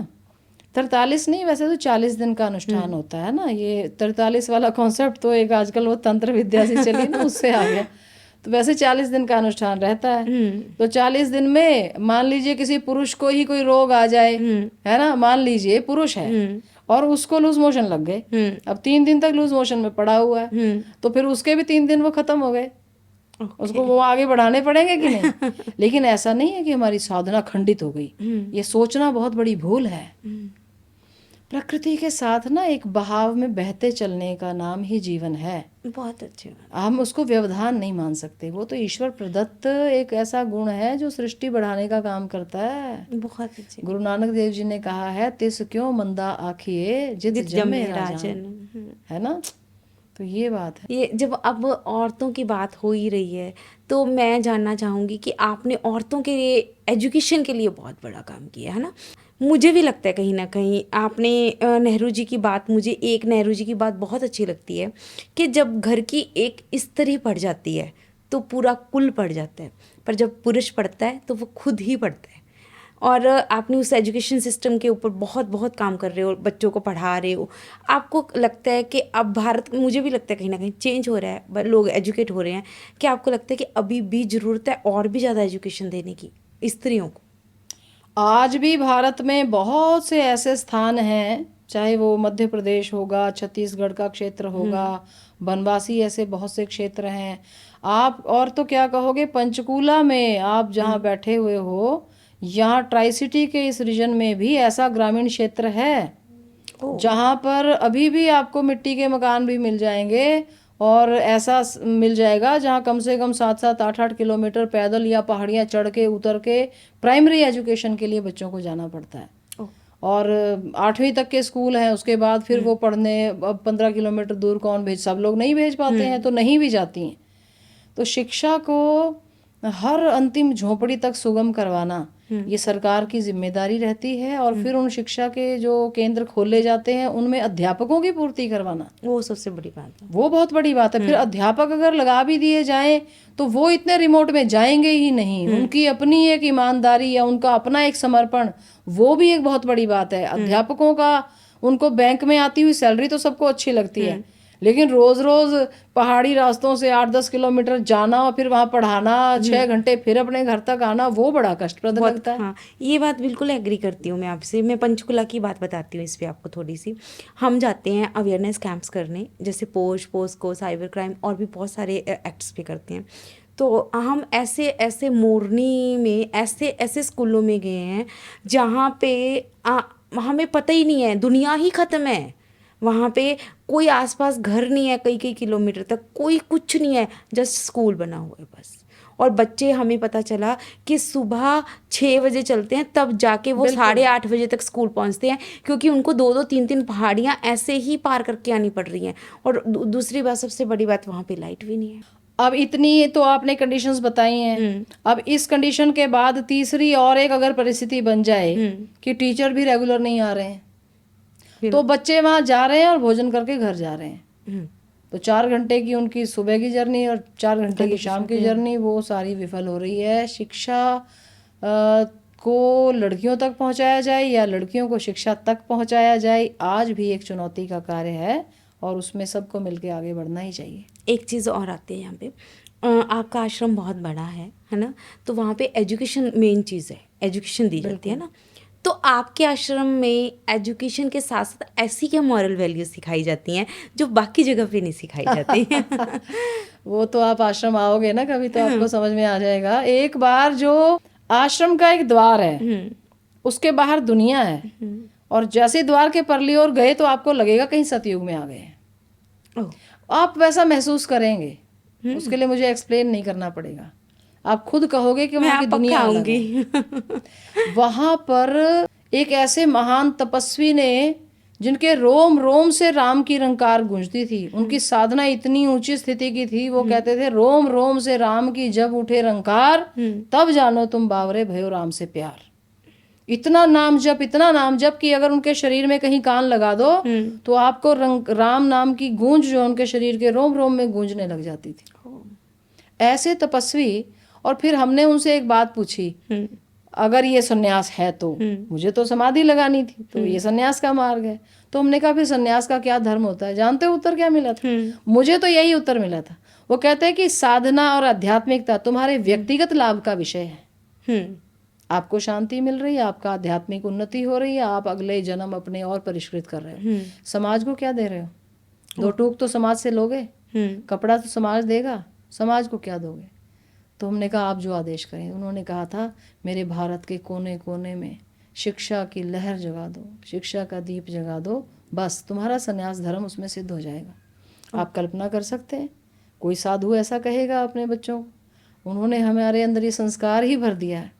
43 नहीं, वैसे तो 40 दिन का अनुष्ठान होता है ना। ये 43 वाला कॉन्सेप्ट तो एक आजकल वो तंत्र विद्या से चली ना, उससे आ गया। तो वैसे 40 दिन का अनुष्ठान रहता है। तो 40 दिन में मान लीजिए किसी पुरुष को ही कोई रोग आ जाए, है ना, मान लीजिए पुरुष है और उसको लूज मोशन लग गए, अब 3 दिन तक लूज मोशन में पड़ा हुआ है, तो फिर उसके भी 3 दिन वो खत्म हो गए। उसको वो आगे बढ़ाने पड़ेंगे कि नहीं? लेकिन ऐसा नहीं है कि हमारी साधना खंडित हो गई। ये सोचना बहुत बड़ी भूल है। प्रकृति के साथ ना एक बहाव में बहते चलने का नाम ही जीवन है। बहुत अच्छे। हम उसको व्यवधान नहीं मान सकते। वो तो ईश्वर प्रदत्त एक ऐसा गुण है जो सृष्टि बढ़ाने का काम करता है। बहुत अच्छे। गुरु नानक देव जी ने कहा है, तिस क्यों मंदा आखिए जित जमे राजन, है ना। तो ये बात है। ये जब अब औरतों की बात हो ही रही है तो मैं जानना चाहूँगी कि आपने औरतों के लिए एजुकेशन के लिए बहुत बड़ा काम किया है ना। मुझे भी लगता है कहीं ना कहीं आपने नेहरू जी की बात, मुझे एक नेहरू जी की बात बहुत अच्छी लगती है कि जब घर की एक स्त्री पढ़ जाती है तो पूरा कुल पढ़ जाता है, पर जब पुरुष पढ़ता है तो वो खुद ही पढ़ता है। और आपने उस एजुकेशन सिस्टम के ऊपर बहुत बहुत काम कर रहे हो, बच्चों को पढ़ा रहे हो। आपको लगता है कि अब भारत, मुझे भी लगता है कहीं ना कहीं चेंज हो रहा है, लोग एजुकेट हो रहे हैं, कि आपको लगता है कि अभी भी ज़रूरत है और भी ज़्यादा एजुकेशन देने की स्त्रियों को? आज भी भारत में बहुत से ऐसे स्थान हैं, चाहे वो मध्य प्रदेश होगा, छत्तीसगढ़ का क्षेत्र होगा, बनवासी, ऐसे बहुत से क्षेत्र हैं। आप और तो क्या कहोगे, पंचकूला में आप जहाँ बैठे हुए हो, यहाँ ट्राई सिटी के इस रीजन में भी ऐसा ग्रामीण क्षेत्र है जहाँ पर अभी भी आपको मिट्टी के मकान भी मिल जाएंगे, और ऐसा मिल जाएगा जहाँ कम से कम 7-7, 8-8 किलोमीटर पैदल या पहाड़ियाँ चढ़ के उतर के प्राइमरी एजुकेशन के लिए बच्चों को जाना पड़ता है। और 8वीं तक के स्कूल हैं, उसके बाद फिर वो पढ़ने, अब 15 किलोमीटर दूर कौन भेज, सब लोग नहीं भेज पाते हैं, तो नहीं भी जाती हैं। तो शिक्षा को हर अंतिम झोपड़ी तक सुगम करवाना ये सरकार की जिम्मेदारी रहती है। और फिर उन शिक्षा के जो केंद्र खोले जाते हैं उनमें अध्यापकों की पूर्ति करवाना, वो सबसे बड़ी बात है, वो बहुत बड़ी बात है। फिर अध्यापक अगर लगा भी दिए जाएं तो वो इतने रिमोट में जाएंगे ही नहीं, उनकी अपनी एक ईमानदारी या उनका अपना एक समर्पण, वो भी एक बहुत बड़ी बात है। अध्यापकों का, उनको बैंक में आती हुई सैलरी तो सबको अच्छी लगती है, लेकिन रोज रोज पहाड़ी रास्तों से 8-10 किलोमीटर जाना और फिर वहां पढ़ाना 6 घंटे, फिर अपने घर तक आना, वो बड़ा कष्टप्रद लगता है। हाँ, ये बात बिल्कुल एग्री करती हूँ मैं आपसे। मैं पंचकुला की बात बताती हूँ इस पे आपको थोड़ी सी। हम जाते हैं अवेयरनेस कैंप्स करने, जैसे पोस्को, साइबर क्राइम और भी बहुत सारे एक्ट्स पे करते हैं। तो हम ऐसे ऐसे मोरनी में ऐसे स्कूलों में गए हैं जहाँ पे हमें पता ही नहीं है, दुनिया ही ख़त्म है। वहाँ पे कोई आसपास घर नहीं है, कई किलोमीटर तक कोई कुछ नहीं है, जस्ट स्कूल बना हुआ है बस। और बच्चे, हमें पता चला कि सुबह 6 बजे चलते हैं, तब जाके वो 8:30 बजे तक स्कूल पहुँचते हैं, क्योंकि उनको 2-2, 3-3 पहाड़ियाँ ऐसे ही पार करके आनी पड़ रही हैं। और दूसरी बात, सबसे बड़ी बात, वहाँ पे लाइट भी नहीं है। अब इतनी तो आपने कंडीशंस बताई हैं, अब इस कंडीशन के बाद तीसरी और एक अगर परिस्थिति बन जाए कि टीचर भी रेगुलर नहीं आ रहे हैं, तो बच्चे वहां जा रहे हैं और भोजन करके घर जा रहे हैं, तो 4 घंटे की उनकी सुबह की जर्नी और 4 घंटे की शाम की जर्नी, वो सारी विफल हो रही है। शिक्षा को लड़कियों तक पहुंचाया जाए या लड़कियों को शिक्षा तक पहुंचाया जाए, आज भी एक चुनौती का कार्य है, और उसमें सबको मिलकर आगे बढ़ना ही चाहिए। एक चीज़ और आती है यहाँ पे, आपका आश्रम बहुत बड़ा है ना, तो वहाँ पे एजुकेशन मेन चीज़ है, एजुकेशन दी जाती है ना। तो आपके आश्रम में एजुकेशन के साथ साथ ऐसी क्या मॉरल वैल्यूज सिखाई जाती हैं जो बाकी जगह पे नहीं सिखाई जाती हैं? वो तो आप आश्रम आओगे ना कभी, तो आपको समझ में आ जाएगा। एक बार जो आश्रम का एक द्वार है, उसके बाहर दुनिया है, और जैसे द्वार के परली ओर गए तो आपको लगेगा कहीं सतयुग में आ गए हैं। आप वैसा महसूस करेंगे, उसके लिए मुझे एक्सप्लेन नहीं करना पड़ेगा, आप खुद कहोगे कि वहाँ की दुनिया अलग है। वहां पर एक ऐसे महान तपस्वी ने, जिनके रोम रोम से राम की रंकार गूंजती थी, उनकी साधना इतनी ऊंची स्थिति की थी, वो कहते थे रोम रोम से राम की जब उठे रंकार, तब जानो तुम बावरे भयो राम से प्यार। इतना नाम जप कि अगर उनके शरीर में कहीं कान लगा दो तो आपको राम नाम की गूंज जो उनके शरीर के रोम रोम में गूंजने लग जाती थी। ऐसे तपस्वी। और फिर हमने उनसे एक बात पूछी, अगर ये सन्यास है तो मुझे तो समाधि लगानी थी, तो ये सन्यास का मार्ग है, तो हमने कहा फिर सन्यास का क्या धर्म होता है? जानते हो उत्तर क्या मिला था? मुझे तो यही उत्तर मिला था। वो कहते हैं कि साधना और आध्यात्मिकता तुम्हारे व्यक्तिगत लाभ का विषय है, आपको शांति मिल रही है, आपका आध्यात्मिक उन्नति हो रही है, आप अगले जन्म अपने और परिष्कृत कर रहे हो। समाज को क्या दे रहे हो? 2 टूक तो समाज से लोगे, कपड़ा तो समाज देगा, समाज को क्या दोगे? तो हमने कहा आप जो आदेश करें। उन्होंने कहा था मेरे भारत के कोने कोने में शिक्षा की लहर जगा दो, शिक्षा का दीप जगा दो, बस तुम्हारा सन्यास धर्म उसमें सिद्ध हो जाएगा। आप कल्पना कर सकते हैं कोई साधु ऐसा कहेगा अपने बच्चों को? उन्होंने हमारे अंदर ये संस्कार ही भर दिया है,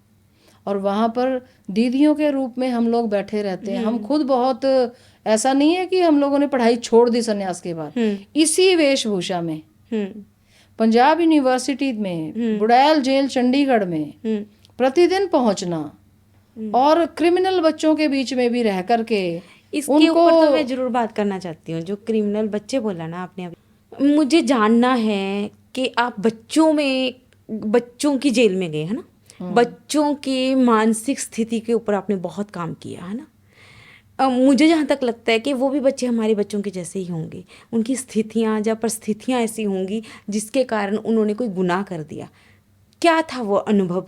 और वहाँ पर दीदियों के रूप में हम लोग बैठे रहते हैं। हम खुद बहुत, ऐसा नहीं है कि हम लोगों ने पढ़ाई छोड़ दी सन्यास के बाद, इसी वेशभूषा में पंजाब यूनिवर्सिटी में, बुड़ैल जेल चंडीगढ़ में प्रतिदिन पहुंचना, और क्रिमिनल बच्चों के बीच में भी रह करके इसके ऊपर तो मैं जरूर बात करना चाहती हूँ। जो क्रिमिनल बच्चे बोला ना आपने अभी, मुझे जानना है कि आप बच्चों की जेल में गए है ना, बच्चों की मानसिक स्थिति के ऊपर आपने बहुत काम किया है ना। मुझे जहाँ तक लगता है कि वो भी बच्चे हमारे बच्चों के जैसे ही होंगे, उनकी स्थितियाँ या परिस्थितियाँ ऐसी होंगी जिसके कारण उन्होंने कोई गुनाह कर दिया। क्या था वो अनुभव?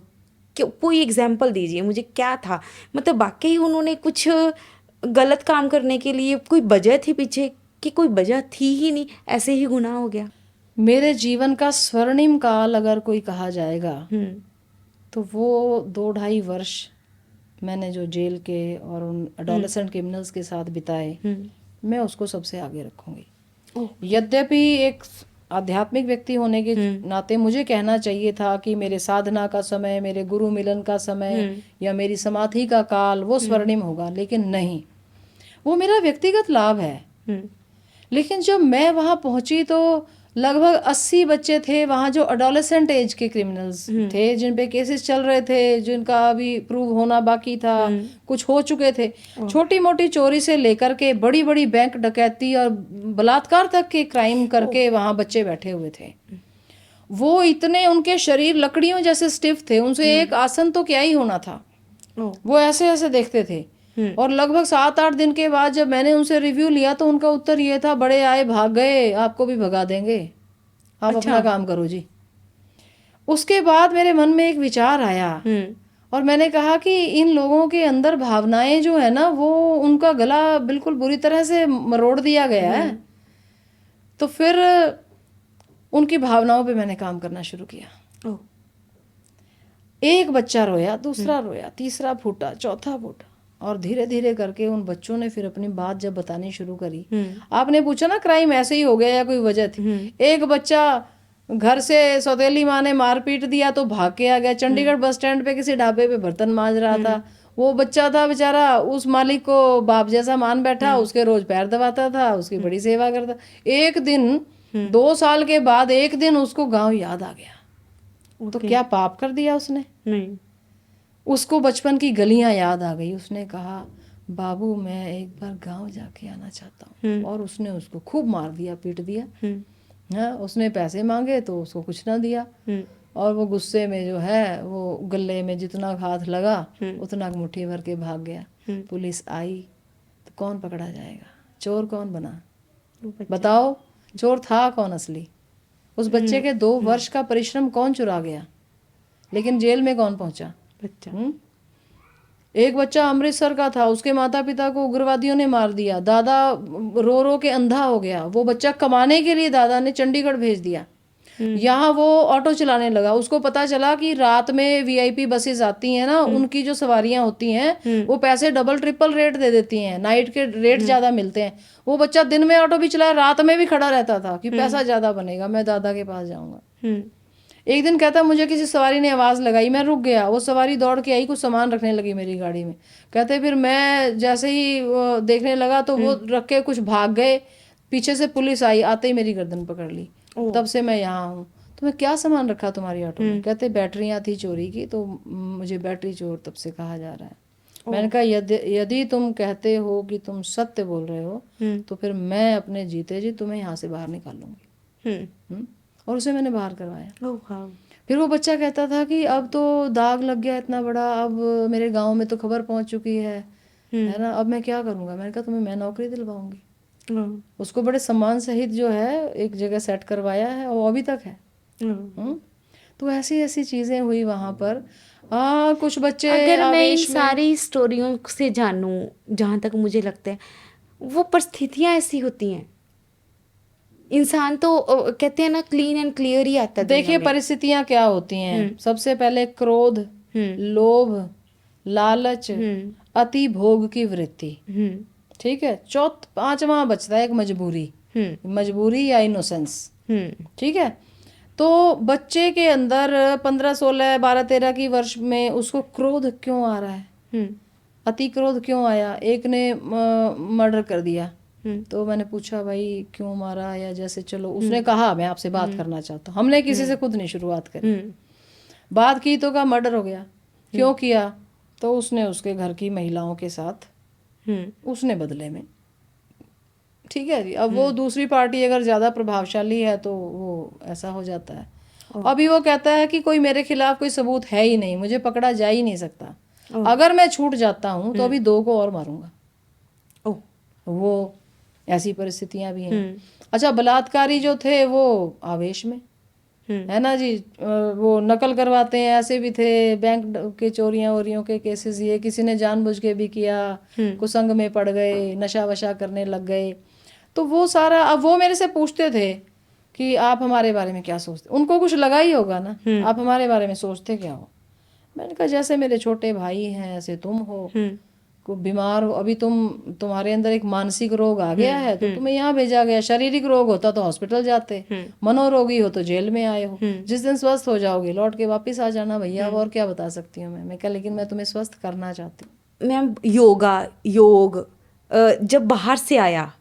कोई एग्जाम्पल दीजिए मुझे, क्या था? मतलब वाकई उन्होंने कुछ गलत काम करने के लिए कोई वजह थी पीछे, कि कोई वजह थी ही नहीं, ऐसे ही गुनाह हो गया? मेरे जीवन का स्वर्णिम काल अगर कोई कहा जाएगा हम्म तो वो 2-2.5 वर्ष मैंने जो जेल के और उन अडोलेसेंट क्रिमिनल्स के साथ बिताए, मैं उसको सबसे आगे रखूंगी। ओह, यद्यपि एक आध्यात्मिक व्यक्ति होने के नाते मुझे कहना चाहिए था कि मेरे साधना का समय, मेरे गुरु मिलन का समय या मेरी समाधि का काल वो स्वर्णिम होगा, लेकिन नहीं, वो मेरा व्यक्तिगत लाभ है। लेकिन जब मैं वहां पहुंची तो लगभग 80 बच्चे थे वहां जो अडोलेसेंट एज के क्रिमिनल्स थे, जिन पे केसेस चल रहे थे, जिनका अभी प्रूव होना बाकी था, कुछ हो चुके थे। छोटी मोटी चोरी से लेकर के बड़ी बड़ी बैंक डकैती और बलात्कार तक के क्राइम करके वहां बच्चे बैठे हुए थे। वो इतने, उनके शरीर लकड़ियों जैसे स्टिफ थे, उनसे एक आसन तो क्या ही होना था। वो ऐसे ऐसे देखते थे। और लगभग 7-8 दिन के बाद जब मैंने उनसे रिव्यू लिया तो उनका उत्तर ये था, बड़े आए भाग गए, आपको भी भगा देंगे, आप अपना काम करो जी। उसके बाद मेरे मन में एक विचार आया और मैंने कहा कि इन लोगों के अंदर भावनाएं जो है ना, वो उनका गला बिल्कुल बुरी तरह से मरोड़ दिया गया है। तो फिर उनकी भावनाओं पे मैंने काम करना शुरू किया। एक बच्चा रोया, दूसरा रोया, तीसरा फूटा, चौथा फूटा, और धीरे धीरे करके उन बच्चों ने फिर अपनी बात जब बतानी शुरू करी। आपने पूछा ना क्राइम ऐसे ही हो गया या कोई वजह थी। एक बच्चा घर से सौतेली माँ ने मारपीट दिया तो भाग के आ गया, चंडीगढ़ बस स्टैंड पे किसी ढाबे पे बर्तन मांज रहा था। वो बच्चा था बेचारा, उस मालिक को बाप जैसा मान बैठा, उसके रोज पैर दबाता था, उसकी बड़ी सेवा करता। एक दिन 2 साल के बाद एक दिन उसको गांव याद आ गया। तो क्या पाप कर दिया उसने? नहीं। उसको बचपन की गलियां याद आ गई। उसने कहा, बाबू मैं एक बार गांव जाके आना चाहता हूँ। और उसने उसको खूब मार दिया, पीट दिया। हाँ, उसने पैसे मांगे तो उसको कुछ ना दिया, और वो गुस्से में जो है वो गले में जितना हाथ लगा उतना मुट्ठी भर के भाग गया। पुलिस आई तो कौन पकड़ा जाएगा? चोर कौन बना? बताओ, चोर था कौन असली? उस बच्चे के 2 वर्ष का परिश्रम कौन चुरा गया? लेकिन जेल में कौन पहुंचा? बच्चा। एक बच्चा अमृतसर का था, उसके माता पिता को उग्रवादियों ने मार दिया, दादा रो रो के अंधा हो गया। वो बच्चा कमाने के लिए दादा ने चंडीगढ़ भेज दिया। यहाँ वो ऑटो चलाने लगा। उसको पता चला कि रात में वीआईपी बसेस आती हैं ना, उनकी जो सवारियां होती हैं वो पैसे डबल ट्रिपल रेट दे देती हैं, नाइट के रेट ज्यादा मिलते हैं। वो बच्चा दिन में ऑटो भी चलाया, रात में भी खड़ा रहता था कि पैसा ज्यादा बनेगा, मैं दादा के पास जाऊंगा। एक दिन कहता, मुझे किसी सवारी ने आवाज़ लगाई, मैं रुक गया। वो सवारी दौड़ के आई, कुछ सामान रखने लगी मेरी गाड़ी में। कहते फिर मैं जैसे ही देखने लगा तो वो रख के कुछ भाग गए। पीछे से पुलिस आई, आते ही मेरी गर्दन पकड़ ली। तब से मैं यहाँ हूँ। तो मैं क्या सामान रखा तुम्हारी ऑटो में? कहते बैटरियाँ थी चोरी की, तो मुझे बैटरी चोर तब से कहा जा रहा है। मैंने कहा यदि तुम कहते हो कि तुम सत्य बोल रहे हो तो फिर मैं अपने जीते जी तुम्हें यहाँ से बाहर निकालूंगी। और उसे मैंने बाहर करवाया। फिर वो बच्चा कहता था कि अब तो दाग लग गया इतना बड़ा, अब मेरे गांव में तो खबर पहुंच चुकी है ना, अब मैं क्या करूंगा? मैंने कहा तुम्हें मैं नौकरी दिलवाऊंगी। उसको बड़े सम्मान सहित जो है एक जगह सेट करवाया है, और अभी तक है। तो ऐसी ऐसी चीजें हुई वहां पर। कुछ बच्चे, अगर मैं इन सारी स्टोरियों से जानूं, जहां तक मुझे लगता है वो परिस्थितियां ऐसी होती हैं, इंसान तो कहते हैं ना क्लीन एंड क्लियर ही आता है। देखिए परिस्थितियां क्या होती हैं। सबसे पहले क्रोध, लोभ, लालच, अति भोग की वृत्ति, ठीक है। 5वां बचता है एक मजबूरी या इनोसेंस, ठीक है। तो बच्चे के अंदर 15, 16, 12, 13 की वर्ष में उसको क्रोध क्यों आ रहा है? अति क्रोध क्यों आया? एक ने मर्डर कर दिया, तो मैंने पूछा भाई क्यों मारा, या जैसे चलो उसने कहा मैं आपसे बात करना चाहता हूँ। हमने किसी से खुद नहीं शुरुआत करी, बात की तो का मर्डर हो गया। क्यों किया? तो उसने उसके घर की महिलाओं के साथ उसने बदले में, ठीक है जी। अब वो दूसरी पार्टी अगर ज्यादा प्रभावशाली है तो वो ऐसा हो जाता है। अभी वो कहता है कि कोई मेरे खिलाफ कोई सबूत है ही नहीं, मुझे पकड़ा जा ही नहीं सकता, अगर मैं छूट जाता हूँ तो अभी 2 को और मारूंगा। वो ऐसी परिस्थितियां भी हैं। अच्छा, बलात्कारी जो थे वो आवेश में, है ना जी, वो नकल करवाते हैं, ऐसे भी थे। बैंक के चोरियां वोरियों के केसेस, ये किसी ने जानबूझ के भी किया, कुसंग में पड़ गए, नशा वशा करने लग गए। तो वो सारा, अब वो मेरे से पूछते थे कि आप हमारे बारे में क्या सोचते, उनको कुछ लगा ही होगा ना, आप हमारे बारे में सोचते क्या हो। मैंने कहा जैसे मेरे छोटे भाई हैं ऐसे तुम हो, को बीमार हो, अभी तुम्हारे अंदर एक मानसिक रोग आ गया है तो तुम्हें यहाँ भेजा गया, शारीरिक रोग होता तो हॉस्पिटल जाते, मनोरोगी हो तो जेल में आए हो, जिस दिन स्वस्थ हो जाओगे लौट के वापस आ जाना भैया, और क्या बता सकती हूँ मैं कहा लेकिन मैं तुम्हें स्वस्थ करना चाहती हूँ। मैम योग जब बाहर से आया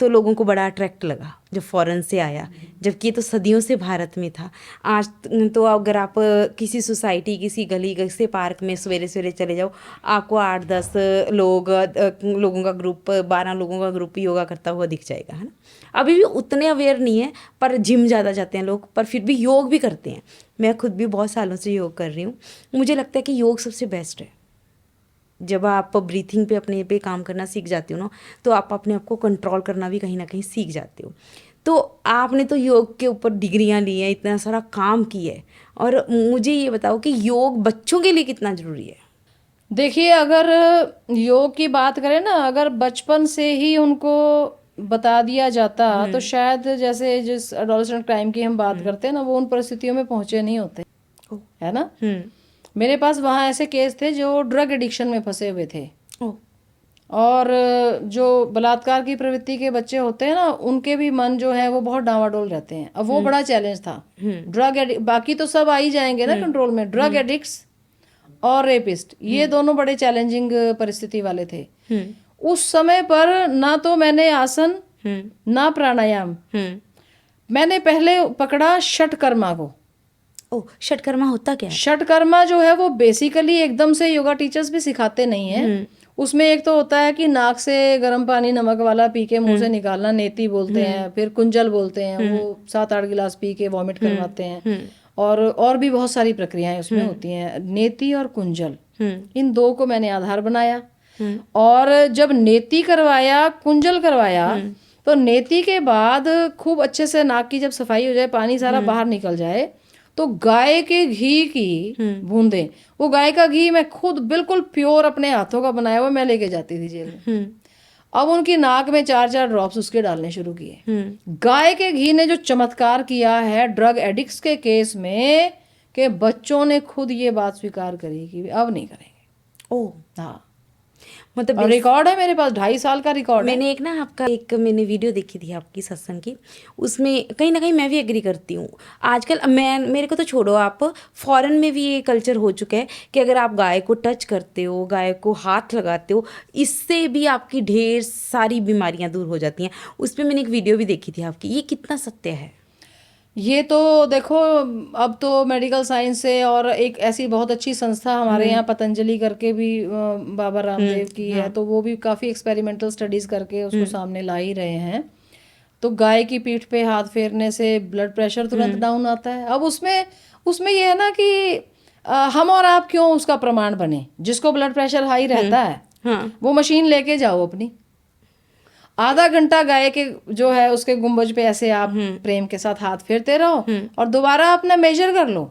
तो लोगों को बड़ा अट्रैक्ट लगा, जब फॉरेन से आया, जबकि ये तो सदियों से भारत में था। आज तो अगर आप किसी सोसाइटी, किसी गली से पार्क में सवेरे सवेरे चले जाओ, आपको 8-10 लोगों का ग्रुप, 12 लोगों का ग्रुप योगा करता हुआ दिख जाएगा, है ना। अभी भी उतने अवेयर नहीं है, पर जिम ज़्यादा जाते हैं लोग, पर फिर भी योग भी करते हैं। मैं खुद भी बहुत सालों से योग कर रही हूँ। मुझे लगता है कि योग सबसे बेस्ट है। जब आप ब्रीथिंग पे अपने पे काम करना सीख जाते हो ना, तो आप अपने आप को कंट्रोल करना भी कहीं ना कहीं सीख जाते हो। तो आपने तो योग के ऊपर डिग्रियां ली हैं, इतना सारा काम किया है, और मुझे ये बताओ कि योग बच्चों के लिए कितना ज़रूरी है। देखिए अगर योग की बात करें ना, अगर बचपन से ही उनको बता दिया जाता तो शायद जैसे जिस एडोलेसेंट टाइम की हम बात करते हैं ना, वो उन परिस्थितियों में पहुंचे नहीं होते, है ना। मेरे पास वहाँ ऐसे केस थे जो ड्रग एडिक्शन में फंसे हुए थे, और जो बलात्कार की प्रवृत्ति के बच्चे होते हैं ना, उनके भी मन जो है वो बहुत डावाडोल रहते हैं। अब वो बड़ा चैलेंज था। बाकी तो सब आ ही जाएंगे ना कंट्रोल में, ड्रग एडिक्ट्स और रेपिस्ट, ये दोनों बड़े चैलेंजिंग परिस्थिति वाले थे। उस समय पर ना तो मैंने आसन ना प्राणायाम, मैंने पहले पकड़ा षटकर्मा को। षटकर्मा होता क्या है? षटकर्मा जो है वो बेसिकली एकदम से योगा टीचर्स भी सिखाते नहीं है। उसमें एक तो होता है कि नाक से गर्म पानी नमक वाला पी के मुंह से निकालना, नेति बोलते हैं, फिर कुंजल बोलते हैं, वो 7-8 गिलास पी के वॉमिट करवाते हैं, और भी बहुत सारी प्रक्रियाएं उसमें होती हैं। नेति और कुंजल, इन दो को मैंने आधार बनाया, और जब नेति करवाया, कुंजल करवाया, तो नेति के बाद खूब अच्छे से नाक की जब सफाई हो जाए, पानी सारा बाहर निकल जाए, तो गाय के घी की बूंदें, वो गाय का घी मैं खुद बिल्कुल प्योर अपने हाथों का बनाया हुआ मैं लेके जाती थी जेल में। अब उनकी नाक में 4-4 ड्रॉप्स उसके डालने शुरू किए। गाय के घी ने जो चमत्कार किया है ड्रग एडिक्ट्स के केस में, कि बच्चों ने खुद ये बात स्वीकार करी कि अब नहीं करेंगे। ओह हाँ, मतलब रिकॉर्ड है मेरे पास, 2.5 साल का रिकॉर्ड है। मैंने मैंने वीडियो देखी थी आपकी सत्संग की, उसमें कहीं ना कहीं मैं भी एग्री करती हूँ। आजकल मेरे को तो छोड़ो, आप फॉरेन में भी ये कल्चर हो चुका है कि अगर आप गाय को टच करते हो, गाय को हाथ लगाते हो, इससे भी आपकी ढेर सारी बीमारियां दूर हो जाती हैं। उस पर मैंने एक वीडियो भी देखी थी आपकी, ये कितना सत्य है? ये तो देखो, अब तो मेडिकल साइंस से, और एक ऐसी बहुत अच्छी संस्था हमारे यहाँ पतंजलि करके भी बाबा रामदेव की है, तो वो भी काफ़ी एक्सपेरिमेंटल स्टडीज़ करके उसको सामने ला ही रहे हैं। तो गाय की पीठ पे हाथ फेरने से ब्लड प्रेशर तुरंत डाउन आता है। अब उसमें ये है ना कि हम और आप क्यों उसका प्रमाण बने। जिसको ब्लड प्रेशर हाई रहता है वो मशीन लेके जाओ अपनी, आधा घंटा गाय के जो है उसके गुंबज पे ऐसे आप प्रेम के साथ हाथ फेरते रहो, और दोबारा अपना मेजर कर लो।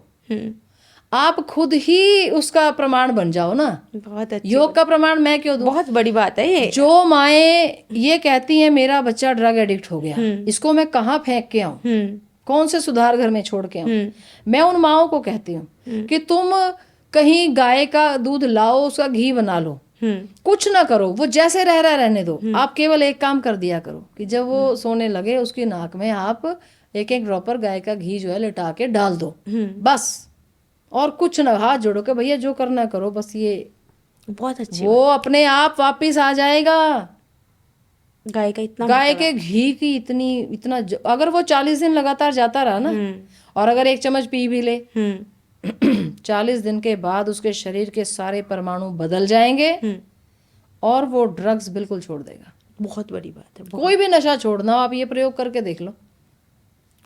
आप खुद ही उसका प्रमाण बन जाओ ना। बहुत अच्छी योग का प्रमाण मैं क्यों दूं? बहुत बड़ी बात है ये। जो माएँ ये कहती हैं मेरा बच्चा ड्रग एडिक्ट हो गया, इसको मैं कहाँ फेंक के आऊं, कौन से सुधार घर में छोड़ के आऊं, मैं उन माओं को कहती हूँ कि तुम कहीं गाय का दूध लाओ, उसका घी बना लो, कुछ ना करो, वो जैसे रह रहा रहने दो। आप केवल एक काम कर दिया करो कि जब वो सोने लगे उसकी नाक में आप 1-1 ड्रॉपर गाय का घी जो है लिटा के डाल दो, बस, और कुछ ना, हाथ जोड़ो के भैया जो करना करो, बस ये बहुत अच्छी, वो अपने आप वापिस आ जाएगा। गाय का इतना, गाय के घी की इतना अगर वो 40 दिन लगातार जाता रहा ना, और अगर 1 चम्मच पी भी ले, 40 दिन के बाद उसके शरीर के सारे परमाणु बदल जाएंगे, और वो ड्रग्स बिल्कुल छोड़ देगा। बहुत बड़ी बात है। कोई भी नशा छोड़ना हो, आप ये प्रयोग करके देख लो,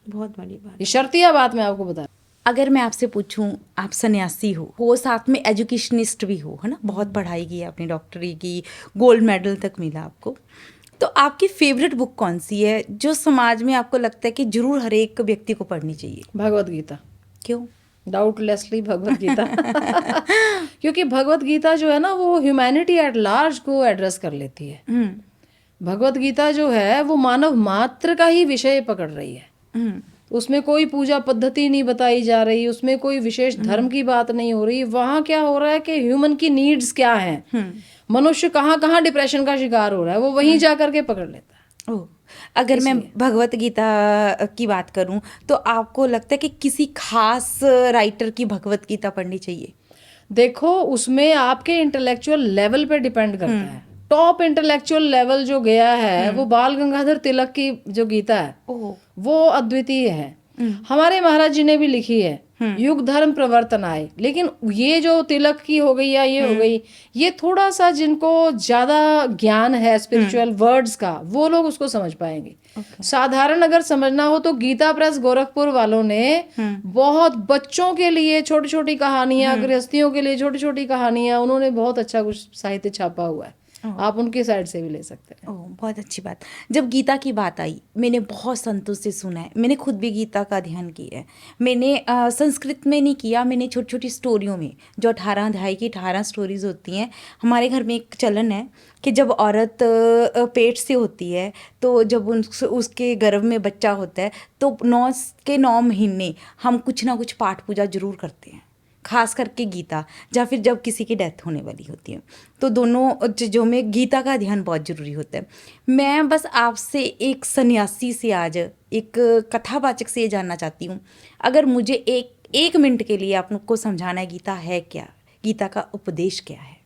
बहुत बड़ी बात। ये शर्तिया बात मैं आपको बता। अगर मैं आपसे पूछूं, आप सन्यासी हो साथ में एजुकेशनिस्ट भी हो, है ना, बहुत पढ़ाई की आपने, डॉक्टरी की, गोल्ड मेडल तक मिला आपको, तो आपकी फेवरेट बुक कौन सी है जो समाज में आपको लगता है कि जरूर हर एक व्यक्ति को पढ़नी चाहिए? भगवत गीता। क्यों? डाउटलेसली भगवत गीता। क्योंकि भगवत गीता जो है ना, वो ह्यूमैनिटी एट लार्ज को एड्रेस कर लेती है। भगवत गीता जो है वो मानव मात्र का ही विषय पकड़ रही है। उसमें कोई पूजा पद्धति नहीं बताई जा रही, उसमें कोई विशेष धर्म की बात नहीं हो रही। वहाँ क्या हो रहा है कि ह्यूमन की नीड्स क्या हैं, मनुष्य कहाँ कहाँ डिप्रेशन का शिकार हो रहा है, वो वहीं जा करके पकड़ लेता है। ओह, अगर मैं भगवत गीता की बात करूं तो आपको लगता है कि किसी खास राइटर की भगवत गीता पढ़नी चाहिए? देखो, उसमें आपके इंटेलेक्चुअल लेवल पे डिपेंड करता है। टॉप इंटेलेक्चुअल लेवल जो गया है वो बाल गंगाधर तिलक की जो गीता है वो अद्वितीय है। हमारे महाराज जी ने भी लिखी है, युग धर्म प्रवर्तन आए। लेकिन ये जो तिलक की हो गई या ये हो गई, ये थोड़ा सा जिनको ज्यादा ज्ञान है स्पिरिचुअल वर्ड्स का, वो लोग उसको समझ पाएंगे। साधारण अगर समझना हो तो गीता प्रेस गोरखपुर वालों ने बहुत बच्चों के लिए छोटी छोटी कहानियां, गृहस्थियों के लिए छोटी छोटी कहानियां, उन्होंने बहुत अच्छा कुछ साहित्य छापा हुआ है। आप उनकी साइड से भी ले सकते हैं। ओह, बहुत अच्छी बात। जब गीता की बात आई, मैंने बहुत संतोष से सुना है, मैंने खुद भी गीता का अध्ययन किया है। मैंने संस्कृत में नहीं किया, मैंने छोटी छोटी स्टोरियों में, जो 18 अध्याय की 18 स्टोरीज होती हैं। हमारे घर में एक चलन है कि जब औरत पेट से होती है तो जब उसके गर्भ में बच्चा होता है तो 9 महीने हम कुछ ना कुछ पाठ पूजा जरूर करते हैं, खास करके गीता, या फिर जब किसी की डेथ होने वाली होती है। तो दोनों चीज़ों में गीता का ध्यान बहुत ज़रूरी होता है। मैं बस आपसे एक सन्यासी से, आज एक कथावाचक से ये जानना चाहती हूँ, अगर मुझे एक मिनट के लिए आपको समझाना है गीता है क्या, गीता का उपदेश क्या है?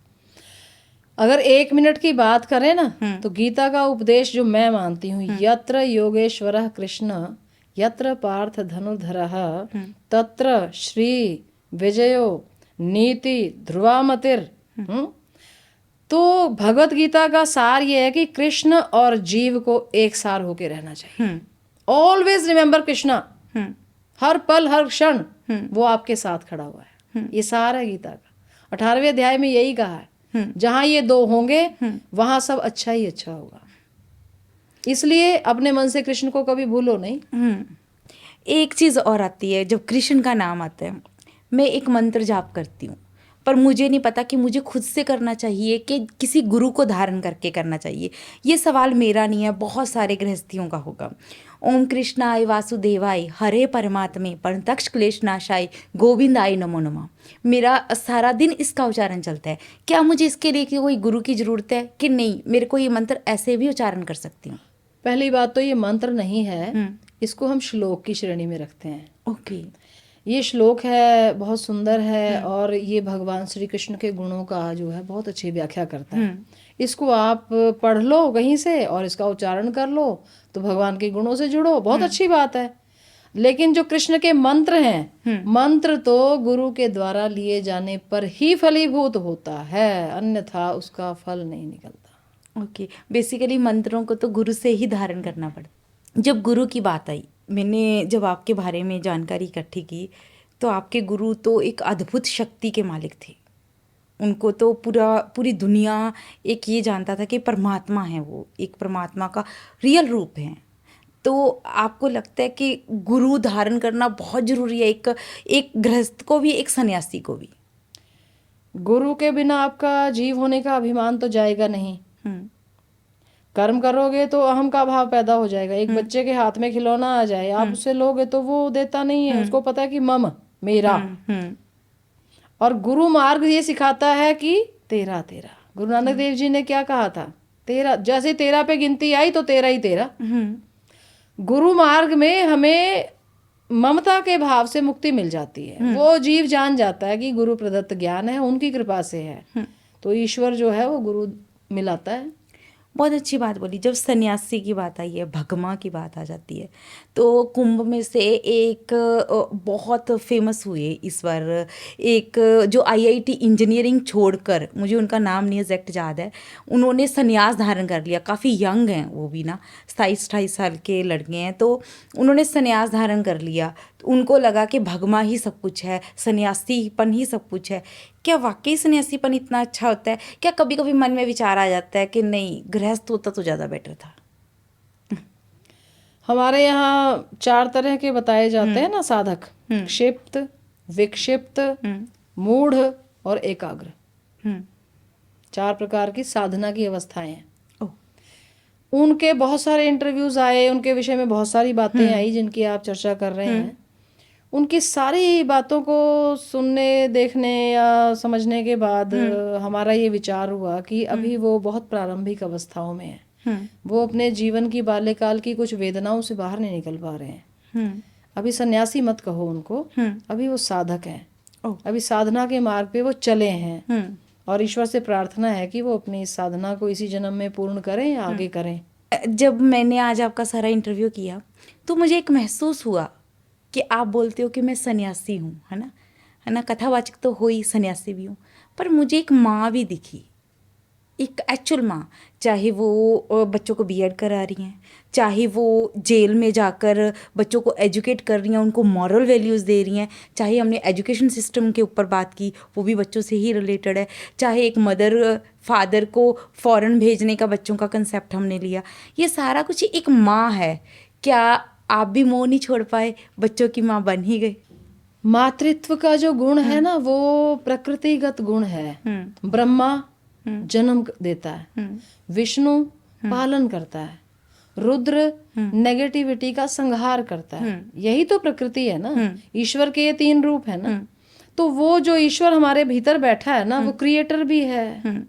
अगर 1 मिनट की बात करें ना, तो गीता का उपदेश जो मैं मानती हूँ, यत्र योगेश्वरः कृष्ण यत्र पार्थ धनुर्धरः तत्र श्री विजयो नीति ध्रुवामतिर। तो भगवत गीता का सार ये है कि कृष्ण और जीव को एक सार होके रहना चाहिए। ऑलवेज रिमेम्बर कृष्णा, हर पल हर क्षण वो आपके साथ खड़ा हुआ है। ये सार है गीता का। 18वें अध्याय में यही कहा है, जहां ये दो होंगे वहां सब अच्छा ही अच्छा होगा। इसलिए अपने मन से कृष्ण को कभी भूलो नहीं। एक चीज़ और आती है, जब कृष्ण का नाम आता है, मैं एक मंत्र जाप करती हूँ, पर मुझे नहीं पता कि मुझे खुद से करना चाहिए कि किसी गुरु को धारण करके करना चाहिए। ये सवाल मेरा नहीं है, बहुत सारे गृहस्थियों का होगा। ओम कृष्णाय वासुदेवाय हरे परमात्मे प्रणतक्ष क्लेशनाशाय गोविंदाय नमो नमः। मेरा सारा दिन इसका उच्चारण चलता है। क्या मुझे इसके लिए कोई गुरु की ज़रूरत है कि नहीं, मेरे को ये मंत्र ऐसे भी उच्चारण कर सकती हूँ? पहली बात तो ये मंत्र नहीं है, इसको हम श्लोक की श्रेणी में रखते हैं। ओके, ये श्लोक है, बहुत सुंदर है, और ये भगवान श्री कृष्ण के गुणों का जो है बहुत अच्छी व्याख्या करता है। इसको आप पढ़ लो कहीं से और इसका उच्चारण कर लो तो भगवान के गुणों से जुड़ो, बहुत अच्छी बात है। लेकिन जो कृष्ण के मंत्र हैं, मंत्र तो गुरु के द्वारा लिए जाने पर ही फलीभूत होता है, अन्यथा उसका फल नहीं निकलता। ओके, बेसिकली मंत्रों को तो गुरु से ही धारण करना पड़ता। जब गुरु की बात आई, मैंने जब आपके बारे में जानकारी इकट्ठी की, तो आपके गुरु तो एक अद्भुत शक्ति के मालिक थे। उनको तो पूरी दुनिया एक ये जानता था कि परमात्मा है, वो एक परमात्मा का रियल रूप है। तो आपको लगता है कि गुरु धारण करना बहुत ज़रूरी है, एक गृहस्थ को भी, एक सन्यासी को भी? गुरु के बिना आपका जीव होने का अभिमान तो जाएगा नहीं। कर्म करोगे तो अहम का भाव पैदा हो जाएगा। एक बच्चे के हाथ में खिलौना आ जाए, आप उससे लोगे तो वो देता नहीं है, उसको पता है कि मम मेरा। और गुरु मार्ग ये सिखाता है कि तेरा तेरा। गुरु नानक देव जी ने क्या कहा था, तेरा, जैसे तेरा पे गिनती आई तो तेरा ही तेरा। गुरु मार्ग में हमें ममता के भाव से मुक्ति मिल जाती है। वो जीव जान जाता है कि गुरु प्रदत्त ज्ञान है, उनकी कृपा से है, तो ईश्वर जो है वो गुरु मिलाता है। बहुत अच्छी बात बोली। जब सन्यासी की बात आई है, भगमा की बात आ जाती है, तो कुंभ में से एक बहुत फेमस हुए इस बार, एक जो IIT इंजीनियरिंग छोड़कर, मुझे उनका नाम नहीं एग्जैक्ट याद है, उन्होंने सन्यास धारण कर लिया। काफ़ी यंग हैं वो भी ना, 27-28 साल के लड़के हैं, तो उन्होंने सन्यास धारण कर लिया। तो उनको लगा कि भगमा ही सब कुछ है, सन्यासीपन ही सब कुछ है। क्या वाकई सन्यासीपन इतना अच्छा होता है? क्या कभी कभी मन में विचार आ जाता है कि नहीं, गृहस्थ होता तो ज़्यादा बेटर था? हमारे यहाँ 4 तरह के बताए जाते हैं ना साधक, क्षिप्त, विक्षिप्त, मूढ़ और एकाग्र। 4 प्रकार की साधना की अवस्थाएं हैं। उनके बहुत सारे इंटरव्यूज आए, उनके विषय में बहुत सारी बातें आई जिनकी आप चर्चा कर रहे हैं। उनकी सारी बातों को सुनने, देखने या समझने के बाद हमारा ये विचार हुआ कि अभी वो बहुत प्रारंभिक अवस्थाओं में है। वो अपने जीवन की बाल्यकाल की कुछ वेदनाओं से बाहर नहीं निकल पा रहे हैं। अभी सन्यासी मत कहो उनको, अभी वो साधक हैं। अभी साधना के मार्ग पे वो चले हैं और ईश्वर से प्रार्थना है कि वो अपनी इस साधना को इसी जन्म में पूर्ण करें या आगे करें। जब मैंने आज आपका सारा इंटरव्यू किया तो मुझे एक महसूस हुआ कि आप बोलते हो कि मैं सन्यासी हूँ, है ना, कथावाचक तो हो ही, सन्यासी भी हूँ, पर मुझे एक माँ भी दिखी, एक एक्चुअल माँ। चाहे वो बच्चों को बीएड करा रही हैं, चाहे वो जेल में जाकर बच्चों को एजुकेट कर रही हैं, उनको मॉरल वैल्यूज़ दे रही हैं, चाहे हमने एजुकेशन सिस्टम के ऊपर बात की, वो भी बच्चों से ही रिलेटेड है, चाहे एक मदर फादर को फॉरेन भेजने का बच्चों का कंसेप्ट हमने लिया, ये सारा कुछ एक माँ है। क्या आप भी मोह नहीं छोड़ पाए, बच्चों की माँ बन ही गई? मातृत्व का जो गुण है ना, वो प्रकृतिगत गुण है। ब्रह्मा जन्म देता है, विष्णु पालन करता है, रुद्र नेगेटिविटी का संहार करता है। यही तो प्रकृति है ना, ईश्वर के ये 3 रूप है ना। तो वो जो ईश्वर हमारे भीतर बैठा है ना, वो क्रिएटर भी है,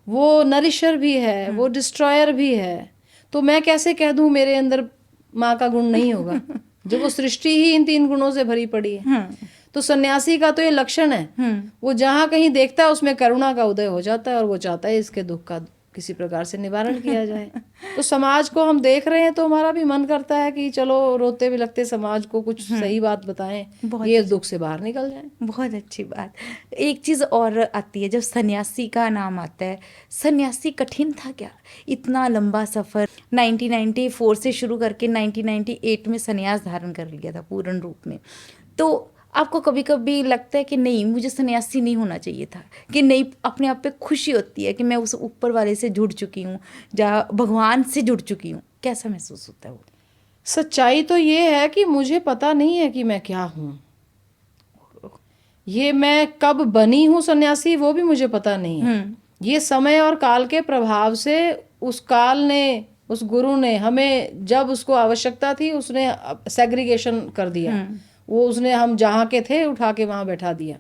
वो नरिशर भी है, वो डिस्ट्रॉयर भी है। तो मैं कैसे कह दूं मेरे अंदर माँ का गुण नहीं होगा, जब वो सृष्टि ही इन 3 गुणों से भरी पड़ी है। तो सन्यासी का तो ये लक्षण है, वो जहाँ कहीं देखता है उसमें करुणा का उदय हो जाता है और वो चाहता है इसके दुख का किसी प्रकार से निवारण किया जाए। तो समाज को हम देख रहे हैं तो हमारा भी मन करता है कि चलो रोते बिलखते समाज को कुछ सही बात बताएं, ये दुख से बाहर निकल जाए। बहुत अच्छी बात। एक चीज़ और आती है, जब सन्यासी का नाम आता है, सन्यासी कठिन था क्या? इतना लंबा सफ़र 1994 से शुरू करके 1998 में सन्यास धारण कर लिया था पूर्ण रूप में। तो आपको कभी कभी लगता है कि नहीं, मुझे सन्यासी नहीं होना चाहिए था, कि नहीं, अपने आप पे खुशी होती है कि मैं उस ऊपर वाले से जुड़ चुकी हूँ, जहाँ भगवान से जुड़ चुकी हूँ? कैसा महसूस होता है वो? सच्चाई तो ये है कि मुझे पता नहीं है कि मैं क्या हूँ। ये मैं कब बनी हूँ सन्यासी वो भी मुझे पता नहीं है। ये समय और काल के प्रभाव से उस काल ने, उस गुरु ने हमें जब उसको आवश्यकता थी उसने सेग्रीगेशन कर दिया। वो उसने हम जहाँ के थे उठा के वहाँ बैठा दिया।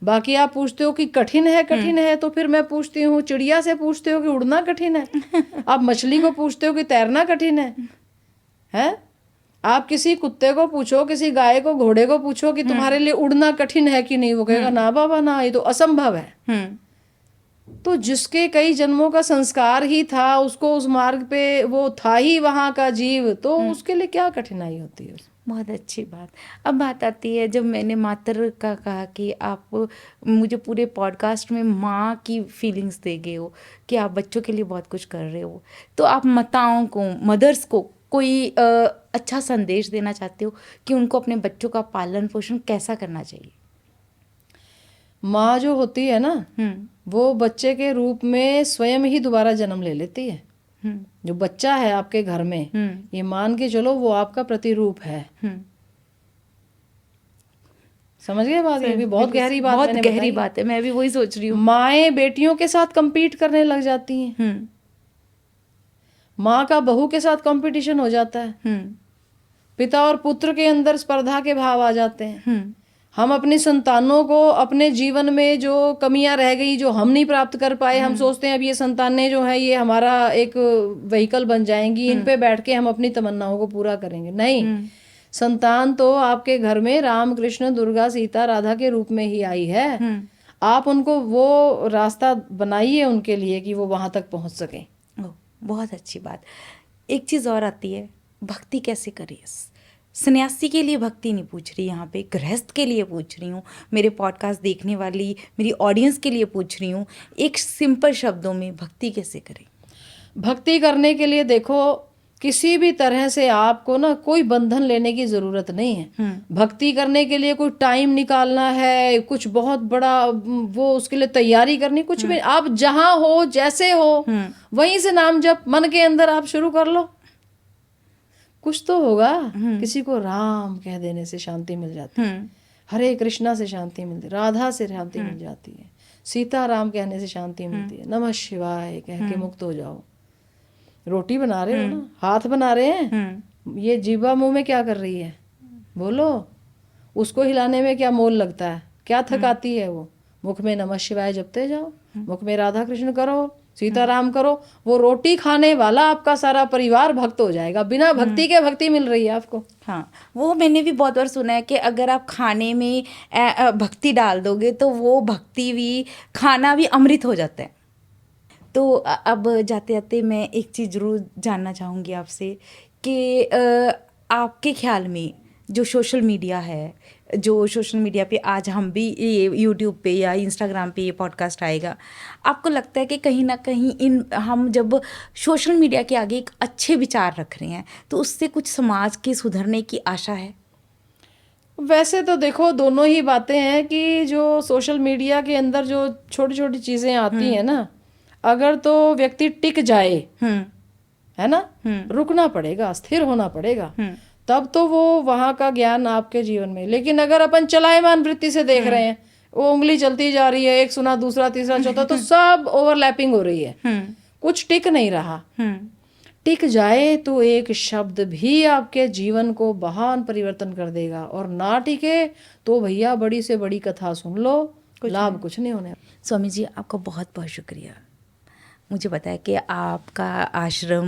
बाकी आप पूछते हो कि कठिन है, तो फिर मैं पूछती हूँ, चिड़िया से पूछते हो कि उड़ना कठिन है, आप मछली को पूछते हो कि तैरना कठिन है? आप किसी कुत्ते को पूछो, किसी गाय को, घोड़े को पूछो कि तुम्हारे लिए उड़ना कठिन है कि नहीं, वो कहेगा ना बाबा ना, ये तो असंभव है। तो जिसके कई जन्मों का संस्कार ही था, उसको उस मार्ग पे वो था ही वहाँ का जीव, तो उसके लिए क्या कठिनाई होती है? बहुत अच्छी बात। अब बात आती है, जब मैंने मातर का कहा कि आप मुझे पूरे पॉडकास्ट में माँ की फीलिंग्स दे गए हो, कि आप बच्चों के लिए बहुत कुछ कर रहे हो, तो आप माताओं को, मदर्स को कोई अच्छा संदेश देना चाहते हो कि उनको अपने बच्चों का पालन पोषण कैसा करना चाहिए? माँ जो होती है ना, वो बच्चे के रूप में स्वयं ही दोबारा जन्म ले लेती है। जो बच्चा है आपके घर में, ये मान के चलो वो आपका प्रतिरूप है। समझ गए बात? ये भी बहुत गहरी बात, बहुत गहरी बात है, मैं भी वही सोच रही हूँ। माएँ बेटियों के साथ compete करने लग जाती हैं। माँ का बहू के साथ कंपटीशन हो जाता है। पिता और पुत्र के अंदर स्पर्धा के भाव आ जाते हैं। हम अपनी संतानों को अपने जीवन में जो कमियां रह गई, जो हम नहीं प्राप्त कर पाए, हम सोचते हैं अब ये संतानें जो है ये हमारा एक व्हीकल बन जाएंगी, इन पे बैठ के हम अपनी तमन्नाओं को पूरा करेंगे। नहीं, संतान तो आपके घर में राम कृष्ण दुर्गा सीता राधा के रूप में ही आई है। आप उनको वो रास्ता बनाइए उनके लिए कि वो वहां तक पहुंच सके। बहुत अच्छी बात। एक चीज़ और आती है, भक्ति कैसे करें? सन्यासी के लिए भक्ति नहीं पूछ रही यहाँ पे, गृहस्थ के लिए पूछ रही हूँ, मेरे पॉडकास्ट देखने वाली मेरी ऑडियंस के लिए पूछ रही हूँ। एक सिंपल शब्दों में भक्ति कैसे करें? भक्ति करने के लिए देखो, किसी भी तरह से आपको ना कोई बंधन लेने की जरूरत नहीं है। भक्ति करने के लिए कोई टाइम निकालना है, कुछ बहुत बड़ा वो उसके लिए तैयारी करनी, कुछ भी। आप जहां हो, जैसे हो, वहीं से नाम जप मन के अंदर आप शुरू कर लो, कुछ तो होगा। किसी को राम कह देने से शांति मिल जाती है, हरे कृष्णा से शांति मिलती है, राधा से शांति मिल जाती है, सीता राम कहने से शांति मिलती है, नमः शिवाय कह के मुक्त हो जाओ। रोटी बना रहे हो ना, हाथ बना रहे हैं, ये जीवा मुंह में क्या कर रही है, बोलो। उसको हिलाने में क्या मोल लगता है, क्या थकाती है वो। मुख में नमः शिवाय जपते जाओ, मुख में राधा कृष्ण करो, सीताराम करो, वो रोटी खाने वाला आपका सारा परिवार भक्त हो जाएगा। बिना भक्ति के भक्ति मिल रही है आपको। हाँ, वो मैंने भी बहुत बार सुना है कि अगर आप खाने में भक्ति डाल दोगे तो वो भक्ति भी, खाना भी अमृत हो जाता है। तो अब जाते जाते मैं एक चीज़ ज़रूर जानना चाहूँगी आपसे कि आपके ख्याल में जो सोशल मीडिया है, जो सोशल मीडिया पे आज हम भी ये यूट्यूब पे या इंस्टाग्राम पे ये पॉडकास्ट आएगा, आपको लगता है कि कहीं ना कहीं इन हम जब सोशल मीडिया के आगे एक अच्छे विचार रख रहे हैं तो उससे कुछ समाज के सुधरने की आशा है? वैसे तो देखो, दोनों ही बातें हैं कि जो सोशल मीडिया के अंदर जो छोटी छोटी चीजें आती हैं ना, अगर तो व्यक्ति टिक जाए, है ना, रुकना पड़ेगा, स्थिर होना पड़ेगा, तब तो वो वहां का ज्ञान आपके जीवन में। लेकिन अगर अपन चलायमान वृत्ति से देख रहे हैं, वो उंगली चलती जा रही है, एक सुना दूसरा तीसरा चौथा, तो सब ओवरलैपिंग हो रही है, कुछ टिक नहीं रहा। टिक जाए तो एक शब्द भी आपके जीवन को महान परिवर्तन कर देगा, और ना टिके तो भैया बड़ी से बड़ी कथा सुन लो, लाभ कुछ नहीं होने। स्वामी जी, आपका बहुत बहुत शुक्रिया। मुझे पता है कि आपका आश्रम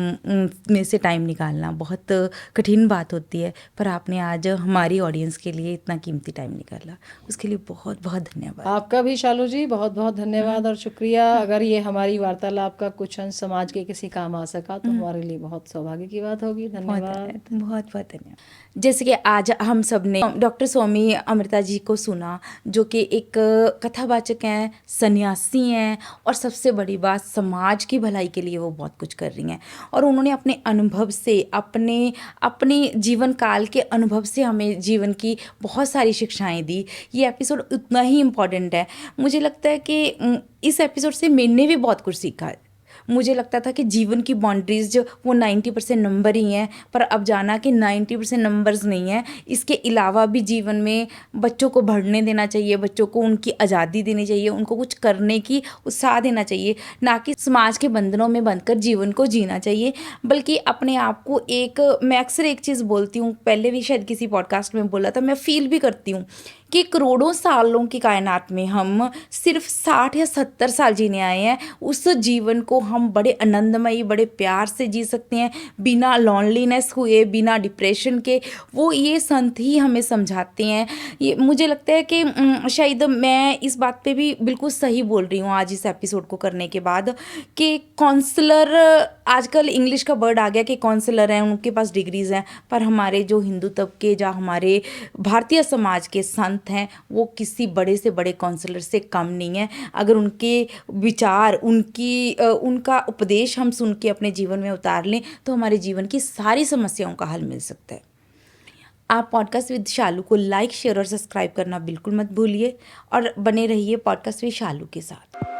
में से टाइम निकालना बहुत कठिन बात होती है, पर आपने आज हमारी ऑडियंस के लिए इतना कीमती टाइम निकाला, उसके लिए बहुत बहुत धन्यवाद। आपका भी शालू जी बहुत बहुत धन्यवाद और शुक्रिया। अगर ये हमारी वार्तालाप का कुछ अंश समाज के किसी काम आ सका तो हमारे लिए बहुत सौभाग्य की बात होगी। धन्यवाद, बहुत बहुत धन्यवाद। जैसे कि आज हम सब ने डॉक्टर स्वामी अमृता जी को सुना, जो कि एक कथावाचक हैं, सन्यासी हैं, और सबसे बड़ी बात, समाज की भलाई के लिए वो बहुत कुछ कर रही हैं, और उन्होंने अपने अनुभव से, अपने जीवन काल के अनुभव से हमें जीवन की बहुत सारी शिक्षाएं दी। ये एपिसोड उतना ही इम्पोर्टेंट है। मुझे लगता है कि इस एपिसोड से मैंने भी बहुत कुछ सीखा है। मुझे लगता था कि जीवन की बाउंड्रीज जो वो 90% नंबर ही हैं, पर अब जाना कि 90% नंबर्स नहीं हैं, इसके अलावा भी जीवन में बच्चों को बढ़ने देना चाहिए, बच्चों को उनकी आज़ादी देनी चाहिए, उनको कुछ करने की उत्साह देना चाहिए, ना कि समाज के बंधनों में बंधकर जीवन को जीना चाहिए, बल्कि अपने आप को मैं अक्सर एक चीज़ बोलती हूँ, पहले भी शायद किसी पॉडकास्ट में बोला था, मैं फील भी करती हूँ कि करोड़ों सालों की कायनात में हम सिर्फ 60 या 70 साल जीने आए हैं। उस जीवन को हम बड़े आनंदमयी, बड़े प्यार से जी सकते हैं, बिना लॉनलीनेस हुए, बिना डिप्रेशन के। वो ये संत ही हमें समझाते हैं। ये मुझे लगता है कि शायद मैं इस बात पे भी बिल्कुल सही बोल रही हूँ आज इस एपिसोड को करने के बाद, कि काउंसलर, आजकल इंग्लिश का वर्ड आ गया कि काउंसलर हैं, उनके पास डिग्रीज़ हैं, पर हमारे जो हिंदू तबके या हमारे भारतीय समाज के संत हैं, वो किसी बड़े से बड़े काउंसलर से कम नहीं है। अगर उनके विचार, उनका उपदेश हम सुन के अपने जीवन में उतार लें तो हमारे जीवन की सारी समस्याओं का हल मिल सकता है। आप पॉडकास्ट विद शालू को लाइक, शेयर और सब्सक्राइब करना बिल्कुल मत भूलिए, और बने रहिए पॉडकास्ट विद शालू के साथ।